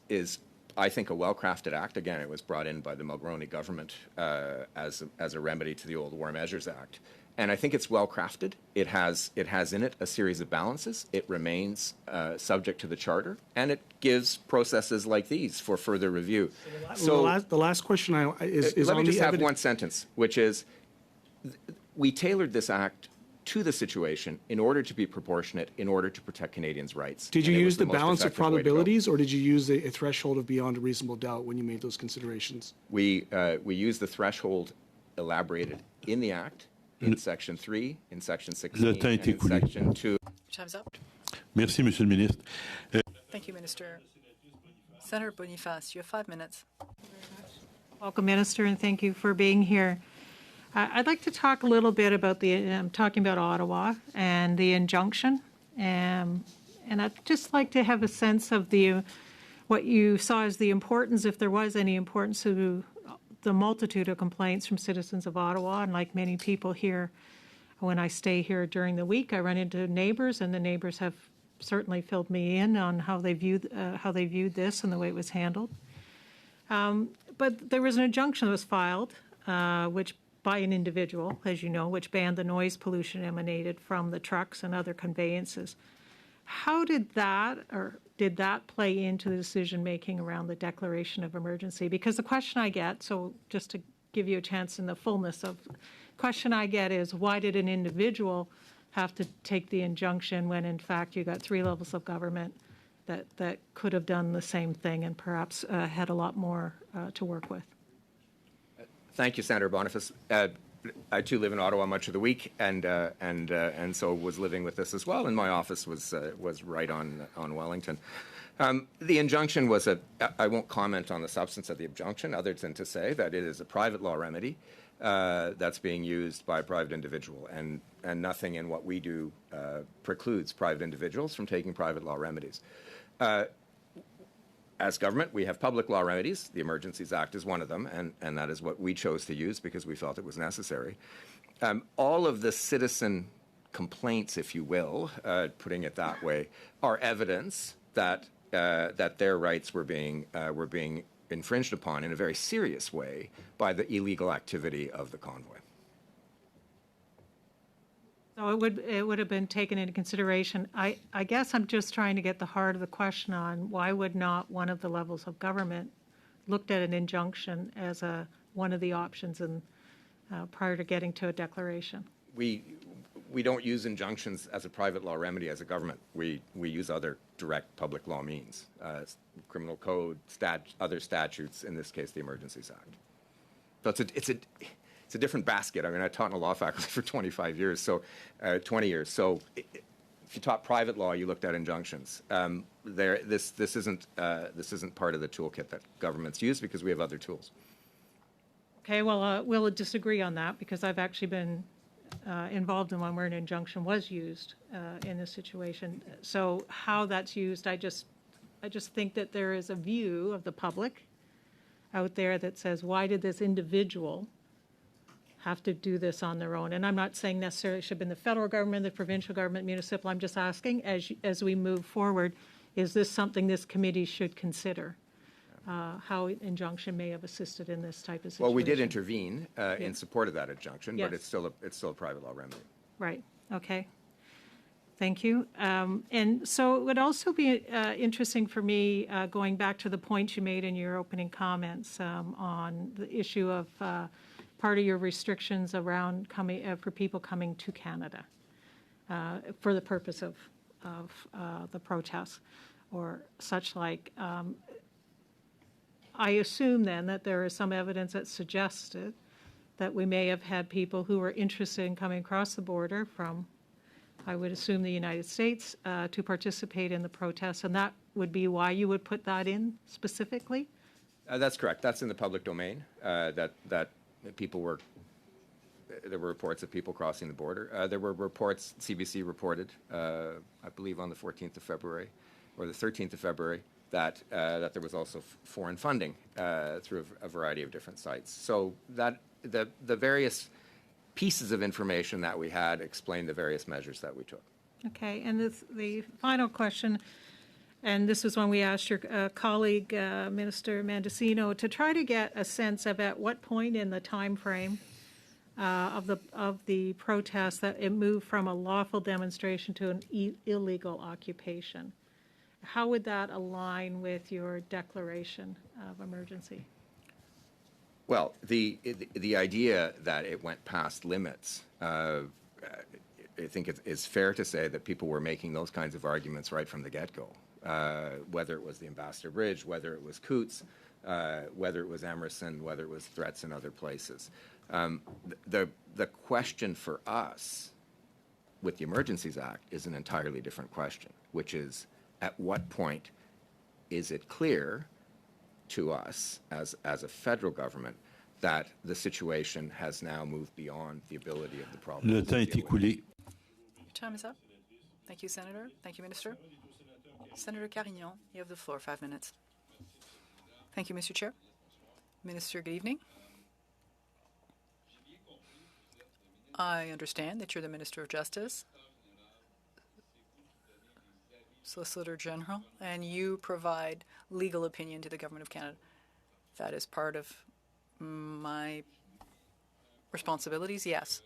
I think, a well-crafted act. Again, it was brought in by the Mulroney government as a remedy to the old War Measures Act. And I think it's well-crafted. It has in it a series of balances. It remains subject to the Charter, and it gives processes like these for further review. So the last question is let on me just the have one sentence, which is we tailored this act to the situation in order to be proportionate, in order to protect Canadians' rights. Did you use the most balance of effective way to go. probabilities, or did you use a threshold of beyond a reasonable doubt when you made those considerations? We used the threshold elaborated in the Act, in Section 3, in Section 16, and in Section 2. Time's up. Merci, Monsieur le Ministre. Thank you, Minister. Senator Boniface, you have 5 minutes. Welcome, Minister, and thank you for being here. I'd like to talk a little bit about talking about Ottawa and the injunction, and I'd just like to have a sense of what you saw as the importance, if there was any importance, to the multitude of complaints from citizens of Ottawa. And like many people here, when I stay here during the week, I run into neighbors, and the neighbors have certainly filled me in on how they viewed this and the way it was handled. But there was an injunction that was filed, which by an individual, as you know, which banned the noise pollution emanated from the trucks and other conveyances. How did that play into the decision-making around the declaration of emergency? Because the question I get, so just to give you a chance in the fullness of, question I get is, why did an individual have to take the injunction when, in fact, you got 3 levels of government that could have done the same thing and perhaps had a lot more to work with? Thank you, Senator Boniface. I too live in Ottawa much of the week, and so was living with this as well. And my office was right on Wellington. The injunction was I won't comment on the substance of the injunction, other than to say that it is a private law remedy that's being used by a private individual, and nothing in what we do precludes private individuals from taking private law remedies. As government, we have public law remedies. The Emergencies Act is one of them, and that is what we chose to use because we felt it was necessary. All of the citizen complaints, if you will, putting it that way, are evidence that their rights were being infringed upon in a very serious way by the illegal activity of the convoy. So it would have been taken into consideration. I guess I'm just trying to get the heart of the question on why would not one of the levels of government looked at an injunction as one of the options prior to getting to a declaration? We don't use injunctions as a private law remedy as a government. We use other direct public law means, criminal code, other statutes, in this case the Emergencies Act. So it's a different basket. I mean, I taught in a law faculty for 25 years, so 20 years. So if you taught private law, you looked at injunctions. This isn't part of the toolkit that governments use because we have other tools. Okay, well, we'll disagree on that because I've actually been involved in one where an injunction was used in this situation. So how that's used, I just think that there is a view of the public out there that says, why did this individual have to do this on their own? And I'm not saying necessarily it should have been the federal government, the provincial government, municipal. I'm just asking, as we move forward, is this something this committee should consider? How injunction may have assisted in this type of situation? Well, we did intervene in support of that injunction, but it's still a private law remedy. Right. Okay. Thank you. And so it would also be interesting for me, going back to the point you made in your opening comments on the issue of part of your restrictions around for people coming to Canada. for the purpose of the protests or such like. I assume then that there is some evidence that suggested that we may have had people who were interested in coming across the border from, I would assume, the United States to participate in the protests, and that would be why you would put that in specifically? That's correct. That's in the public domain, that people were, there were reports of people crossing the border. There were reports, CBC reported, I believe on the 14th of February or the 13th of February, that there was also foreign funding through a variety of different sites. So that the various pieces of information that we had explained the various measures that we took. Okay, and the final question, and this was when we asked your colleague, Minister Mendicino, to try to get a sense of at what point in the time frame of the protest that it moved from a lawful demonstration to an illegal occupation. How would that align with your declaration of emergency? Well, the idea that it went past limits, I think it's fair to say that people were making those kinds of arguments right from the get-go, whether it was the Ambassador Bridge, whether it was Coots, whether it was Emerson, whether it was threats in other places. The question for us with the Emergencies Act is an entirely different question, which is, at what point is it clear to us as a federal government that the situation has now moved beyond the ability of the province? Le temps est écoulé. Your time is up. Thank you, Senator. Thank you, Minister. Senator Carignan, you have the floor, 5 minutes. Thank you, Mr. Chair. Minister, good evening. I understand that you're the Minister of Justice, Solicitor General, and you provide legal opinion to the Government of Canada. That is part of my responsibilities, yes.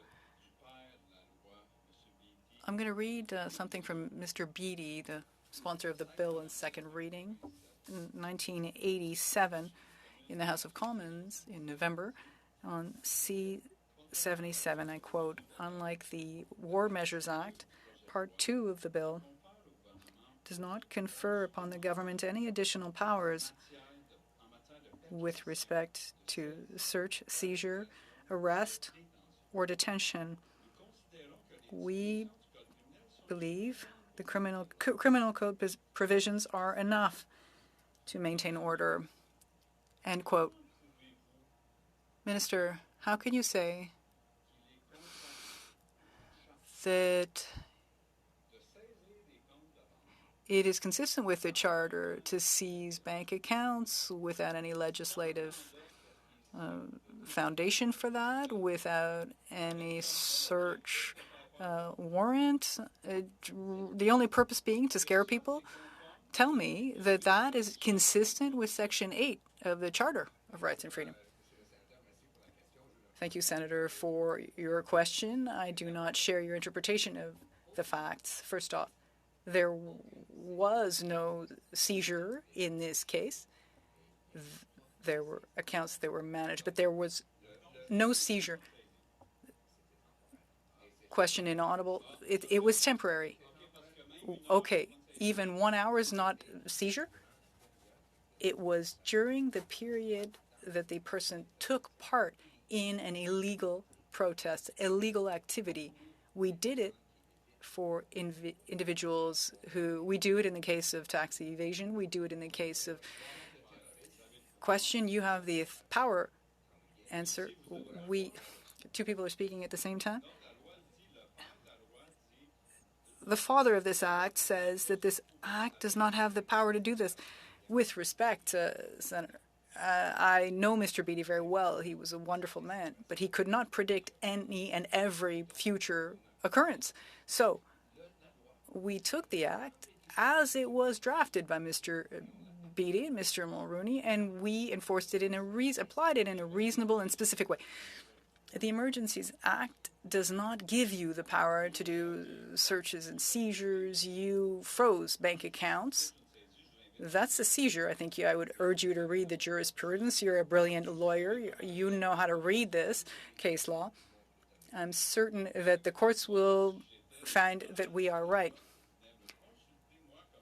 I'm going to read something from Mr. Beattie, the sponsor of the bill in second reading. In 1987, in the House of Commons in November, on C-77, I quote, "Unlike the War Measures Act, Part 2 of the bill does not confer upon the government any additional powers with respect to search, seizure, arrest, or detention. We believe the criminal code provisions are enough to maintain order." End quote. Minister, how can you say that it is consistent with the Charter to seize bank accounts without any legislative foundation for that, without any search warrant, the only purpose being to scare people? Tell me that that is consistent with Section 8 of the Charter of Rights and Freedom. Thank you, Senator, for your question. I do not share your interpretation of the facts. First off, there was no seizure in this case. There were accounts that were managed, but there was no seizure. Question inaudible. It was temporary. Okay, even 1 hour is not seizure? It was during the period that the person took part in an illegal protest, illegal activity. We did it for individuals who, we do it in the case of tax evasion, we do it in the case of question. You have the power. Answer. Two people are speaking at the same time. The father of this act says that this act does not have the power to do this. With respect, Senator, I know Mr. Beattie very well. He was a wonderful man, but he could not predict any and every future occurrence. So we took the act as it was drafted by Mr. Beattie and Mr. Mulroney, and we enforced it applied it in a reasonable and specific way. The Emergencies Act does not give you the power to do searches and seizures. You froze bank accounts. That's a seizure. I think I would urge you to read the jurisprudence. You're a brilliant lawyer. You know how to read this case law. I'm certain that the courts will find that we are right.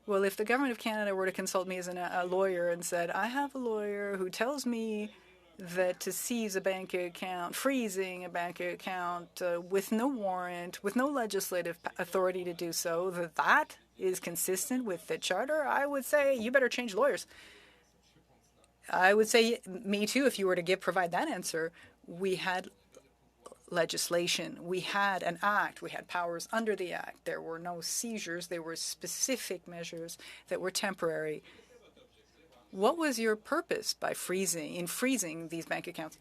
Well, if the government of Canada were to consult me as a lawyer and said, I have a lawyer who tells me that to seize a bank account, freezing a bank account with no warrant, with no legislative authority to do so, that is consistent with the Charter, I would say you better change lawyers. I would say me too if you were to provide that answer. We had legislation. We had an act. We had powers under the act. There were no seizures. There were specific measures that were temporary. What was your purpose by freezing these bank accounts?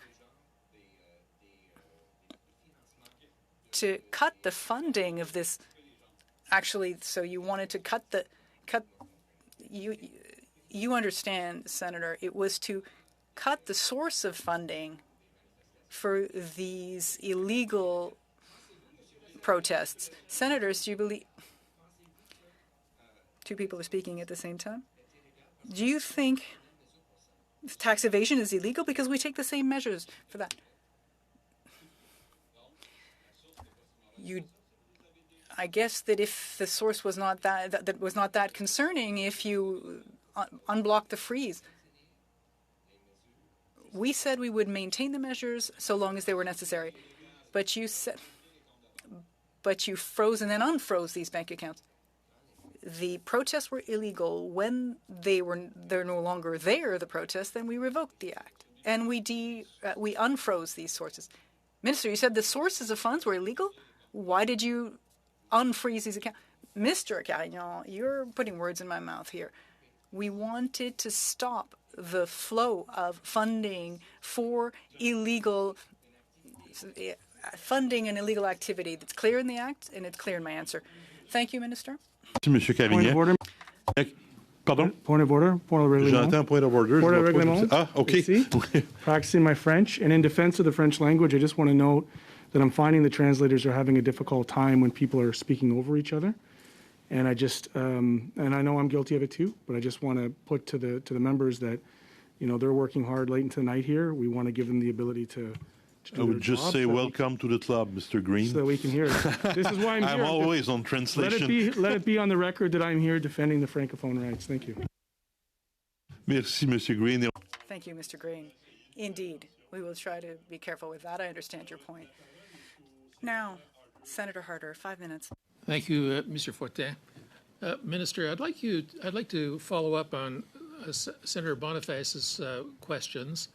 To cut the funding of this. Actually, so you wanted to cut you understand, Senator, it was to cut the source of funding for these illegal protests. Senators, do you believe... Two people are speaking at the same time. Do you think tax evasion is illegal? Because we take the same measures for that. I guess that if the source was not that was not that concerning, if you unblock the freeze. We said we would maintain the measures so long as they were necessary, but you froze and then unfroze these bank accounts. The protests were illegal. When they're no longer there, the protests, then we revoked the act and we unfroze these sources. Minister, you said the sources of funds were illegal. Why did you unfreeze these accounts? Mr. Carignan, you're putting words in my mouth here. We wanted to stop the flow of funding for illegal funding and illegal activity. That's clear in the Act, and it's clear in my answer. Thank you, Minister. Monsieur Carignan. Point of order. Pardon? Point of order. Point of règlement. J'entends point of order. Point of règlement. Ah, OK. Practicing my French, and in defense of the French language, I just want to note that I'm finding the translators are having a difficult time when people are speaking over each other. And I just, and I know I'm guilty of it too, but I just want to put to the members that, you know, they're working hard late into the night here. We want to give them the ability to do I would their just job say so welcome to the club, Mr. Green. So that we can hear it. This is why I'm here. I'm always on translation. Let it be on the record that I'm here defending the Francophone rights. Thank you. Merci, Monsieur Green. Thank you, Mr. Green. Indeed, we will try to be careful with that. I understand your point. Now, Senator Harder, 5 minutes. Thank you, Mr. Fortin. Minister, I'd like to follow up on Senator Boniface's questions.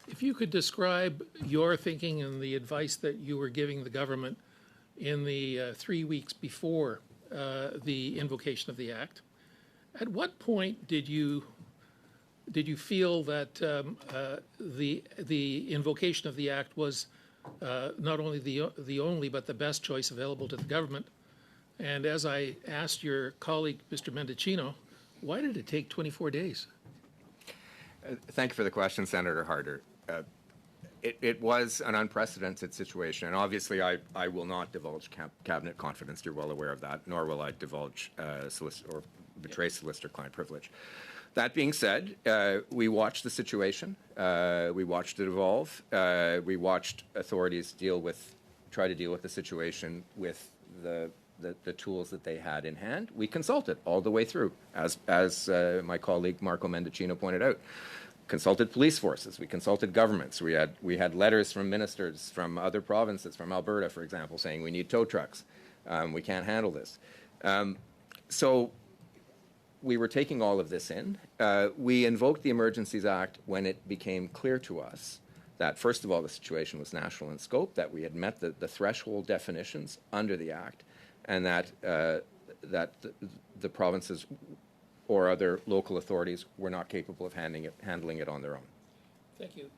If you could describe your thinking and the advice that you were giving the government in the 3 weeks before the invocation of the Act. At what point did you feel that the invocation of the Act was not only the only but the best choice available to the government? And as I asked your colleague, Mr. Mendicino, why did it take 24 days? Thank you for the question, Senator Harder. It was an unprecedented situation, and obviously I will not divulge cabinet confidence. You're well aware of that, nor will I divulge or betray solicitor-client privilege. That being said, we watched the situation. We watched it evolve. We watched authorities try to deal with the situation with the tools that they had in hand. We consulted all the way through, as my colleague Marco Mendicino pointed out. Consulted police forces. We consulted governments. We had letters from ministers from other provinces, from Alberta, for example, saying we need tow trucks. We can't handle this. So we were taking all of this in. We invoked the Emergencies Act when it became clear to us that, first of all, the situation was national in scope, that we had met the threshold definitions under the Act, and that the provinces or other local authorities were not capable of handling it on their own. Thank you.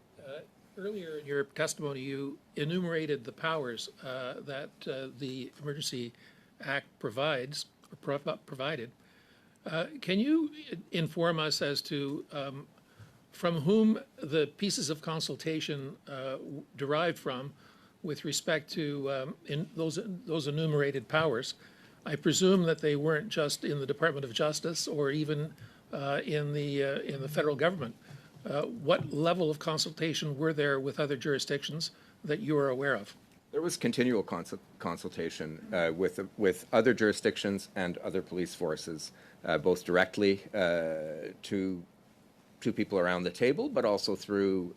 Earlier in your testimony, you enumerated the powers that the Emergency Act provided. Can you inform us as to from whom the pieces of consultation derived from with respect to those enumerated powers? I presume that they weren't just in the Department of Justice or even in the federal government. What level of consultation were there with other jurisdictions that you are aware of? There was continual consultation with other jurisdictions and other police forces, both directly to people around the table, but also through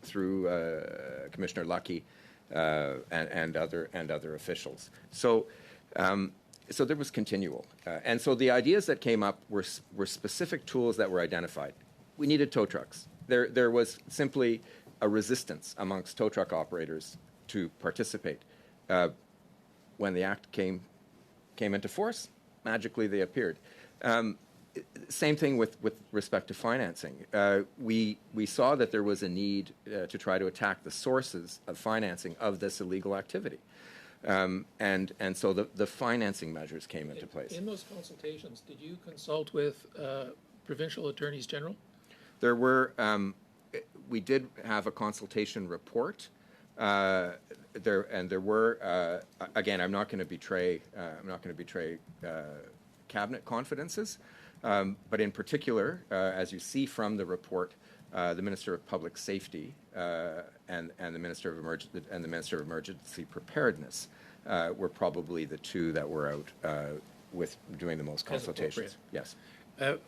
Commissioner Lucki and other officials. So there was continual, and so the ideas that came up were specific tools that were identified. We needed tow trucks. There was simply a resistance amongst tow truck operators to participate. When the act came into force, magically they appeared. Same thing with respect to financing. We saw that there was a need to try to attack the sources of financing of this illegal activity. And so the financing measures came into place. In those consultations, did you consult with provincial attorneys general? There were, we did have a consultation report. There were, again, I'm not going to betray cabinet confidences. But in particular, as you see from the report, the Minister of Public Safety and the Minister of Emergency Preparedness were probably the two that were out with doing the most consultations. Yes.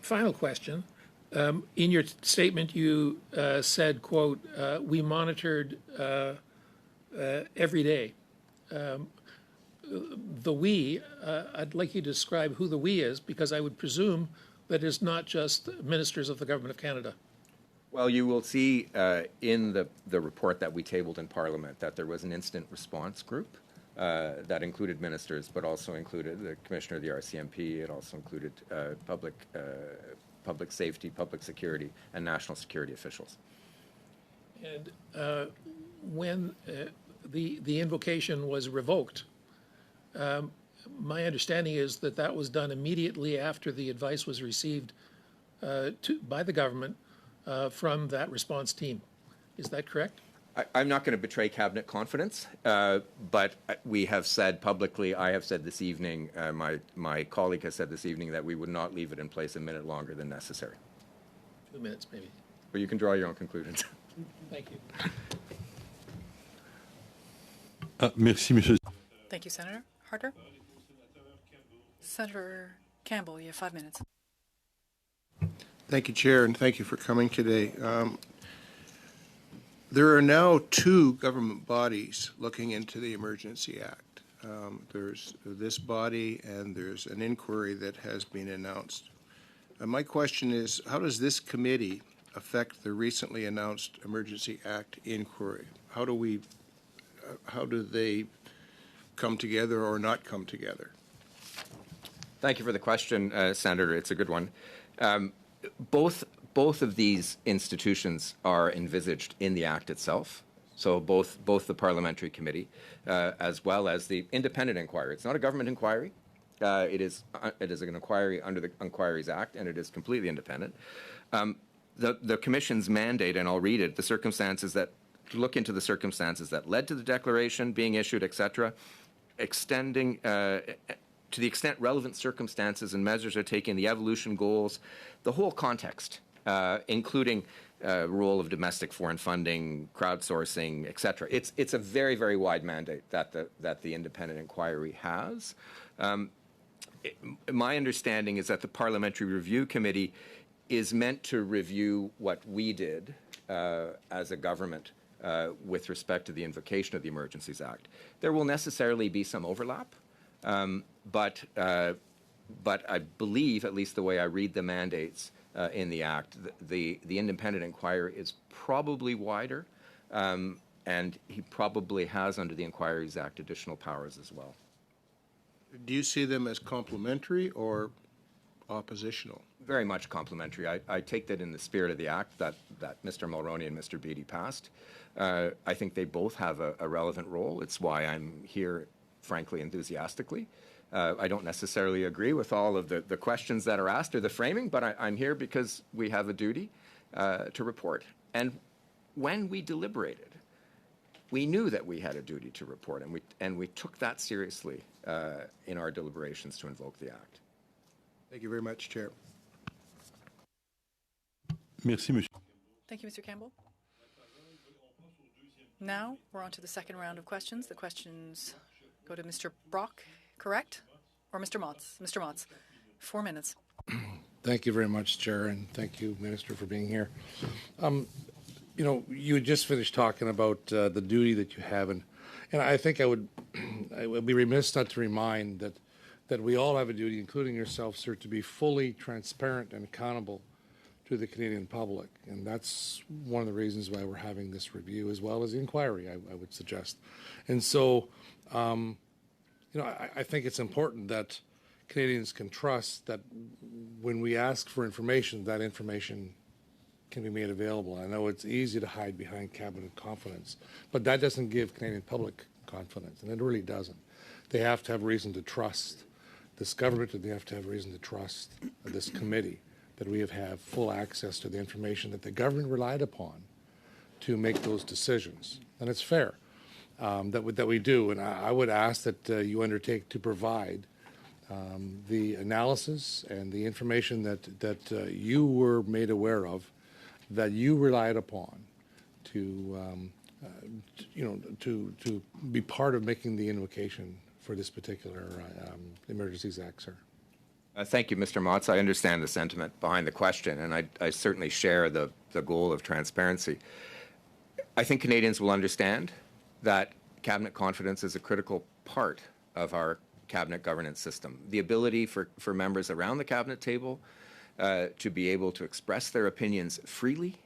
Final question. In your statement, you said, quote, we monitored every day. The we, I'd like you to describe who the we is, because I would presume that it's not just ministers of the Government of Canada. Well, you will see in the report that we tabled in Parliament that there was an incident response group that included ministers, but also included the Commissioner of the RCMP. It also included public safety, public security, and national security officials. And when the invocation was revoked, my understanding is that that was done immediately after the advice was received by the government from that response team. Is that correct? I'm not going to betray cabinet confidence, but we have said publicly, I have said this evening, my colleague has said this evening that we would not leave it in place a minute longer than necessary. 2 minutes, maybe. But you can draw your own conclusions. Thank you. Merci, Monsieur. Thank you, Senator Harder. Senator Campbell, you have 5 minutes. Thank you, Chair, and thank you for coming today. There are now 2 government bodies looking into the Emergency Act. There's this body and there's an inquiry that has been announced. My question is, how does this committee affect the recently announced Emergency Act inquiry? How do they come together or not come together? Thank you for the question, Senator. It's a good one. Both of these institutions are envisaged in the Act itself. So both the Parliamentary Committee as well as the independent inquiry. It's not a government inquiry. It is an inquiry under the Inquiries Act, and it is completely independent. The Commission's mandate, and I'll read it, the circumstances that look into the circumstances that led to the declaration being issued, etc., extending to the extent relevant circumstances and measures are taken, the evolution goals, the whole context, including role of domestic foreign funding, crowdsourcing, etc. It's a very, very wide mandate that the independent inquiry has. My understanding is that the Parliamentary Review Committee is meant to review what we did as a government with respect to the invocation of the Emergencies Act. There will necessarily be some overlap, but I believe, at least the way I read the mandates in the Act, the independent inquiry is probably wider, and he probably has, under the Inquiries Act, additional powers as well. Do you see them as complementary or oppositional? Very much complementary. I take that in the spirit of the Act that Mr. Mulroney and Mr. Beattie passed. I think they both have a relevant role. It's why I'm here, frankly, enthusiastically. I don't necessarily agree with all of the questions that are asked or the framing, but I'm here because we have a duty to report. And when we deliberated, we knew that we had a duty to report, and we took that seriously in our deliberations to invoke the Act. Thank you very much, Chair. Merci, Monsieur. Thank you, Mr. Campbell. Now we're on to the second round of questions. The questions go to Mr. Brock, correct? Or Mr. Motz? Mr. Motz, 4 minutes. Thank you very much, Chair, and thank you, Minister, for being here. You know, you had just finished talking about the duty that you have, and I think I would be remiss not to remind that we all have a duty, including yourself, sir, to be fully transparent and accountable to the Canadian public, and that's one of the reasons why we're having this review as well as the inquiry, I would suggest. And so, you know, I think it's important that Canadians can trust that when we ask for information, that information can be made available. I know it's easy to hide behind cabinet confidence, but that doesn't give Canadian public confidence, and it really doesn't. They have to have reason to trust this government, and they have to have reason to trust this committee that we have full access to the information that the government relied upon to make those decisions. And it's fair that we do. And I would ask that you undertake to provide the analysis and the information that you were made aware of, that you relied upon to be part of making the invocation for this particular Emergencies Act, sir. Thank you, Mr. Motz. I understand the sentiment behind the question, and I certainly share the goal of transparency. I think Canadians will understand that cabinet confidence is a critical part of our cabinet governance system. The ability for members around the cabinet table to be able to express their opinions freely,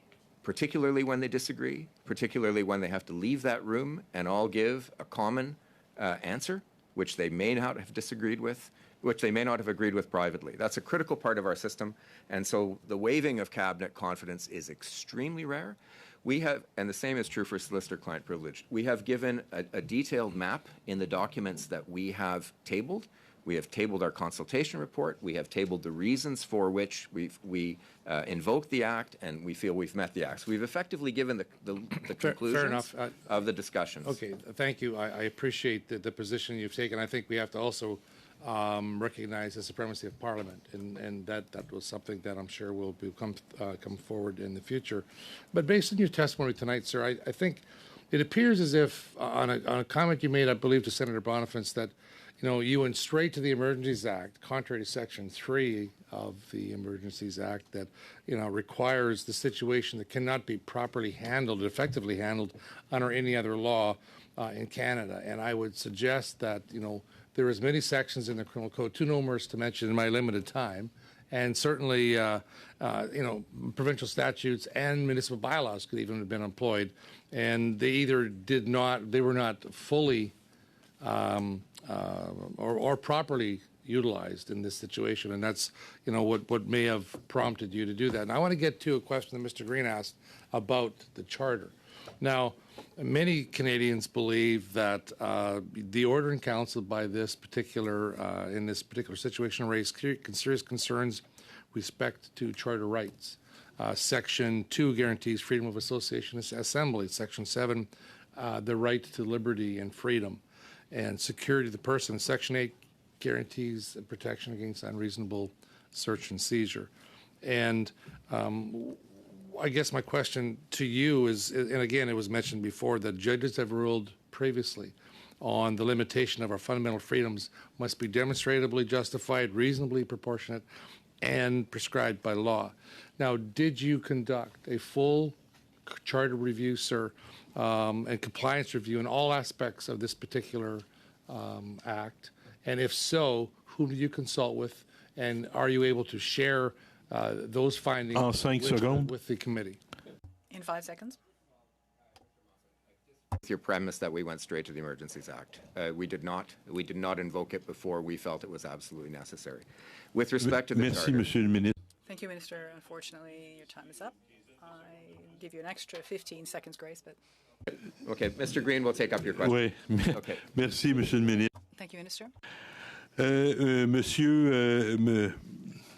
particularly when they disagree, particularly when they have to leave that room and all give a common answer, which they may not have disagreed with, which they may not have agreed with privately. That's a critical part of our system, and so the waiving of cabinet confidence is extremely rare. We have, and the same is true for solicitor-client privilege, we have given a detailed map in the documents that we have tabled. We have tabled our consultation report. We have tabled the reasons for which we invoked the Act, and we feel we've met the Act. So we've effectively given the conclusions fair enough. of the discussions. Okay, thank you. I appreciate the position you've taken. I think we have to also recognize the supremacy of Parliament, and that was something that I'm sure will come forward in the future. But based on your testimony tonight, sir, I think it appears as if on a comment you made, I believe, to Senator Boniface, that you went straight to the Emergencies Act, contrary to Section 3 of the Emergencies Act, that requires the situation that cannot be properly handled, effectively handled under any other law in Canada. And I would suggest that there is many sections in the Criminal Code, too numerous to mention in my limited time, and certainly provincial statutes and municipal bylaws could even have been employed, and they were not fully or properly utilized in this situation, and that's what may have prompted you to do that. And I want to get to a question that Mr. Green asked about the charter. Now, many Canadians believe that the order in council by this particular in this particular situation raised serious concerns with respect to charter rights. Section 2 guarantees freedom of association and assembly. Section 7, the right to liberty and freedom and security of the person. Section 8 guarantees protection against unreasonable search and seizure. And I guess my question to you is, and again, it was mentioned before, that judges have ruled previously on the limitation of our fundamental freedoms must be demonstrably justified, reasonably proportionate, and prescribed by law. Now, did you conduct a full charter review, sir, and compliance review in all aspects of this particular act? And if so, who did you consult with? And are you able to share those findings with the committee? In 5 seconds. With your premise that we went straight to the Emergencies Act. We did not invoke it before we felt it was absolutely necessary. With respect to the charter. Monsieur le Ministre. Thank you, Minister. Unfortunately, your time is up. I give you an extra 15 seconds grace, but... Okay, Mr. Green will take up your question. Oui. Okay. Merci, Monsieur le Ministre. Thank you, Minister. Monsieur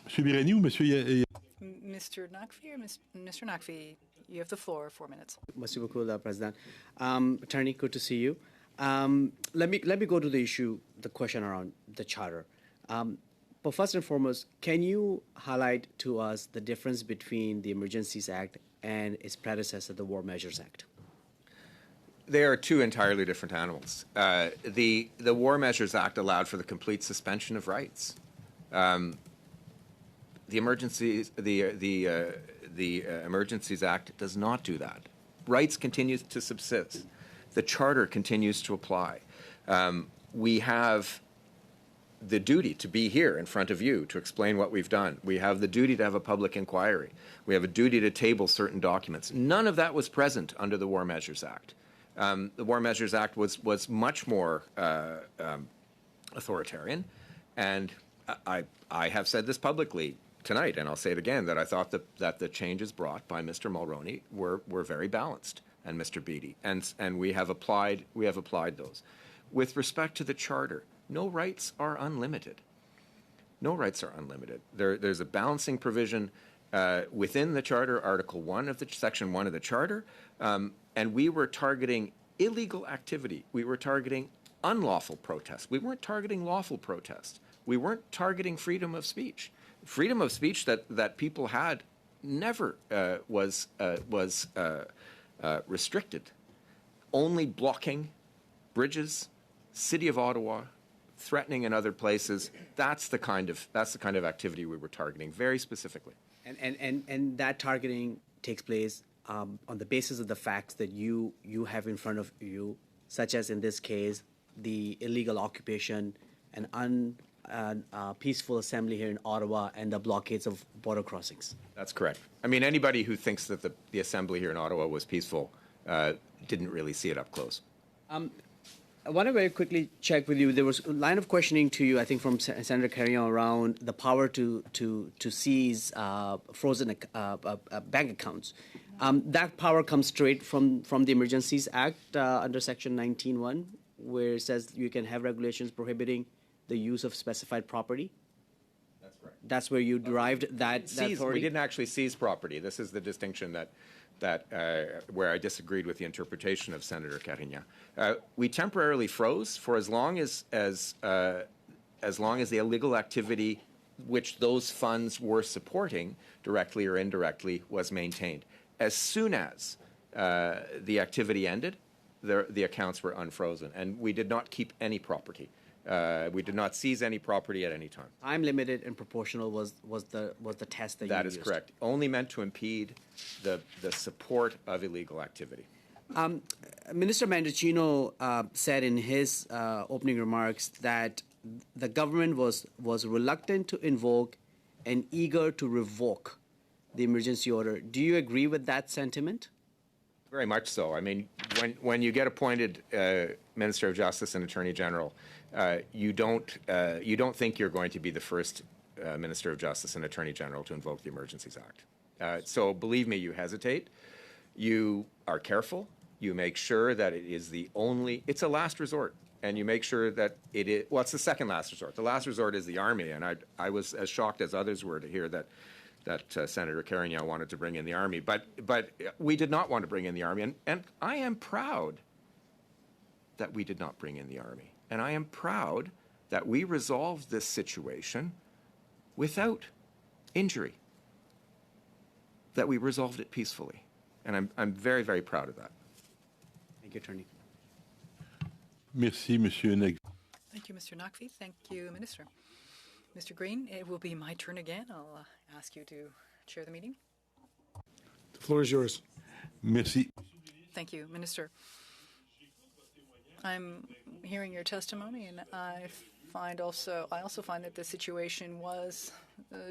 Birani ou Monsieur... Mr. Nakfi or Mr. Nakfi, you have the floor, 4 minutes. Merci beaucoup, President. Attorney, good to see you. Let me go to the issue, the question around the charter. But first and foremost, can you highlight to us the difference between the Emergencies Act and its predecessor, the War Measures Act? They are two entirely different animals. The War Measures Act allowed for the complete suspension of rights. The Emergencies Act does not do that. Rights continue to subsist. The Charter continues to apply. We have the duty to be here in front of you to explain what we've done. We have the duty to have a public inquiry. We have a duty to table certain documents. None of that was present under the War Measures Act. The War Measures Act was much more authoritarian, and I have said this publicly tonight, and I'll say it again, that I thought that the changes brought by Mr. Mulroney were very balanced, and Mr. Beattie, and we have applied those. With respect to the Charter, no rights are unlimited. No rights are unlimited. There's a balancing provision within the Charter, Article 1 of Section 1 of the Charter, and we were targeting illegal activity. We were targeting unlawful protest. We weren't targeting lawful protest. We weren't targeting freedom of speech. Freedom of speech that people had never was restricted. Only blocking bridges, City of Ottawa, threatening in other places. That's the kind of activity we were targeting very specifically. And that targeting takes place on the basis of the facts that you have in front of you, such as in this case, the illegal occupation and peaceful assembly here in Ottawa and the blockades of border crossings. That's correct. I mean, anybody who thinks that the assembly here in Ottawa was peaceful didn't really see it up close. I want to very quickly check with you. There was a line of questioning to you, I think, from Senator Carignan around the power to seize frozen bank accounts. That power comes straight from the Emergencies Act under Section 19(1), where it says you can have regulations prohibiting the use of specified property. That's correct. That's where you derived that authority? We didn't actually seize property. This is the distinction where I disagreed with the interpretation of Senator Carignan. We temporarily froze for as long as the illegal activity which those funds were supporting, directly or indirectly, was maintained. As soon as the activity ended, the accounts were unfrozen, and we did not keep any property. We did not seize any property at any time. Time limited and proportional was the test that you used. That is correct. Only meant to impede the support of illegal activity. Minister Mendicino said in his opening remarks that the government was reluctant to invoke and eager to revoke the emergency order. Do you agree with that sentiment? Very much so. I mean, when you get appointed Minister of Justice and Attorney General, you don't think you're going to be the first Minister of Justice and Attorney General to invoke the Emergencies Act. So believe me, you hesitate. You are careful. You make sure that it is it's a last resort. And you make sure that it is, well, it's the second last resort. The last resort is the Army. And I was as shocked as others were to hear that Senator Carignan wanted to bring in the Army. But we did not want to bring in the Army. And I am proud that we did not bring in the Army. And I am proud that we resolved this situation without injury, that we resolved it peacefully. And I'm very, very proud of that. Thank you, Attorney. Merci, Monsieur Neg. Thank you, Mr. Nakvi. Thank you, Minister. Mr. Green, it will be my turn again. I'll ask you to chair the meeting. The floor is yours. Merci. Thank you, Minister. I'm hearing your testimony, and I also find that the situation was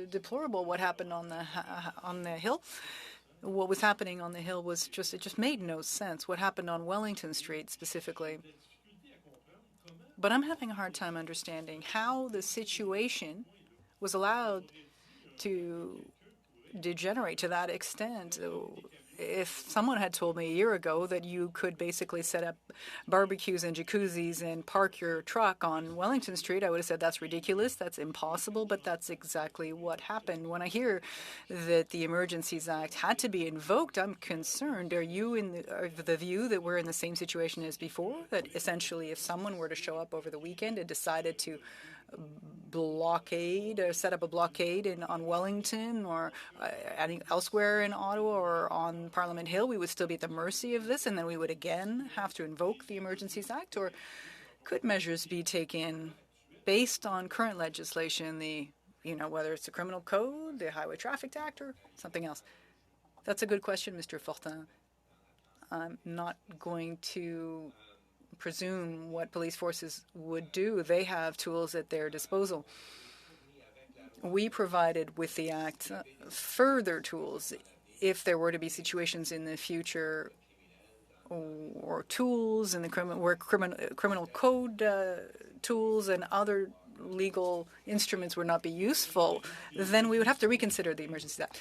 deplorable. What happened on the Hill? What was happening on the Hill was it just made no sense. What happened on Wellington Street specifically? But I'm having a hard time understanding how the situation was allowed to degenerate to that extent. If someone had told me a year ago that you could basically set up barbecues and jacuzzis and park your truck on Wellington Street, I would have said that's ridiculous, that's impossible, but that's exactly what happened. When I hear that the Emergencies Act had to be invoked, I'm concerned. Are you of the view that we're in the same situation as before, that essentially if someone were to show up over the weekend and decided to blockade, set up a blockade on Wellington or elsewhere in Ottawa or on Parliament Hill, we would still be at the mercy of this, and then we would again have to invoke the Emergencies Act? Or could measures be taken based on current legislation, whether it's the Criminal Code, the Highway Traffic Act, or something else? That's a good question, Mr. Fortin. I'm not going to presume what police forces would do. They have tools at their disposal. We provided with the Act further tools if there were to be situations in the future or tools in the criminal code tools and other legal instruments would not be useful, then we would have to reconsider the Emergency Act.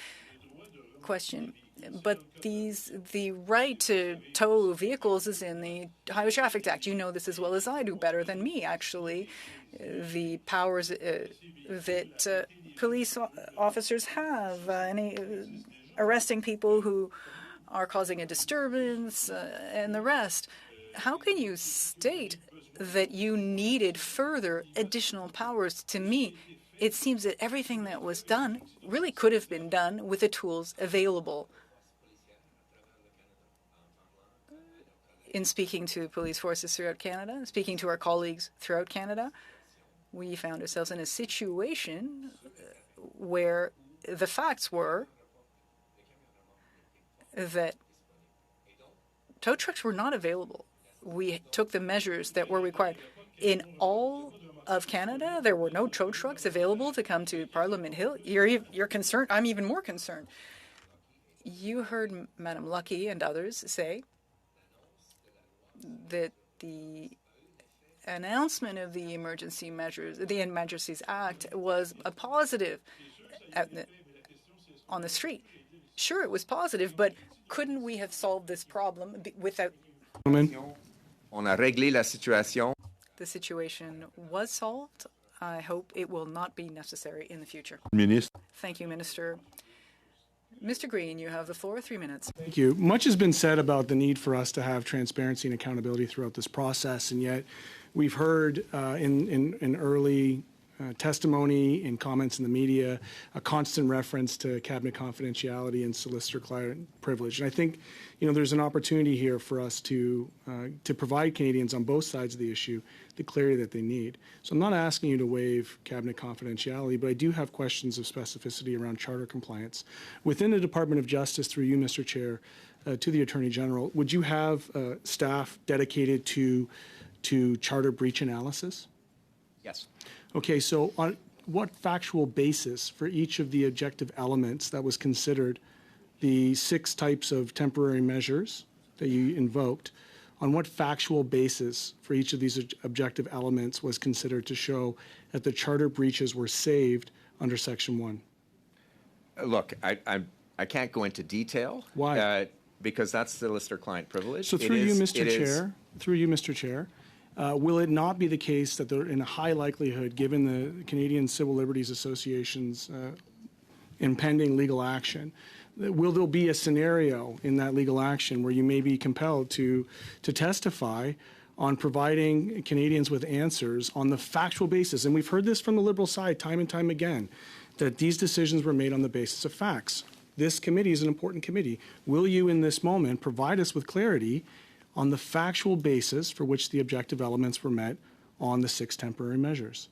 Question. But the right to tow vehicles is in the Highway Traffic Act. You know this as well as I do, better than me, actually. The powers that police officers have, arresting people who are causing a disturbance and the rest. How can you state that you needed further additional powers? To me, it seems that everything that was done really could have been done with the tools available. In speaking to police forces throughout Canada, speaking to our colleagues throughout Canada, we found ourselves in a situation where the facts were that tow trucks were not available. We took the measures that were required. In all of Canada, there were no tow trucks available to come to Parliament Hill. You're concerned. I'm even more concerned. You heard Madam Lucki and others say that the announcement of the emergency measures, the Emergencies Act, was a positive on the street. Sure, it was positive, but couldn't we have solved this problem without? On a réglé la situation. The situation was solved. I hope it will not be necessary in the future. Minister. Thank you, Minister. Mr. Green, you have the floor. 3 minutes. Thank you. Much has been said about the need for us to have transparency and accountability throughout this process, and yet we've heard in early testimony and comments in the media a constant reference to cabinet confidentiality and solicitor-client privilege. And I think, there's an opportunity here for us to provide Canadians on both sides of the issue the clarity that they need. So I'm not asking you to waive cabinet confidentiality, but I do have questions of specificity around charter compliance. Within the Department of Justice, through you, Mr. Chair, to the Attorney General, would you have staff dedicated to charter breach analysis? Yes. Okay, so on what factual basis for each of the objective elements that was considered, the 6 types of temporary measures that you invoked, on what factual basis for each of these objective elements was considered to show that the charter breaches were saved under Section 1? Look, I can't go into detail. Why? Because that's solicitor-client privilege. So through you, Mr. Chair, will it not be the case that there, in a high likelihood, given the Canadian Civil Liberties Association's impending legal action, will there be a scenario in that legal action where you may be compelled to testify on providing Canadians with answers on the factual basis? And we've heard this from the Liberal side time and time again, that these decisions were made on the basis of facts. This committee is an important committee. Will you, in this moment, provide us with clarity on the factual basis for which the objective elements were met on the 6 temporary measures?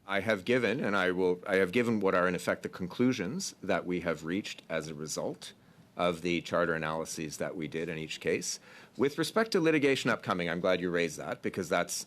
I have given, and I have given what are in effect the conclusions that we have reached as a result of the charter analyses that we did in each case. With respect to litigation upcoming, I'm glad you raised that, because that's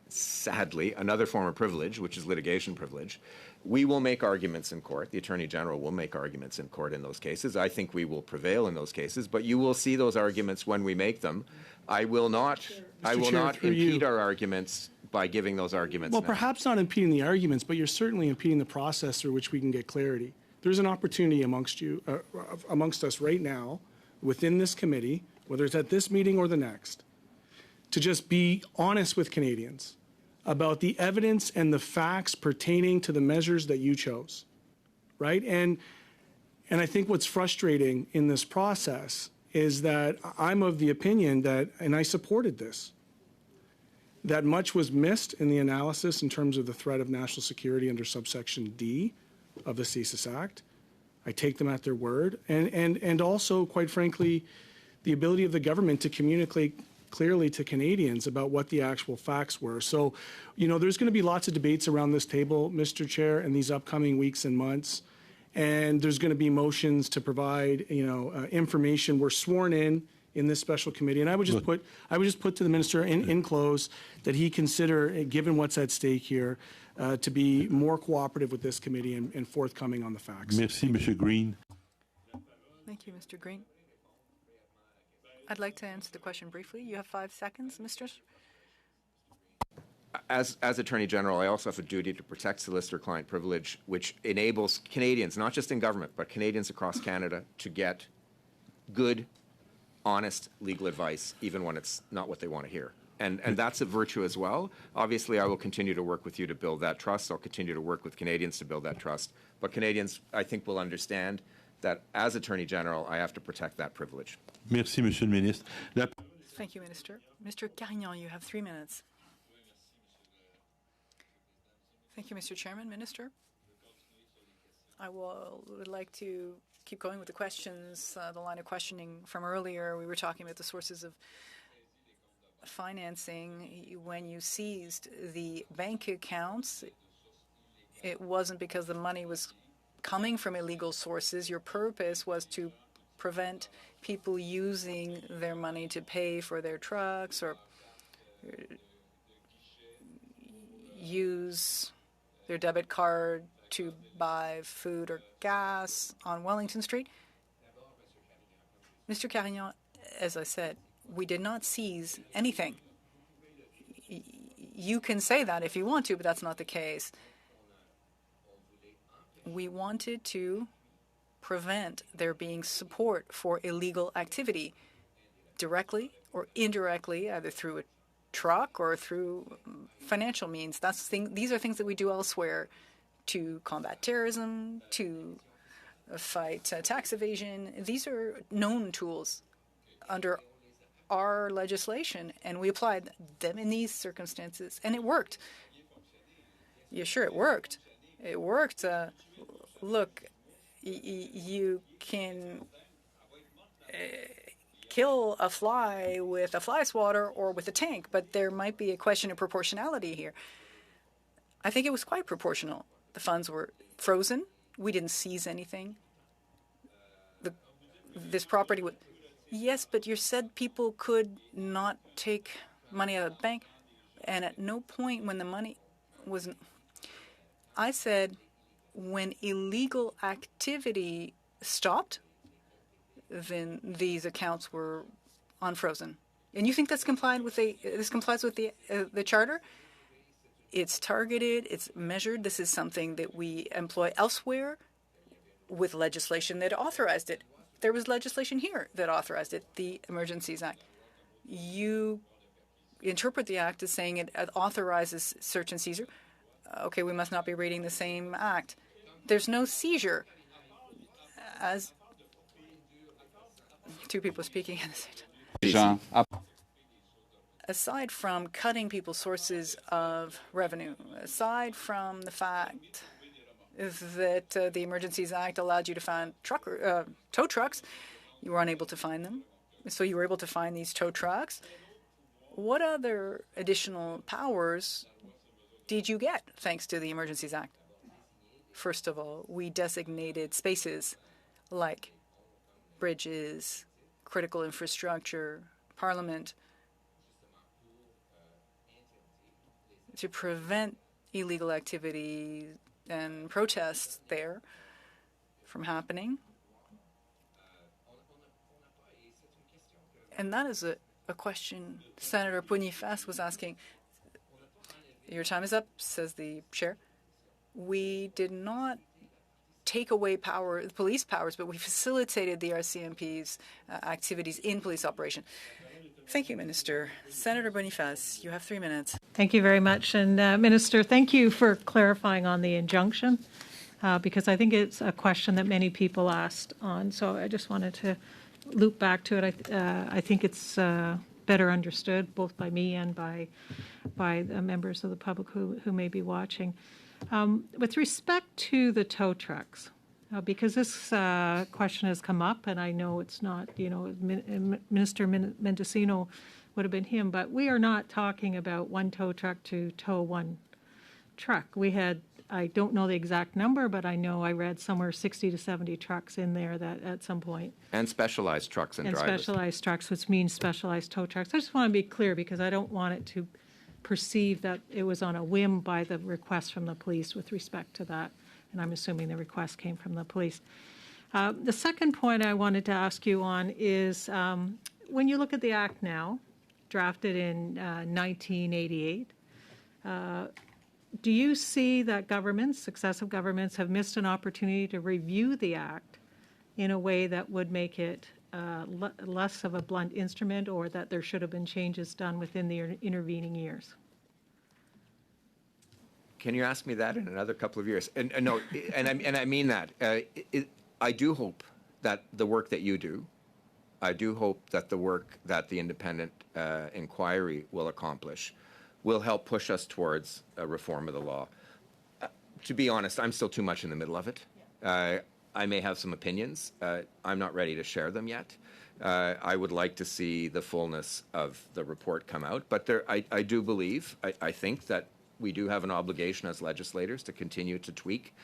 sadly another form of privilege, which is litigation privilege. We will make arguments in court. The Attorney General will make arguments in court in those cases. I think we will prevail in those cases, but you will see those arguments when we make them. I will not impede our arguments by giving those arguments Well, now. perhaps not impeding the arguments, but you're certainly impeding the process through which we can get clarity. There's an opportunity amongst us right now, within this committee, whether it's at this meeting or the next, to just be honest with Canadians about the evidence and the facts pertaining to the measures that you chose, right? And I think what's frustrating in this process is that I'm of the opinion that, and I supported this, that much was missed in the analysis in terms of the threat of national security under subsection D of the CSIS Act. I take them at their word. And also, quite frankly, the ability of the government to communicate clearly to Canadians about what the actual facts were. So, you know, there's going to be lots of debates around this table, Mr. Chair, in these upcoming weeks and months. And there's going to be motions to provide, you know, information. We're sworn in this special committee. And I would just put to the minister in close that he consider, given what's at stake here, to be more cooperative with this committee and forthcoming on the facts. Merci, Mr. Green. Thank you, Mr. Green. I'd like to answer the question briefly. You have 5 seconds, Mr. As Attorney General, I also have a duty to protect solicitor-client privilege, which enables Canadians, not just in government, but Canadians across Canada, to get good, honest legal advice, even when it's not what they want to hear. And that's a virtue as well. Obviously, I will continue to work with you to build that trust. I'll continue to work with Canadians to build that trust. But Canadians, I think, will understand that as Attorney General, I have to protect that privilege. Merci, Monsieur le Ministre. Thank you, Minister. Mr. Carignan, you have 3 minutes. Thank you, Mr. Chairman. Minister, I would like to keep going with the questions, the line of questioning from earlier. We were talking about the sources of financing. When you seized the bank accounts, it wasn't because the money was coming from illegal sources. Your purpose was to prevent people using their money to pay for their trucks or use their debit card to buy food or gas on Wellington Street. Mr. Carignan, as I said, we did not seize anything. You can say that if you want to, but that's not the case. We wanted to prevent there being support for illegal activity, directly or indirectly, either through a truck or through financial means. These are things that we do elsewhere to combat terrorism, to fight tax evasion. These are known tools under our legislation, and we applied them in these circumstances, and it worked. Yeah, sure, it worked. It worked. Look, you can kill a fly with a fly swatter or with a tank, but there might be a question of proportionality here. I think it was quite proportional. The funds were frozen. We didn't seize anything. This property would... Yes, but you said people could not take money out of the bank, and at no point when the money wasn't... I said when illegal activity stopped, then these accounts were unfrozen. And you think that's complied with this complies with the charter? It's targeted, it's measured. This is something that we employ elsewhere with legislation that authorized it. There was legislation here that authorized it, the Emergencies Act. You interpret the act as saying it authorizes search and seizure. Okay, we must not be reading the same act. There's no seizure. As two people speaking at the same time. Aside from cutting people's sources of revenue, aside from the fact that the Emergencies Act allowed you to find tow trucks, you were unable to find them. So you were able to find these tow trucks. What other additional powers did you get thanks to the Emergencies Act? First of all, we designated spaces like bridges, critical infrastructure, Parliament, to prevent illegal activity and protests there from happening. And that is a question Senator Boniface was asking. Your time is up, says the chair. We did not take away police powers, but we facilitated the RCMP's activities in police operation. Thank you, Minister. Senator Boniface, you have 3 minutes. Thank you very much. And Minister, thank you for clarifying on the injunction, because I think it's a question that many people asked on. So I just wanted to loop back to it. I think it's better understood, both by me and by the members of the public who may be watching. With respect to the tow trucks, because this question has come up, and I know it's not, Minister Mendicino would have been him, but we are not talking about one tow truck to tow one truck. We had, I don't know the exact number, but I know I read somewhere 60 to 70 trucks in there that at some point. And specialized trucks and drivers. And specialized trucks, which means specialized tow trucks. I just want to be clear because I don't want it to perceive that it was on a whim by the request from the police with respect to that. And I'm assuming the request came from the police. The second point I wanted to ask you on is when you look at the Act now, drafted in 1988, do you see that successive governments, have missed an opportunity to review the Act in a way that would make it less of a blunt instrument, or that there should have been changes done within the intervening years? Can you ask me that in another couple of years? And no, and I mean that. I do hope that the work that you do, I do hope that the work that the independent inquiry will accomplish will help push us towards a reform of the law. To be honest, I'm still too much in the middle of it. I may have some opinions. I'm not ready to share them yet. I would like to see the fullness of the report come out. But I do believe, I think that we do have an obligation as legislators to continue to tweak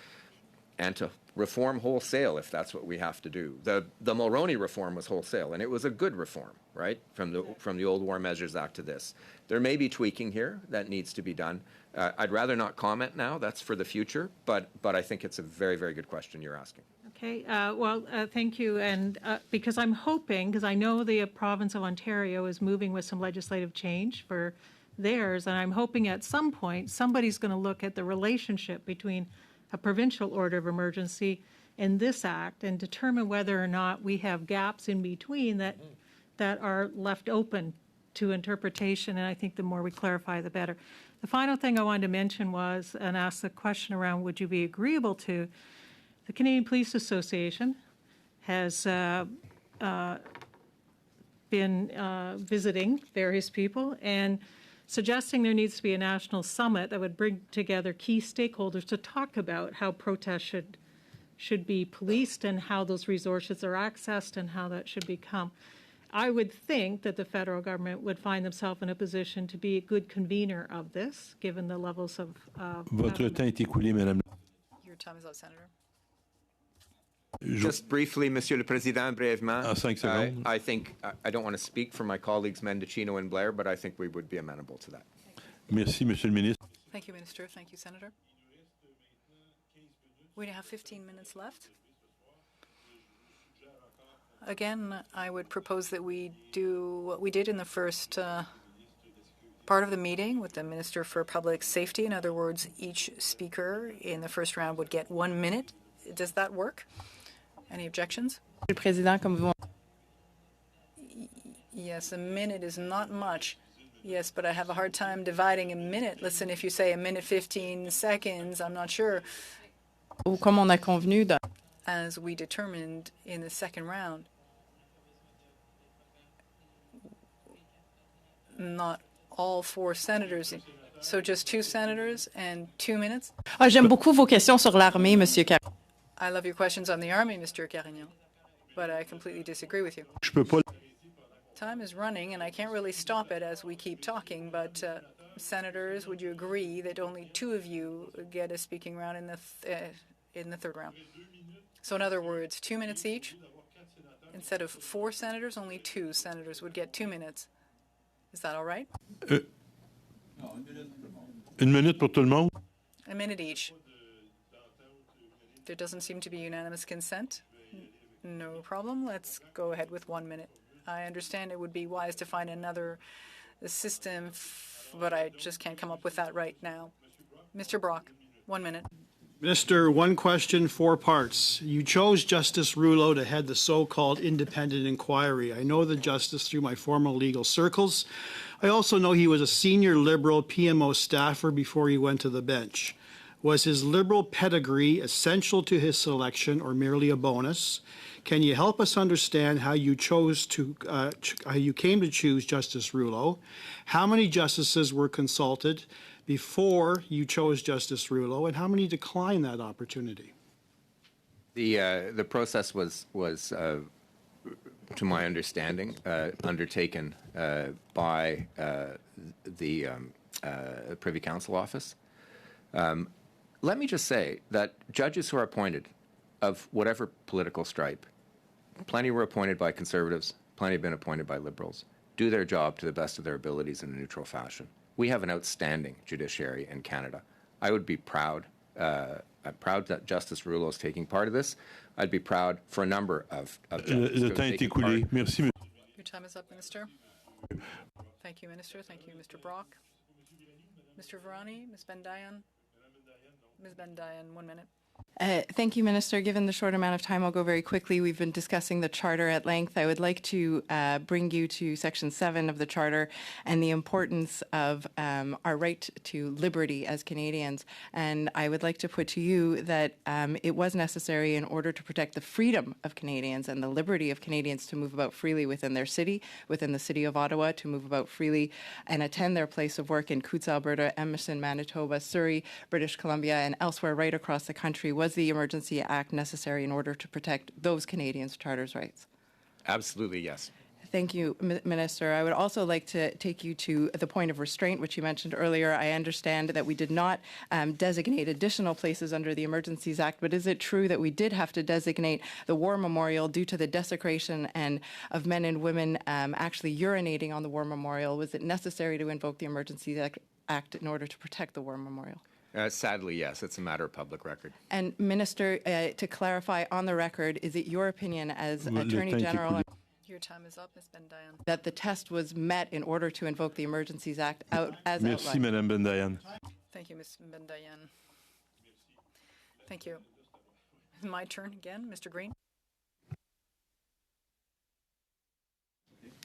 and to reform wholesale if that's what we have to do. The Mulroney reform was wholesale, and it was a good reform, right, from the Old War Measures Act to this. There may be tweaking here that needs to be done. I'd rather not comment now. That's for the future, but I think it's a very, very good question you're asking. Okay, thank you. And because I'm hoping, because I know the province of Ontario is moving with some legislative change for theirs, and I'm hoping at some point somebody's going to look at the relationship between a provincial order of emergency and this act and determine whether or not we have gaps in between that are left open to interpretation. And I think the more we clarify, the better. The final thing I wanted to mention was, and ask the question around, would you be agreeable to, the Canadian Police Association has been visiting various people and suggesting there needs to be a national summit that would bring together key stakeholders to talk about how protests should be policed and how those resources are accessed and how that should become. I would think that the federal government would find themselves in a position to be a good convener of this, given the levels of... Votre temps est écoulé, Madame. Your time is up, Senator. Just briefly, Monsieur le Président, brièvement. 5 secondes. I think, I don't want to speak for my colleagues Mendicino and Blair, but I think we would be amenable to that. Merci, Monsieur le Ministre. Thank you, Minister. Thank you, Senator. We have 15 minutes left. Again, I would propose that we do what we did in the first part of the meeting with the Minister for Public Safety. In other words, each speaker in the first round would get 1 minute. Does that work? Any objections? Yes, a minute is not much. Yes, but I have a hard time dividing a minute. Listen, if you say a minute 15 seconds, I'm not sure. As we determined in the second round, not all 4 senators, so just 2 senators and 2 minutes? J'aime beaucoup vos questions sur l'armée, Monsieur Carignan. I love your questions on the Army, Mr. Carignan, but I completely disagree with you. Je peux pas... Time is running, and I can't really stop it as we keep talking, but senators, would you agree that only 2 of you get a speaking round in the third round? So in other words, 2 minutes each? Instead of 4 senators, only 2 senators would get 2 minutes. Is that all right? 1 minute pour tout le monde. A minute each. There doesn't seem to be unanimous consent. No problem. Let's go ahead with 1 minute. I understand it would be wise to find another system, but I just can't come up with that right now. Mr. Brock, 1 minute. Minister, 1 question, 4 parts. You chose Justice Rouleau to head the so-called independent inquiry. I know the justice through my formal legal circles. I also know he was a senior Liberal PMO staffer before he went to the bench. Was his Liberal pedigree essential to his selection or merely a bonus? Can you help us understand how you how you came to choose Justice Rouleau? How many justices were consulted before you chose Justice Rouleau, and how many declined that opportunity? The process was to my understanding, undertaken by the Privy Council office. Let me just say that judges who are appointed of whatever political stripe, plenty were appointed by Conservatives, plenty have been appointed by Liberals, do their job to the best of their abilities in a neutral fashion. We have an outstanding judiciary in Canada. I would be proud. I'm proud that Justice Rouleau is taking part of this. I'd be proud for a number of judges. Le temps est écoulé. Merci. Your time is up, Minister. Thank you, Minister. Thank you, Mr. Brock. Mr. Varani, Ms. Bendayan. Ms. Bendayan, 1 minute. Thank you, Minister. Given the short amount of time, I'll go very quickly. We've been discussing the Charter at length. I would like to bring you to Section 7 of the Charter and the importance of our right to liberty as Canadians. And I would like to put to you that it was necessary in order to protect the freedom of Canadians and the liberty of Canadians to move about freely within their city, within the city of Ottawa, to move about freely and attend their place of work in Coutts, Alberta, Emerson, Manitoba, Surrey, British Columbia, and elsewhere right across the country. Was the Emergency Act necessary in order to protect those Canadians' Charter's rights? Absolutely, yes. Thank you, Minister. I would also like to take you to the point of restraint, which you mentioned earlier. I understand that we did not designate additional places under the Emergencies Act, but is it true that we did have to designate the War Memorial due to the desecration and of men and women actually urinating on the War Memorial? Was it necessary to invoke the Emergencies Act in order to protect the War Memorial? Sadly, yes. It's a matter of public record. And Minister, to clarify on the record, is it your opinion as Attorney General Your time is up, Ms. Bendayan. that the test was met in order to invoke the Emergencies Act as Merci, outlined? Madame Bendayan. Thank you, Ms. Bendayan. Thank you. My turn again, Mr. Green.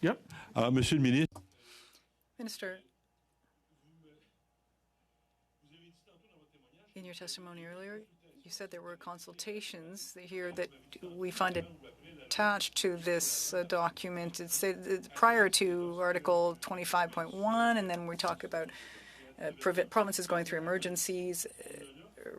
Yep. Monsieur le Ministre. Minister, in your testimony earlier, you said there were consultations here that we find attached to this document. It said prior to Article 25.1, and then we talk about provinces going through emergencies.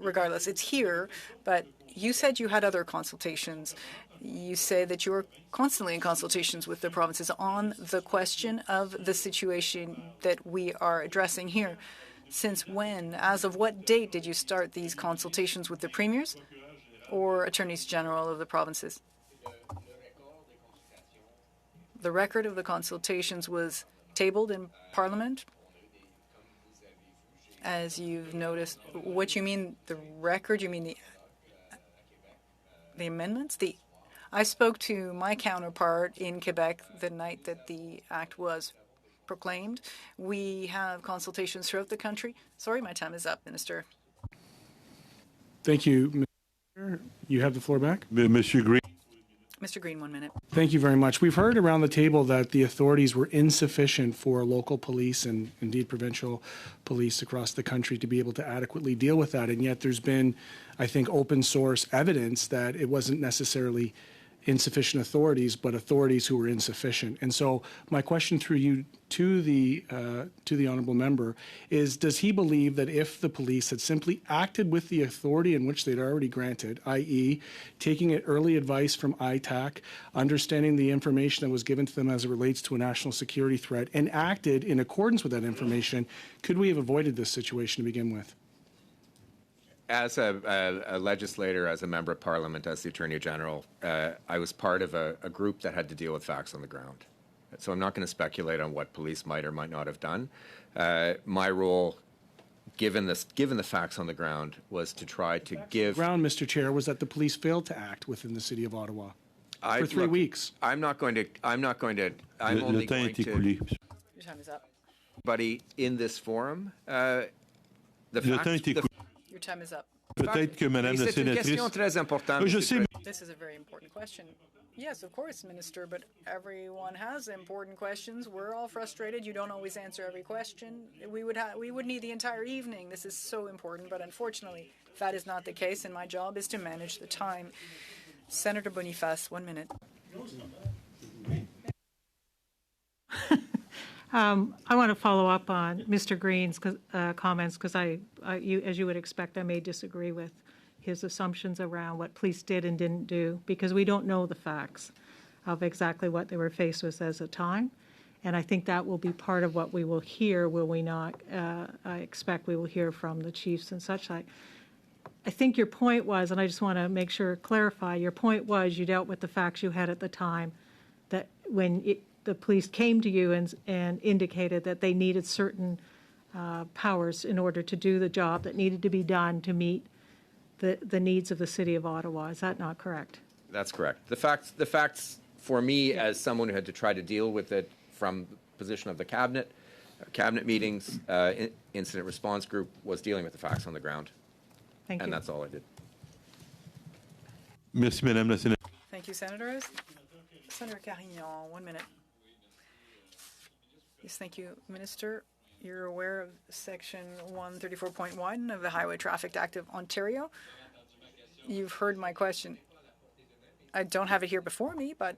Regardless, it's here, but you said you had other consultations. You say that you were constantly in consultations with the provinces on the question of the situation that we are addressing here. Since when, as of what date did you start these consultations with the premiers or attorneys general of the provinces? The record of the consultations was tabled in Parliament. As you've noticed, what you mean the record? You mean the amendments? I spoke to my counterpart in Quebec the night that the act was proclaimed. We have consultations throughout the country. Sorry, my time is up, Minister. Thank you, Mr. You have the floor back. Monsieur Green. Mr. Green, 1 minute. Thank you very much. We've heard around the table that the authorities were insufficient for local police and indeed provincial police across the country to be able to adequately deal with that. And yet there's been, I think, open source evidence that it wasn't necessarily insufficient authorities, but authorities who were insufficient. And so my question through you to the honourable member is, does he believe that if the police had simply acted with the authority in which they'd already granted, i.e. taking early advice from ITAC, understanding the information that was given to them as it relates to a national security threat, and acted in accordance with that information, could we have avoided this situation to begin with? As a legislator, as a member of Parliament, as the Attorney General, I was part of a group that had to deal with facts on the ground. So I'm not going to speculate on what police might or might not have done. My role, given the facts on the ground, was to try to give... ground, Mr. Chair, was that the police failed to act within the city of Ottawa for 3 weeks. I'm only going to... Your time is up. Everybody in this forum, Your time is up. Peut-être que Madame la C'est une question sénatrice... très importante. Je Monsieur sais, le Président. This is a very important question. Yes, of course, Minister, but everyone has important questions. We're all frustrated. You don't always answer every question. We would need the entire evening. This is so important, but unfortunately, that is not the case, and my job is to manage the time. Senator Boniface, 1 minute. I want to follow up on Mr. Green's comments because as you would expect, I may disagree with his assumptions around what police did and didn't do because we don't know the facts of exactly what they were faced with at the time. And I think that will be part of what we will hear, will we not? I expect we will hear from the chiefs and such like. I think your point was, and I just want to make sure, clarify, your point was you dealt with the facts you had at the time, that when the police came to you and indicated that they needed certain powers in order to do the job that needed to be done to meet the needs of the city of Ottawa. Is that not correct? That's correct. The facts for me, as someone who had to try to deal with it from the position of the cabinet meetings, incident response group, was dealing with the facts on the ground. Thank you. And that's all I did. Merci, Madame la sénatrice. Thank you, Senators. Senator Carignan, 1 minute. Yes, thank you, Minister. You're aware of Section 134.1 of the Highway Traffic Act of Ontario. You've heard my question. I don't have it here before me, but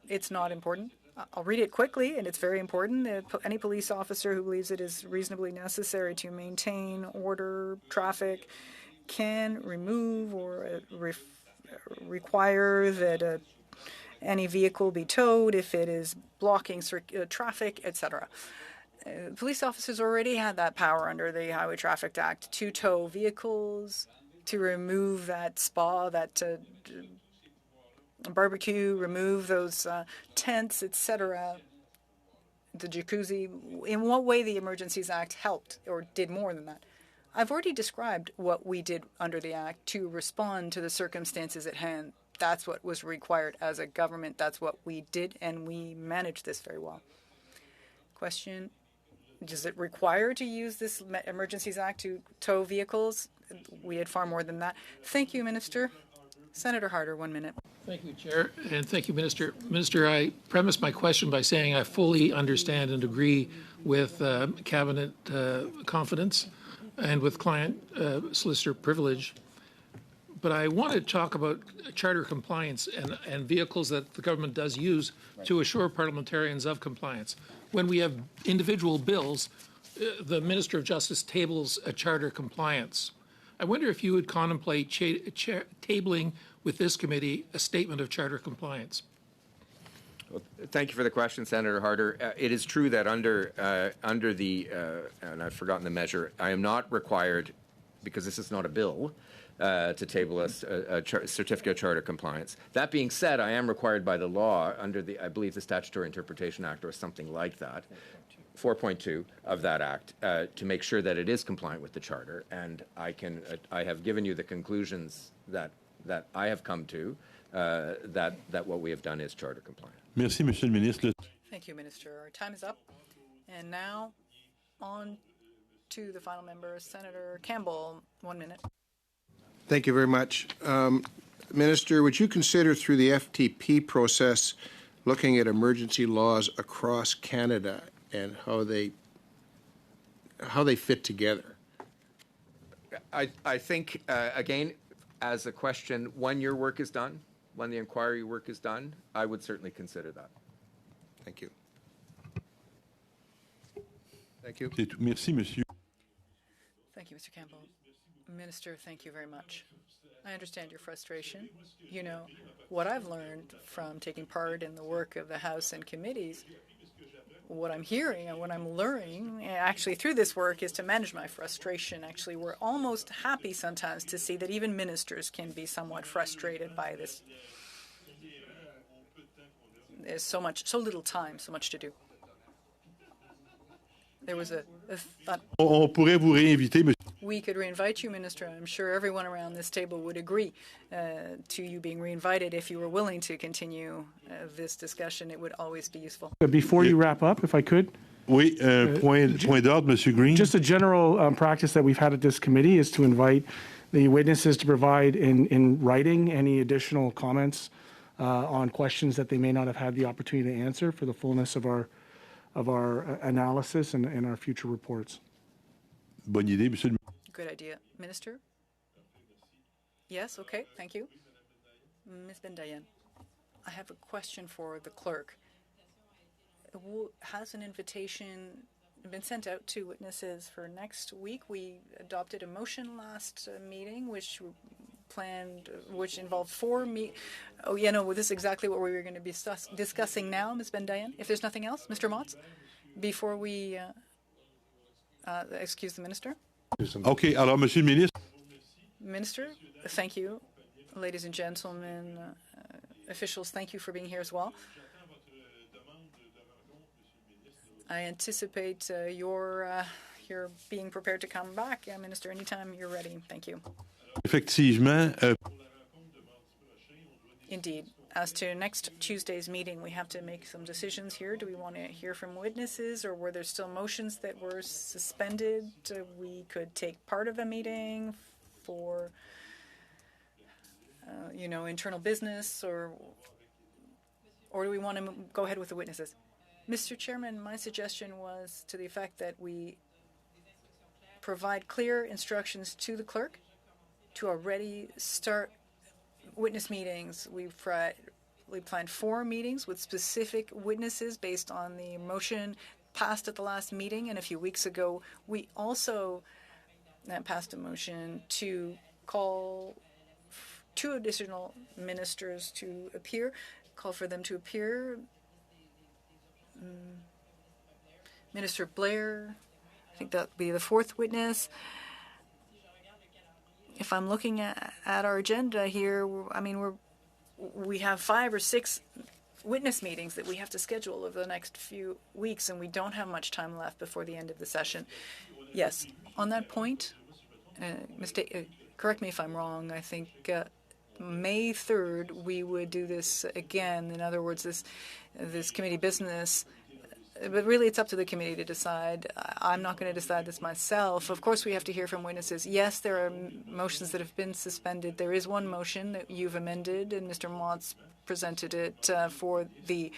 it's not important. I'll read it quickly, and it's very important. Any police officer who believes it is reasonably necessary to maintain order, traffic, can remove or require that any vehicle be towed if it is blocking traffic, etc. Police officers already had that power under the Highway Traffic Act to tow vehicles, to remove that spa, that barbecue, remove those tents, etc. The jacuzzi. In what way the Emergencies Act helped or did more than that? I've already described what we did under the Act to respond to the circumstances at hand. That's what was required as a government. That's what we did, and we managed this very well. Question, does it require to use this Emergencies Act to tow vehicles? We had far more than that. Thank you, Minister. Senator Harder, 1 minute. Thank you, Chair, and thank you, Minister. Minister, I premise my question by saying I fully understand and agree with Cabinet confidence and with client solicitor privilege. But I want to talk about charter compliance and vehicles that the government does use to assure parliamentarians of compliance. When we have individual bills, the Minister of Justice tables a charter compliance. I wonder if you would contemplate tabling with this committee a statement of charter compliance. Well, thank you for the question, Senator Harder. It is true that under the, and I've forgotten the measure, I am not required, because this is not a bill, to table a certificate of charter compliance. That being said, I am required by the law under the, I believe, the Statutory Interpretation Act or something like that, 4.2 of that act, to make sure that it is compliant with the charter. And I have given you the conclusions that I have come to, that what we have done is charter compliant. Merci, Monsieur le Ministre. Thank you, Minister. Our time is up. And now on to the final member, Senator Campbell, 1 minute. Thank you very much. Minister, would you consider through the FTP process looking at emergency laws across Canada and how they fit together? I think, again, as a question, when your work is done, when the inquiry work is done, I would certainly consider that. Thank you. Thank you. Merci, Monsieur. Thank you, Mr. Campbell. Minister, thank you very much. I understand your frustration. You know, what I've learned from taking part in the work of the House and committees, what I'm hearing and what I'm learning actually through this work is to manage my frustration. Actually, we're almost happy sometimes to see that even ministers can be somewhat frustrated by this. There's so little time, so much to do. There was a thought. On pourrait vous réinviter, Monsieur. We could reinvite you, Minister. I'm sure everyone around this table would agree to you being reinvited. If you were willing to continue this discussion, it would always be useful. Before you wrap up, if I could, Oui, point d'ordre, Monsieur Green. Just a general practice that we've had at this committee is to invite the witnesses to provide in writing any additional comments on questions that they may not have had the opportunity to answer for the fullness of our analysis and our future reports. Bonne idée, Monsieur le Good idea. Minister? Yes, okay, thank you. Ms. Bendayan, I have a question for the clerk. Has an invitation been sent out to witnesses for next week? We adopted a motion last meeting which involved oh yeah, no, this is exactly what we were going to be discussing now, Ms. Bendayan. If there's nothing else, Mr. Motz, before we excuse the minister. OK, alors, Monsieur le ministre. Minister, thank you. Ladies and gentlemen, officials, thank you for being here as well. I anticipate your being prepared to come back, Minister, anytime you're ready. Thank you. Effectivement. Indeed. As to next Tuesday's meeting, we have to make some decisions here. Do we want to hear from witnesses, or were there still motions that were suspended? We could take part of the meeting for, internal business, or do we want to go ahead with the witnesses? Mr. Chairman, my suggestion was to the effect that we provide clear instructions to the clerk to already start witness meetings. We planned 4 meetings with specific witnesses based on the motion passed at the last meeting, and a few weeks ago we also passed a motion to call 2 additional ministers to appear, call for them to appear. Minister Blair, I think that would be the 4th witness. If I'm looking at our agenda here, we have 5 or 6 witness meetings that we have to schedule over the next few weeks, and we don't have much time left before the end of the session. Yes, on that point, correct me if I'm wrong, I think May 3rd we would do this again. In other words, this committee business. But really, it's up to the committee to decide. I'm not going to decide this myself. Of course, we have to hear from witnesses. Yes, there are motions that have been suspended. There is one motion that you've amended, and Mr. Motz presented it for the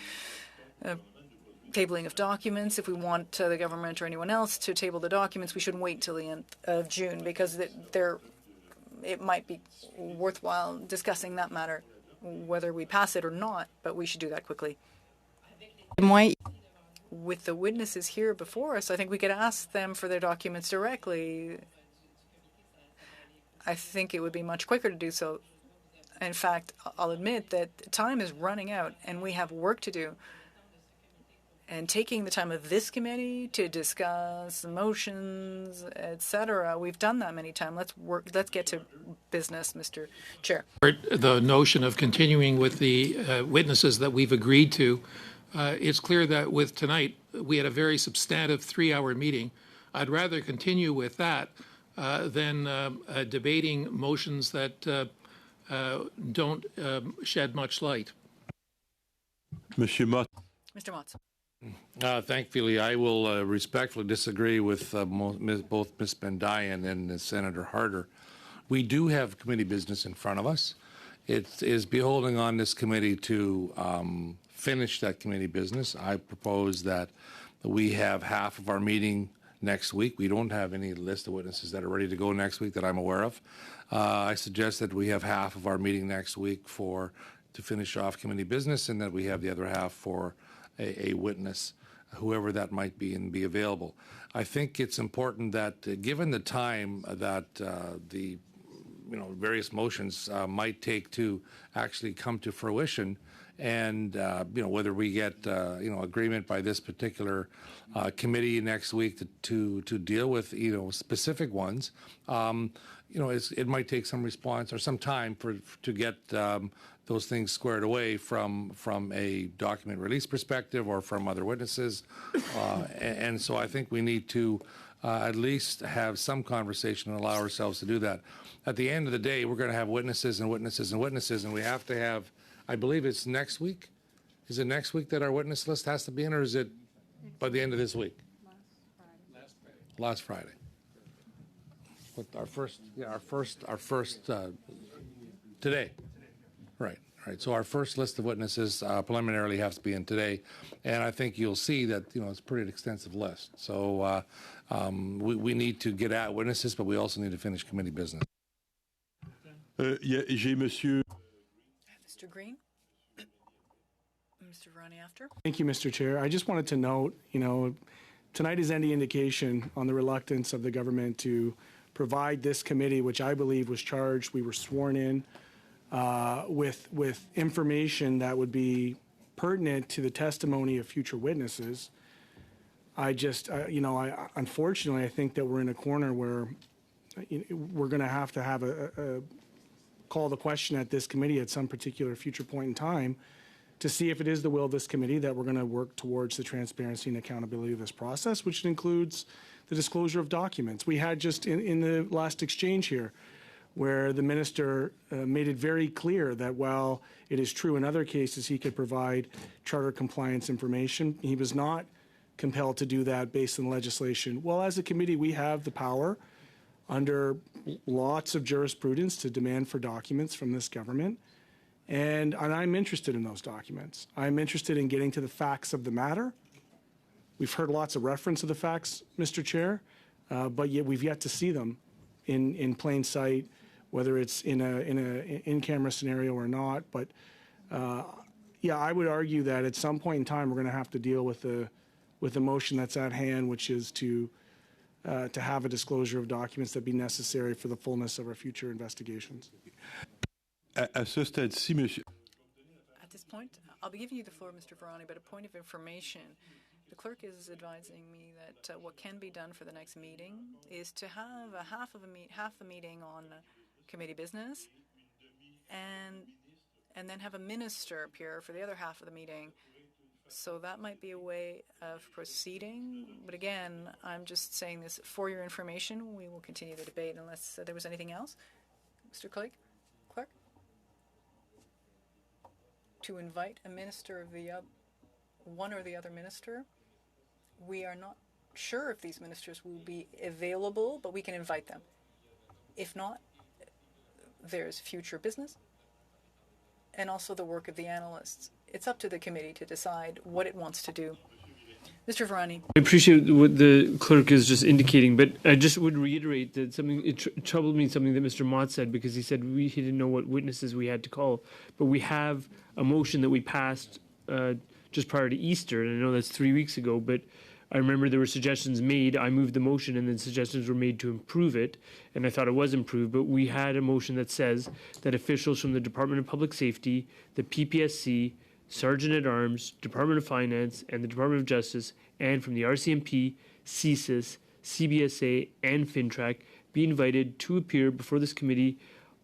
tabling of documents. If we want the government or anyone else to table the documents, we shouldn't wait until the end of June, because it might be worthwhile discussing that matter, whether we pass it or not, but we should do that quickly. With the witnesses here before us, I think we could ask them for their documents directly. I think it would be much quicker to do so. In fact, I'll admit that time is running out and we have work to do. And taking the time of this committee to discuss motions, etc., we've done that many times. Let's get to business, Mr. Chair. The notion of continuing with the witnesses that we've agreed to. It's clear that with tonight, we had a very substantive 3-hour meeting. I'd rather continue with that than debating motions that don't shed much light. Monsieur Mott. Mr. Motz. Thankfully, I will respectfully disagree with both Ms. Bendayan and Senator Harder. We do have committee business in front of us. It is beholding on this committee to finish that committee business. I propose that we have half of our meeting next week. We don't have any list of witnesses that are ready to go next week that I'm aware of. I suggest that we have half of our meeting next week to finish off committee business, and that we have the other half for a witness, whoever that might be, and be available. I think it's important that given the time that the various motions might take to actually come to fruition, and whether we get agreement by this particular committee next week to deal with specific ones, it might take some response or some time to get those things squared away from a document release perspective or from other witnesses, and so I think we need to at least have some conversation and allow ourselves to do that. At the end of the day, we're going to have witnesses and witnesses and witnesses, and we have to have. I believe it's next week. Is it next week that our witness list has to be in, or is it by the end of this week. Last Friday. But our first today. Right. So our first list of witnesses preliminarily has to be in today, and I think you'll see that it's a pretty extensive list. So we need to get out witnesses, but we also need to finish committee business. J'ai Monsieur. Mr. Green? Mr. Varani after. Thank you, Mr. Chair. I just wanted to note, tonight is any indication on the reluctance of the government to provide this committee, which I believe was charged, we were sworn in, with information that would be pertinent to the testimony of future witnesses. Unfortunately, I think that we're in a corner where we're going to have a call the question at this committee at some particular future point in time to see if it is the will of this committee that we're going to work towards the transparency and accountability of this process, which includes the disclosure of documents. We had just in the last exchange here where the minister made it very clear that while it is true in other cases he could provide charter compliance information, he was not compelled to do that based on legislation. Well, as a committee, we have the power under lots of jurisprudence to demand for documents from this government. And I'm interested in those documents. I'm interested in getting to the facts of the matter. We've heard lots of reference to the facts, Mr. Chair, but yet we've yet to see them in plain sight, whether it's in a in-camera scenario or not. But I would argue that at some point in time we're going to have to deal with the motion that's at hand, which is to have a disclosure of documents that be necessary for the fullness of our future investigations. À ce stade-ci, monsieur. At this point, I'll be giving you the floor, Mr. Varani, but a point of information. The clerk is advising me that what can be done for the next meeting is to have half the meeting on committee business, and then have a minister appear for the other half of the meeting. So that might be a way of proceeding. But again, I'm just saying this for your information. We will continue the debate unless there was anything else. Mr. Clark? To invite a minister of one or the other minister. We are not sure if these ministers will be available, but we can invite them. If not, there's future business and also the work of the analysts. It's up to the committee to decide what it wants to do. Mr. Varani. I appreciate what the clerk is just indicating, but I just would reiterate that it troubled me something that Mr. Mott said, because he said he didn't know what witnesses we had to call. But we have a motion that we passed just prior to Easter, and I know that's 3 weeks ago, but I remember there were suggestions made. I moved the motion, and then suggestions were made to improve it, and I thought it was improved. But we had a motion that says that officials from the Department of Public Safety, the PPSC, Sergeant-at-Arms, Department of Finance, and the Department of Justice, and from the RCMP, CSIS, CBSA, and FinTrack be invited to appear before this committee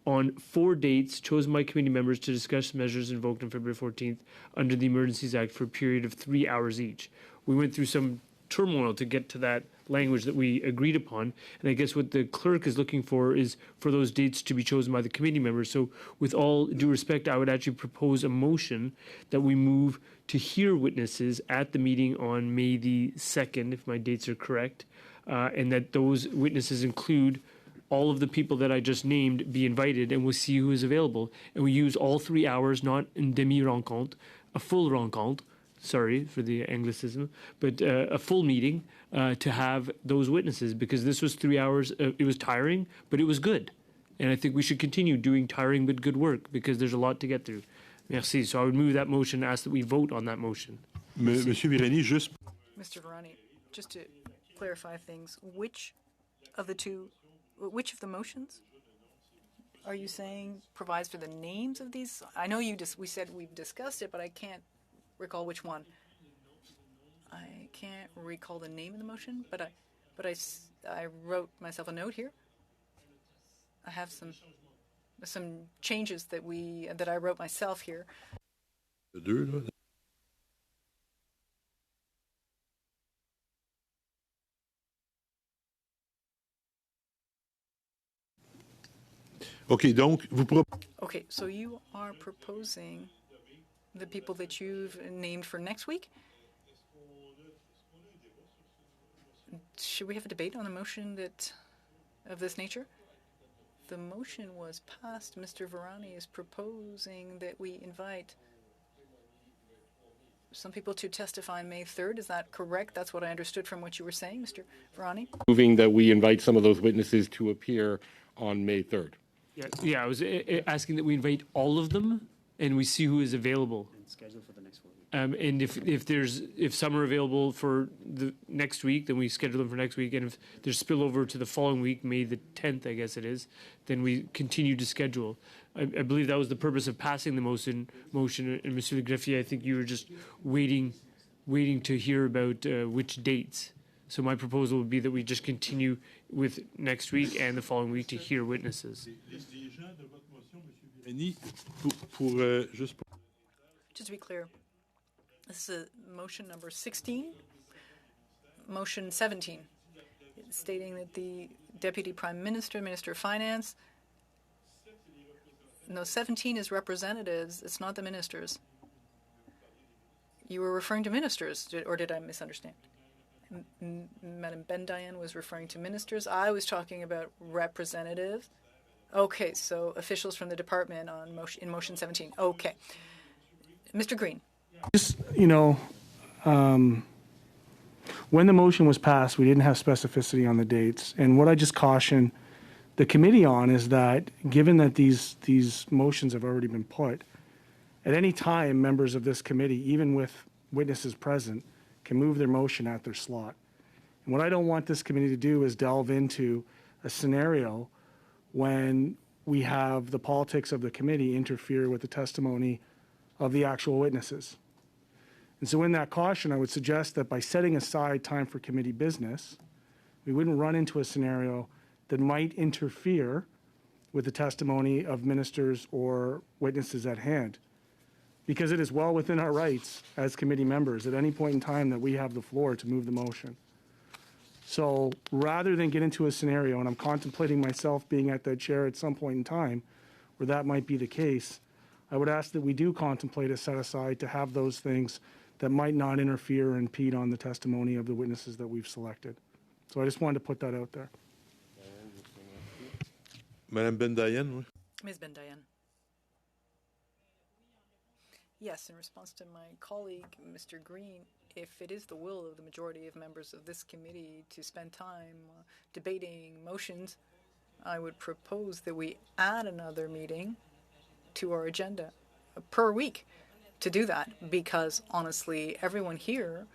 on 4 dates chosen by committee members to discuss measures invoked on February 14th under the Emergencies Act for a period of 3 hours each. We went through some turmoil to get to that language that we agreed upon, and I guess what the clerk is looking for is for those dates to be chosen by the committee members. So with all due respect, I would actually propose a motion that we move to hear witnesses at the meeting on May the 2nd, if my dates are correct, and that those witnesses include all of the people that I just named be invited, and we'll see who is available. And we use all 3 hours, not une demi-rencontre, a full rencontre, sorry for the anglicism, but a full meeting to have those witnesses, because this was 3 hours. It was tiring, but it was good. And I think we should continue doing tiring but good work, because there's a lot to get through. Merci. So I would move that motion, ask that we vote on that motion. Monsieur Virani, just... Mr. Varani, just to clarify things, which of the motions are you saying provides for the names of these? I know we said we've discussed it, but I can't recall which one. I can't recall the name of the motion, but I wrote myself a note here. I have some changes that I wrote myself here. Okay, so you are proposing the people that you've named for next week? should we have a debate on a motion of this nature? The motion was passed. Mr. Virani is proposing that we invite some people to testify on May 3rd. Is that correct? That's what I understood from what you were saying, Mr. Virani. Moving that we invite some of those witnesses to appear on May 3rd. Yeah, I was asking that we invite all of them and we see who is available. And schedule for the next one. And if some are available for the next week, then we schedule them for next week. And if there's spillover to the following week, May the 10th, I guess it is, then we continue to schedule. I believe that was the purpose of passing the motion. And Monsieur Le Greffier, I think you were just waiting to hear about which dates. So my proposal would be that we just continue with next week and the following week to hear witnesses. Just to be clear, this is a motion number 16, motion 17, stating that the Deputy Prime Minister, Minister of Finance, no, 17 is representatives, it's not the ministers. You were referring to ministers, or did I misunderstand? Madam Bendayan was referring to ministers. I was talking about representatives. Okay, so officials from the department on in motion 17. Okay. Mr. Green. Just, when the motion was passed, we didn't have specificity on the dates. And what I just caution the committee on is that given that these motions have already been put, at any time, members of this committee, even with witnesses present, can move their motion at their slot. And what I don't want this committee to do is delve into a scenario when we have the politics of the committee interfere with the testimony of the actual witnesses. And so in that caution, I would suggest that by setting aside time for committee business, we wouldn't run into a scenario that might interfere with the testimony of ministers or witnesses at hand. Because it is well within our rights as committee members at any point in time that we have the floor to move the motion. So rather than get into a scenario, and I'm contemplating myself being at that chair at some point in time where that might be the case, I would ask that we do contemplate a set aside to have those things that might not interfere or impede on the testimony of the witnesses that we've selected. So I just wanted to put that out there. Madame Bendayan. Ms. Bendayan. Yes, in response to my colleague, Mr. Green, if it is the will of the majority of members of this committee to spend time debating motions, I would propose that we add another meeting to our agenda per week to do that, because honestly, everyone here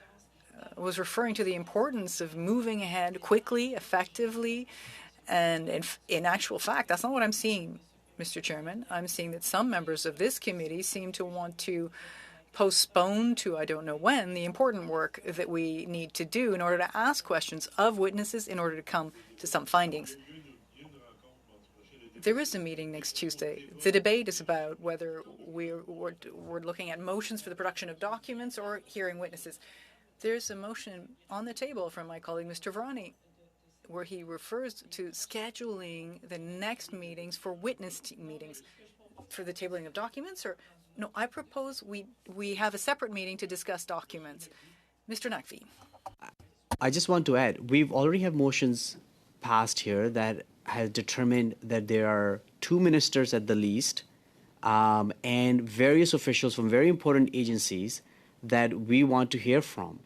was referring to the importance of moving ahead quickly, effectively, and in actual fact, that's not what I'm seeing, Mr. Chairman. I'm seeing that some members of this committee seem to want to postpone to I don't know when the important work that we need to do in order to ask questions of witnesses in order to come to some findings. There is a meeting next Tuesday. The debate is about whether we're looking at motions for the production of documents or hearing witnesses. There's a motion on the table from my colleague, Mr. Virani, where he refers to scheduling the next meetings for witness meetings for the tabling of documents. Or no, I propose we have a separate meeting to discuss documents. Mr. Nakvi. I just want to add, we've already have motions passed here that has determined that there are 2 ministers at the least and various officials from very important agencies that we want to hear from.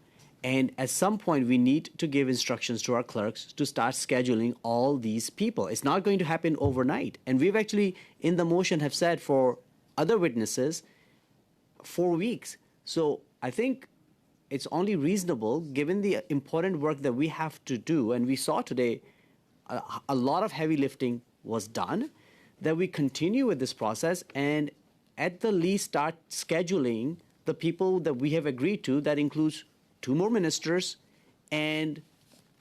And at some point, we need to give instructions to our clerks to start scheduling all these people. It's not going to happen overnight. And we've actually, in the motion, have said for other witnesses, 4 weeks. So I think it's only reasonable, given the important work that we have to do, and we saw today a lot of heavy lifting was done, that we continue with this process and at the least start scheduling the people that we have agreed to. That includes 2 more ministers and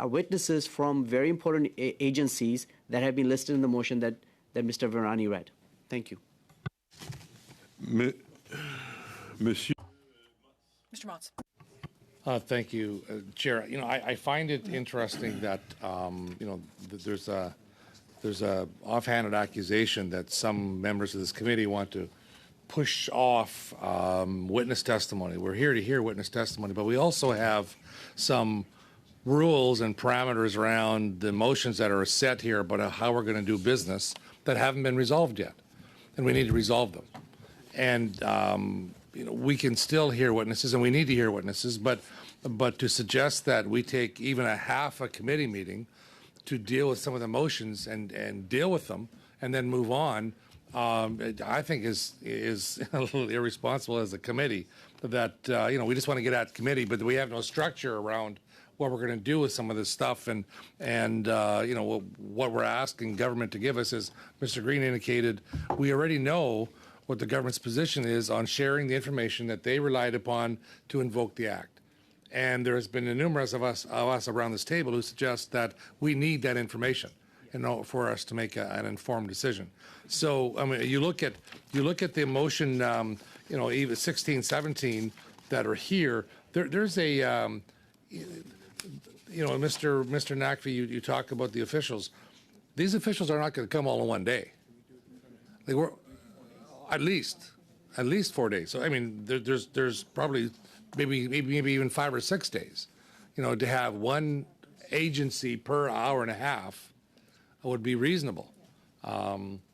witnesses from very important agencies that have been listed in the motion that Mr. Virani read. Thank you. Monsieur. Mr. Motz. Thank you, Chair. I find it interesting that there's a offhanded accusation that some members of this committee want to push off witness testimony. We're here to hear witness testimony, but we also have some rules and parameters around the motions that are set here about how we're going to do business that haven't been resolved yet, and we need to resolve them. And we can still hear witnesses, and we need to hear witnesses, but to suggest that we take even a half a committee meeting to deal with some of the motions and deal with them and then move on, I think is a little irresponsible as a committee. That we just want to get at committee, but we have no structure around what we're going to do with some of this stuff, and what we're asking government to give us, as Mr. Green indicated, we already know what the government's position is on sharing the information that they relied upon to invoke the act. And there has been numerous of us around this table who suggest that we need that information, for us to make an informed decision. So I mean, you look at the motion, even 16, 17 that are here. There's a Mr. Nakvi, you talk about the officials. These officials are not going to come all in one day. They were at least 4 days. So I mean, there's probably maybe even 5 or 6 days. To have one agency per hour and a half would be reasonable.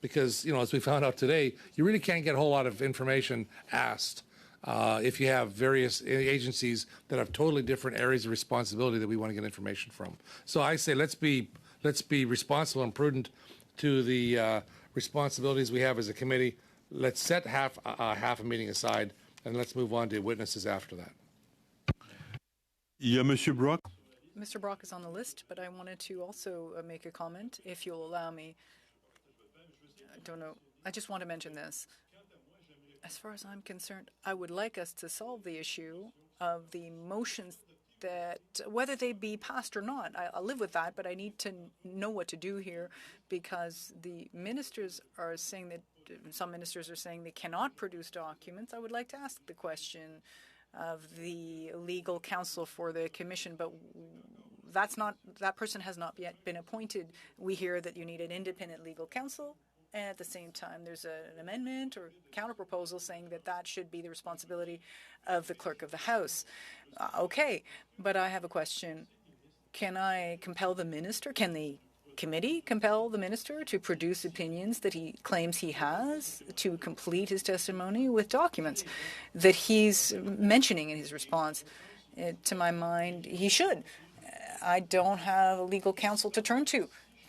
Because as we found out today, you really can't get a whole lot of information asked if you have various agencies that have totally different areas of responsibility that we want to get information from. So I say let's be responsible and prudent to the responsibilities we have as a committee. Let's set half a meeting aside, and let's move on to witnesses after that. Il y a Monsieur Brock. Mr. Brock is on the list, but I wanted to also make a comment, if you'll allow me. I don't know. I just want to mention this. As far as I'm concerned, I would like us to solve the issue of the motions that, whether they be passed or not, I'll live with that, but I need to know what to do here, because the ministers are saying that, some ministers are saying they cannot produce documents. I would like to ask the question of the legal counsel for the commission, but that person has not yet been appointed. We hear that you need an independent legal counsel, and at the same time there's an amendment or counter-proposal saying that should be the responsibility of the clerk of the House. Okay, but I have a question. Can I compel the minister? Can the committee compel the minister to produce opinions that he claims he has, to complete his testimony with documents that he's mentioning in his response? To my mind, he should. I don't have a legal counsel to turn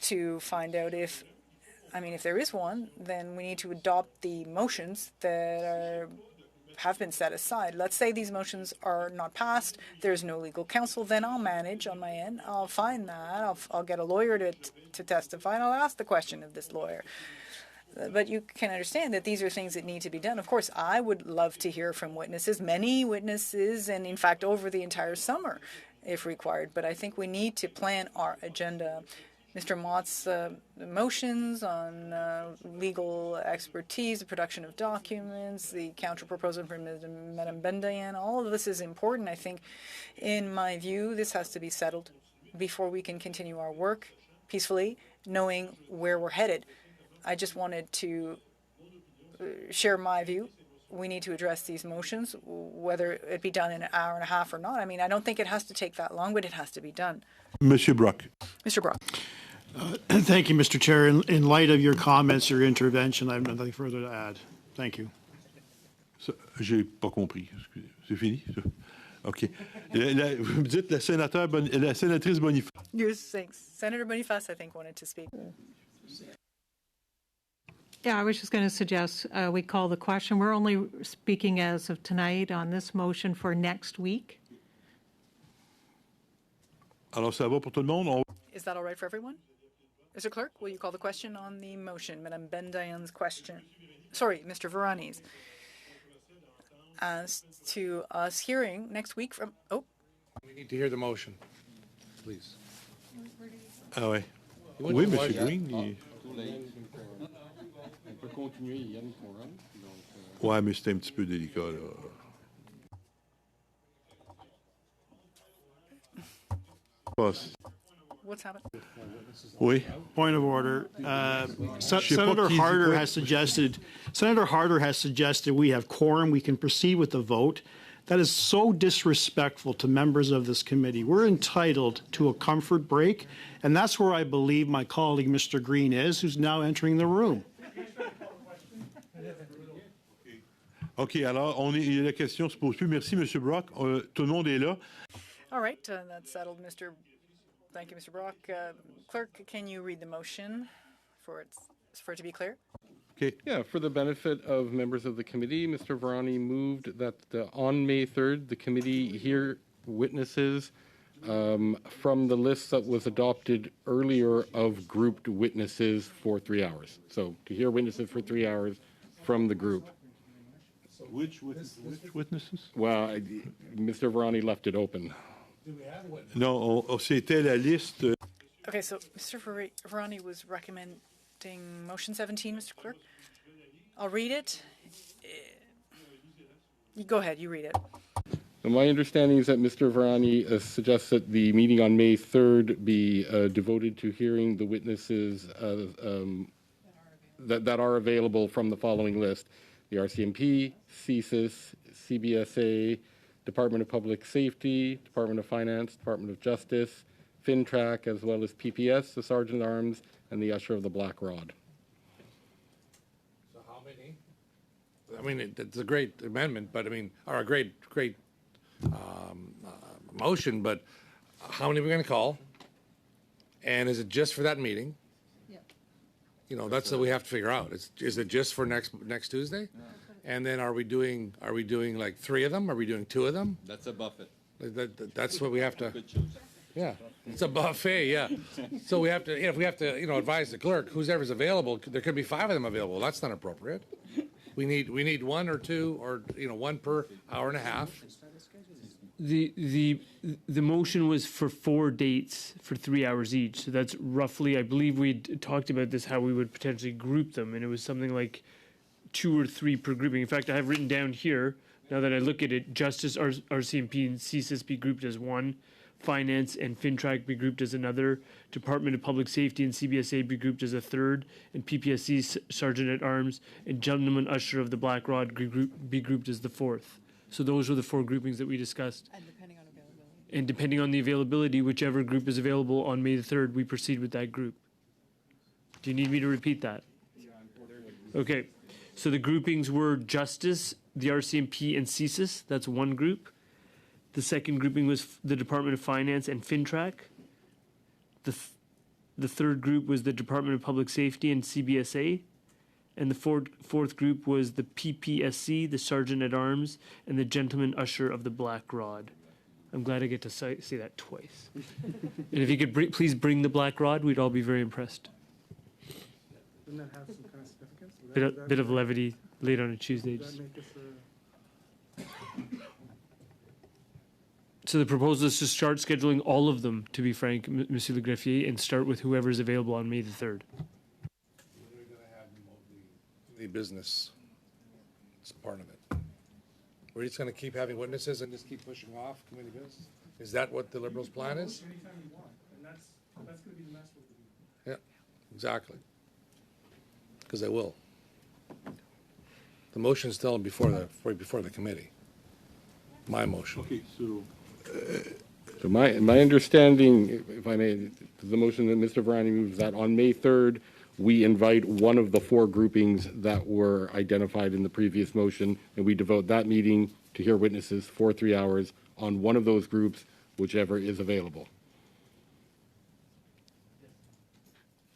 to find out if there is one, then we need to adopt the motions that have been set aside. Let's say these motions are not passed, there's no legal counsel, then I'll manage on my end. I'll find that. I'll get a lawyer to testify, and I'll ask the question of this lawyer. But you can understand that these are things that need to be done. Of course, I would love to hear from witnesses, many witnesses, and in fact over the entire summer if required. But I think we need to plan our agenda. Mr. Mott's motions on legal expertise, the production of documents, the counter-proposal from Madame Brenda, all of this is important. I think, in my view, this has to be settled before we can continue our work peacefully, knowing where we're headed. I just wanted to share my view. We need to address these motions, whether it be done in an hour and a half or not. I mean, I don't think it has to take that long, but it has to be done. Monsieur Brock. Mr. Brock. Thank you, Mr. Chair. In light of your comments, your intervention, I have nothing further to add. Thank you. J'ai pas compris. C'est fini? OK. Vous me dites la sénatrice Boniface. You're saying Senator Boniface, I think, wanted to speak. Yeah, I was just going to suggest we call the question. We're only speaking as of tonight on this motion for next week. Alors, ça va pour tout le monde? Is that all right for everyone? Mr. Clerk, will you call the question on the motion, Madame Bendayan's question? Sorry, Mr. Varani's. As to us hearing next week from... Oh. We need to hear the motion, please. Ah ouais. Oui, Monsieur Green. Ouais, mais c'était un petit peu délicat, là. What's happened? Oui. Point of order. Senator Harder has suggested we have quorum. We can proceed with the vote. That is so disrespectful to members of this committee. We're entitled to a comfort break, and that's where I believe my colleague, Mr. Green, is, who's now entering the room. OK, alors, la question ne se pose plus. Merci, M. Brock. Tout le monde est là. All right, that's settled, Mr. Thank you, Mr. Brock. Clerk, can you read the motion for it to be clear? Okay. Yeah, for the benefit of members of the committee, Mr. Varani moved that on May 3rd, the committee hear witnesses from the list that was adopted earlier of grouped witnesses for 3 hours. So to hear witnesses for 3 hours from the group. Which witnesses? Well, Mr. Varani left it open. Non, c'était la liste. Okay, so Mr. Varani was recommending motion 17, Mr. Clerk. I'll read it. You go ahead, you read it. My understanding is that Mr. Varani suggests that the meeting on May 3rd be devoted to hearing the witnesses that are available from the following list: the RCMP, CSIS, CBSA, Department of Public Safety, Department of Finance, Department of Justice, FinTrack, as well as PPS, the Sergeant at Arms, and the Usher of the Black Rod. So how many? I mean, it's a great amendment, but I mean, or a great motion, but how many are we going to call? And is it just for that meeting? Yeah. You know, that's what we have to figure out. Is it just for next Tuesday? No. And then are we doing like 3 of them? Are we doing 2 of them? That's a buffet. That's what we have to. Yeah, it's a buffet. Yeah, so we have to. If we have to, advise the clerk, whoever's available. There could be 5 of them available. That's not appropriate. We need 1 or 2 or 1 per hour and a half. The motion was for 4 dates for 3 hours each. So that's roughly, I believe we talked about this, how we would potentially group them, and it was something like 2 or 3 per grouping. In fact, I have written down here, now that I look at it, Justice, RCMP, and CSIS be grouped as 1, Finance and FinTrack be grouped as another, Department of Public Safety and CBSA be grouped as a 3rd, and PPSC, Sergeant at Arms, and Gentleman Usher of the Black Rod be grouped as the 4th. So those were the 4 groupings that we discussed. And depending on availability. And depending on the availability, whichever group is available on May the 3rd, we proceed with that group. Do you need me to repeat that? Okay. So the groupings were Justice, the RCMP, and CSIS. That's 1 group. The second grouping was the Department of Finance and FinTrack. The 3rd group was the Department of Public Safety and CBSA. And the fourth group was the PPSC, the Sergeant at Arms, and the Gentleman Usher of the Black Rod. I'm glad I get to say that twice. And if you could please bring the Black Rod, we'd all be very impressed. Doesn't that have some kind of significance? Bit of levity late on a Tuesday. So the proposal is to start scheduling all of them, to be frank, Monsieur Le Greffier, and start with whoever is available on May the 3rd. The business. It's part of it. We're just going to keep having witnesses and just keep pushing off committee business? Is that what the Liberals' plan is? Anytime you want, and that's going to be the mess with it. Yeah, exactly. Because they will. The motion's still before the committee. My motion. Okay, so. So my understanding, if I may, the motion that Mr. Varani moves that on May 3rd, we invite one of the 4 groupings that were identified in the previous motion, and we devote that meeting to hear witnesses for 3 hours on one of those groups, whichever is available.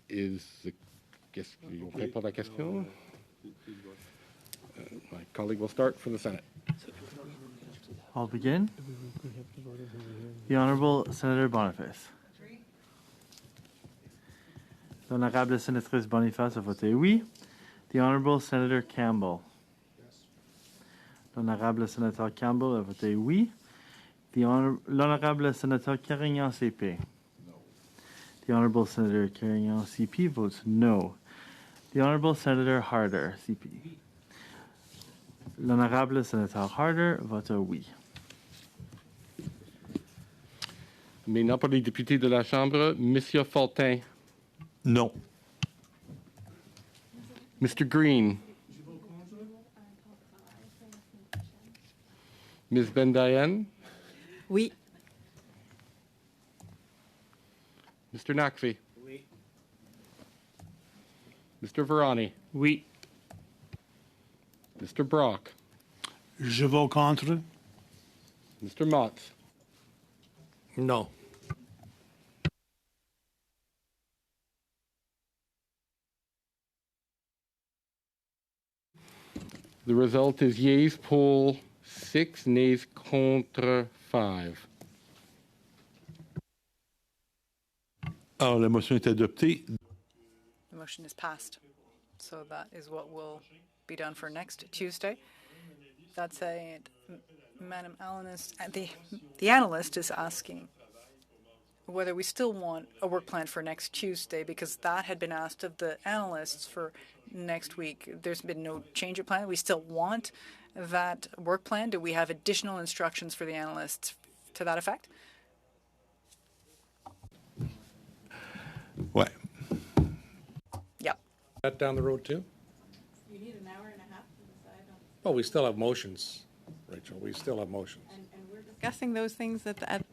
La question? My colleague will start for the Senate. I'll begin. The Honourable Senator Boniface. L'Honorable Sénatrice Boniface a voté oui. The Honourable Senator Campbell. L'Honorable Senator Campbell a voté oui. L'Honorable Senator Carignan CP. No. The Honourable Senator Carignan CP votes no. The Honourable Senator Harder CP. L'Honorable Senator Harder vote oui. Maintenant pour les députés de la Chambre, Monsieur Fortin. Non. Mr. Green. Ms. Bendayen? Oui. Mr. Nakvi? Oui. Mr. Varani? Oui. Mr. Brock? Je vote contre. Mr. Motz? No. The result is yeas poll 6, nays contre 5. Alors, la motion est adoptée. The motion is passed. So that is what will be done for next Tuesday. That said, Madam Analyst, the analyst is asking whether we still want a work plan for next Tuesday, because that had been asked of the analysts for next week. There's been no change of plan. We still want that work plan. Do we have additional instructions for the analysts to that effect? Ouais. Yep. That down the road too? You need an hour and a half to decide on. Oh, we still have motions, Rachel. We still have motions. And we're discussing those things at the moment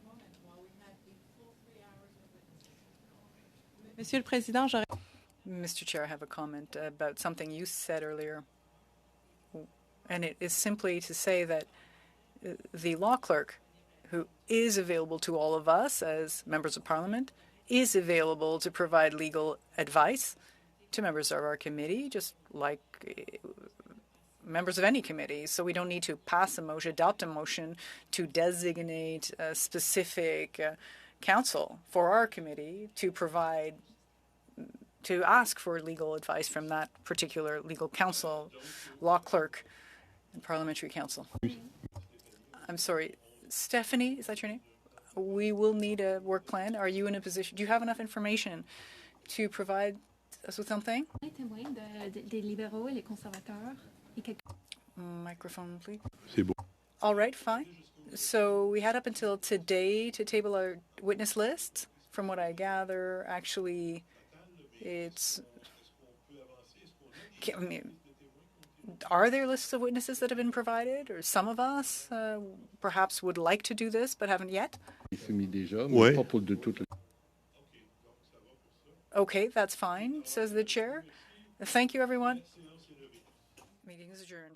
while we had the full 3 hours of witnesses. Monsieur le Président, Mr. Chair, I have a comment about something you said earlier. And it is simply to say that the law clerk, who is available to all of us as members of Parliament, is available to provide legal advice to members of our committee, just like members of any committee. So we don't need to pass a motion, adopt a motion to designate a specific counsel for our committee to provide, to ask for legal advice from that particular legal counsel, law clerk, and parliamentary counsel. I'm sorry, Stephanie, is that your name? We will need a work plan. Are you in a position, do you have enough information to provide us with something? Microphone, please. C'est beau. All right, fine. So we had up until today to table our witness lists. From what I gather, actually, it's... I mean, are there lists of witnesses that have been provided? Or some of us perhaps would like to do this but haven't yet? Ouais. Okay, that's fine, says the chair. Thank you, everyone. Meeting is adjourned.